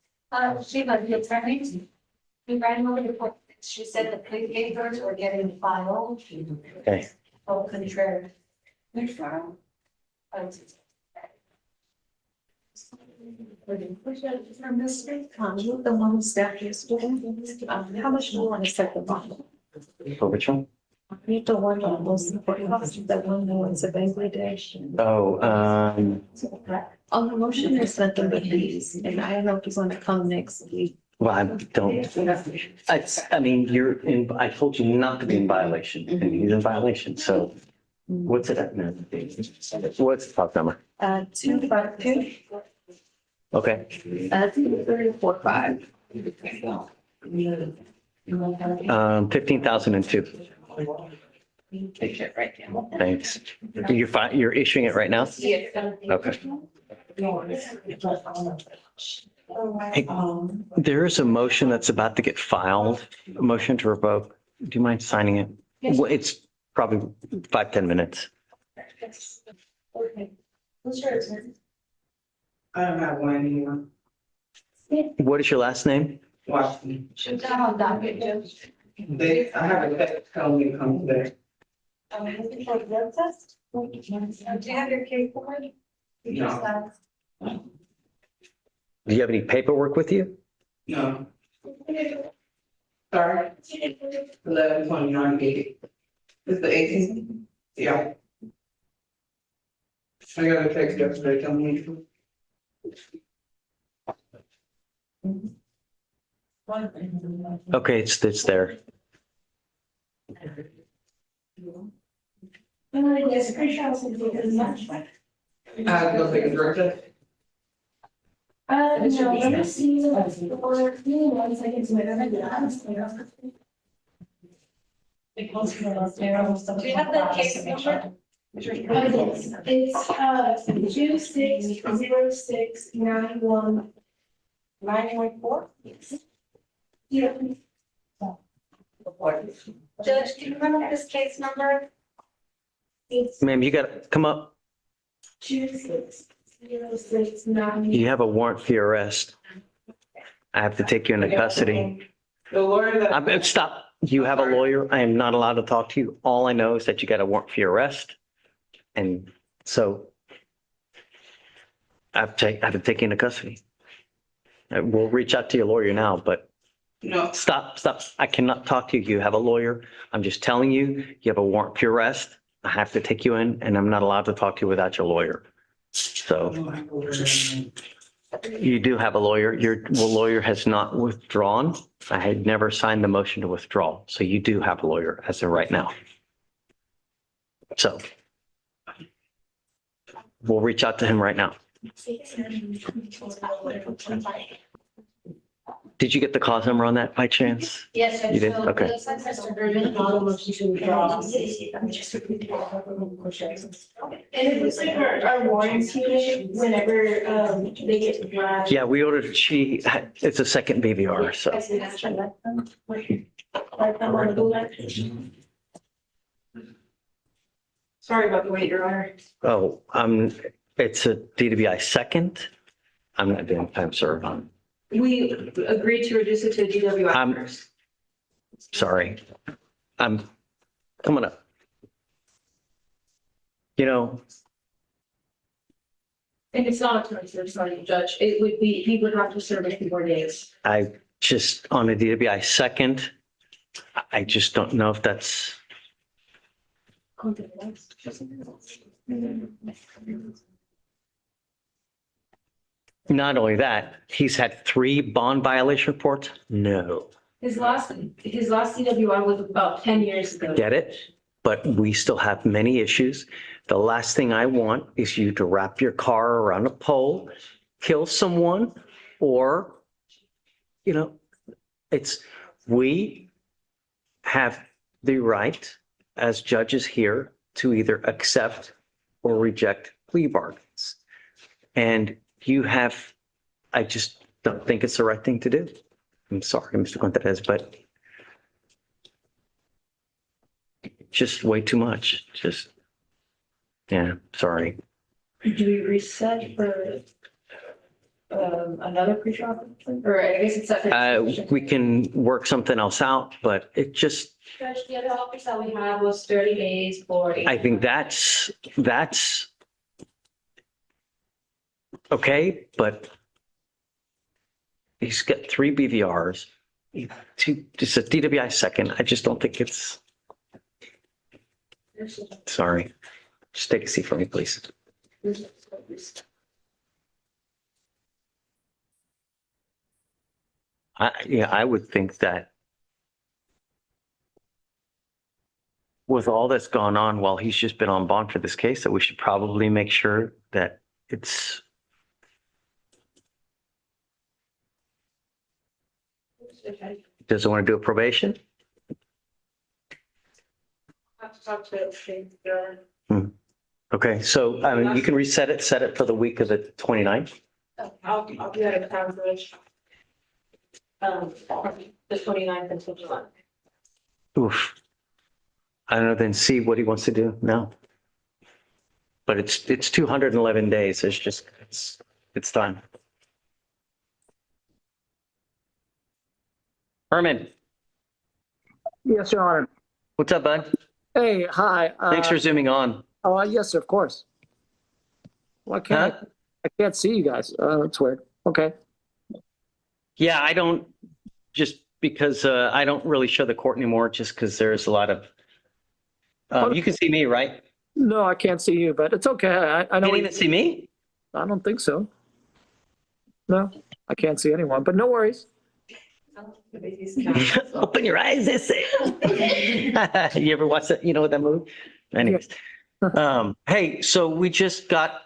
She was the attorney. We ran over the court. She said the plea papers were getting filed. Okay. Oh, Contreras. Which file? The one staff yesterday. How much do you want to set the bond? For which one? I need the one on most important costs, the one that was a Bangladesh. Oh, On the motion, I sent them the fees, and I don't know if he's going to come next week. well, I don't, I mean, you're in, I told you not to be in violation, and he's in violation, so what's it at now? What's the top number? 252. Okay. 345. 15,002. Take it right now. Thanks. You're issuing it right now? Okay. Hey, there is a motion that's about to get filed, a motion to revoke. Do you mind signing it? Well, it's probably 5-10 minutes. Okay. What's your turn? I don't have one anymore. What is your last name? Washington. Should that on docket, Judge? I have a text telling me to come today. Is it for blood test? Do you have your case for it? No. Do you have any paperwork with you? No. Sorry. 11/29/80. It's the 18th. Yeah. I got a text yesterday telling me to. Okay, it's there. Yes, pretty sure I was going to do much. Go take a drug test. No, let me see. Before, give me 1 second to wait. Do you have the case number? It's 2606919114. Yeah. Judge, can you remember this case number? Ma'am, you got to come up. 260691. You have a warrant for your arrest. I have to take you into custody. The lawyer that. Stop. You have a lawyer. I am not allowed to talk to you. All I know is that you got a warrant for your arrest. And so I have to take you into custody. We'll reach out to your lawyer now, but No. stop. I cannot talk to you. You have a lawyer. I'm just telling you, you have a warrant for your arrest. I have to take you in, and I'm not allowed to talk to you without your lawyer. So you do have a lawyer. Your lawyer has not withdrawn. I had never signed the motion to withdraw. So you do have a lawyer as of right now. So we'll reach out to him right now. Did you get the cause number on that by chance? Yes, sir. You did? So Okay. it looks like Mr. Herman. And it looks like our warrants unit, whenever, they get dragged. Yeah, we ordered, it's a second BVR, so. Sorry about the wait, Your Honor. Oh, it's a DWI second. I'm not doing time serve on. We agreed to reduce it to DWI first. Sorry. I'm coming up. You know, And it's not a 20, sorry, Judge. It would be, he would have to serve a few more days. I just, on a DWI second, I just don't know if that's, not only that, he's had 3 bond violation reports. No. His last DWI was about 10 years ago. Get it? But we still have many issues. The last thing I want is you to wrap your car around a pole, kill someone, or, you know, we have the right as judges here to either accept or reject plea bargains. And I just don't think it's the right thing to do. I'm sorry, Mr. Contreras, but just way too much. Yeah, sorry. Do we reset for another pre-trial? Or I guess it's set. We can work something else out, but it just, Judge, the other offers that we had was 30 days for. I think that's okay, but he's got 3 BVRs, just a DWI second. I just don't think it's, sorry. Just take a seat for me, please. I would think that with all that's gone on while he's just been on bond for this case, that we should probably make sure that it's. Doesn't want to do a probation? Have to talk to the Okay, so I mean, you can set it for the week of the 29th. I'll do that at the time, Judge. The 29th until July. Oof. I don't know, then see what he wants to do now. But it's 211 days. It's just, it's time. Herman, Yes, Your Honor. what's up, bud? Hey, hi. Thanks for zooming on. Oh, yes, sir, of course. Why can't I can't see you guys. That's weird. Okay. Yeah, I don't, just because I don't really show the court anymore, just because there's a lot of, you can see me, right? No, I can't see you, but it's okay. I know. You can't even see me? I don't think so. No, I can't see anyone, but no worries. Open your eyes, they say. You ever watch that? You know what that movie? Anyways. Hey, so we just got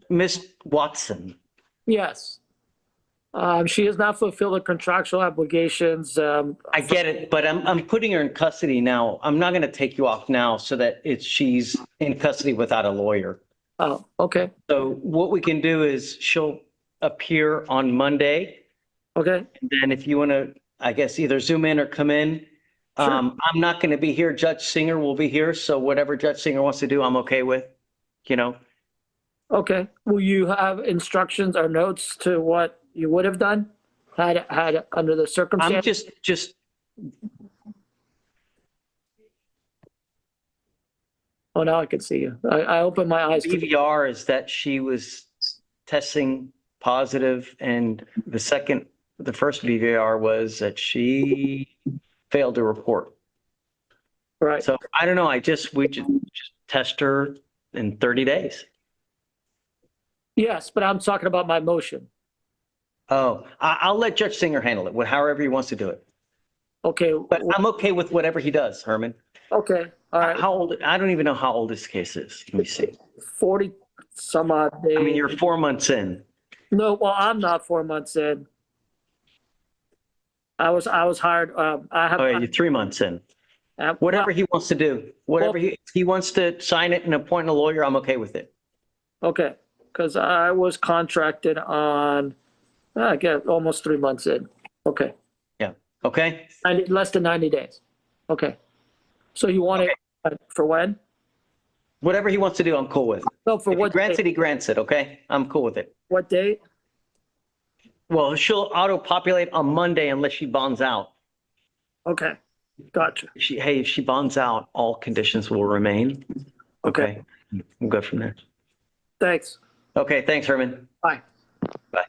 Miss Watson. Yes. She has not fulfilled her contractual obligations. I get it, but I'm putting her in custody now. I'm not going to take you off now so that she's in custody without a lawyer. Oh, okay. So what we can do is she'll appear on Monday. Okay. And then if you want to, I guess, either zoom in or come in. Sure. I'm not going to be here. Judge Singer will be here. So whatever Judge Singer wants to do, I'm okay with, you know. Okay. Will you have instructions or notes to what you would have done had under the circumstances? I'm just. Oh, now I can see you. I opened my eyes. BVR is that she was testing positive, and the first BVR was that she failed to report. Right. So I don't know. We just test her in 30 days. Yes, but I'm talking about my motion. Oh, I'll let Judge Singer handle it, however he wants to do it. Okay. But I'm okay with whatever he does, Herman. Okay. All right. How old? I don't even know how old this case is. Let me see. 40 some odd days. I mean, you're 4 months in. No, well, I'm not 4 months in. I was hired, I have. Oh, yeah, you're 3 months in. uh, Whatever he wants to do, whatever he wants to sign it and appoint a lawyer, I'm okay with it. Okay, because I was contracted on, I get almost 3 months in. Okay. Yeah. Okay. And less than 90 days. Okay. So you want it for when? Whatever he wants to do, I'm cool with. No, for If he what grants date? it, he grants it. Okay. I'm cool with it. What date? Well, she'll auto-populate on Monday unless she bonds out. Okay, gotcha. If she bonds out, all conditions will remain. Okay. We'll go from there. Thanks. Okay. Thanks, Herman. Bye. Bye.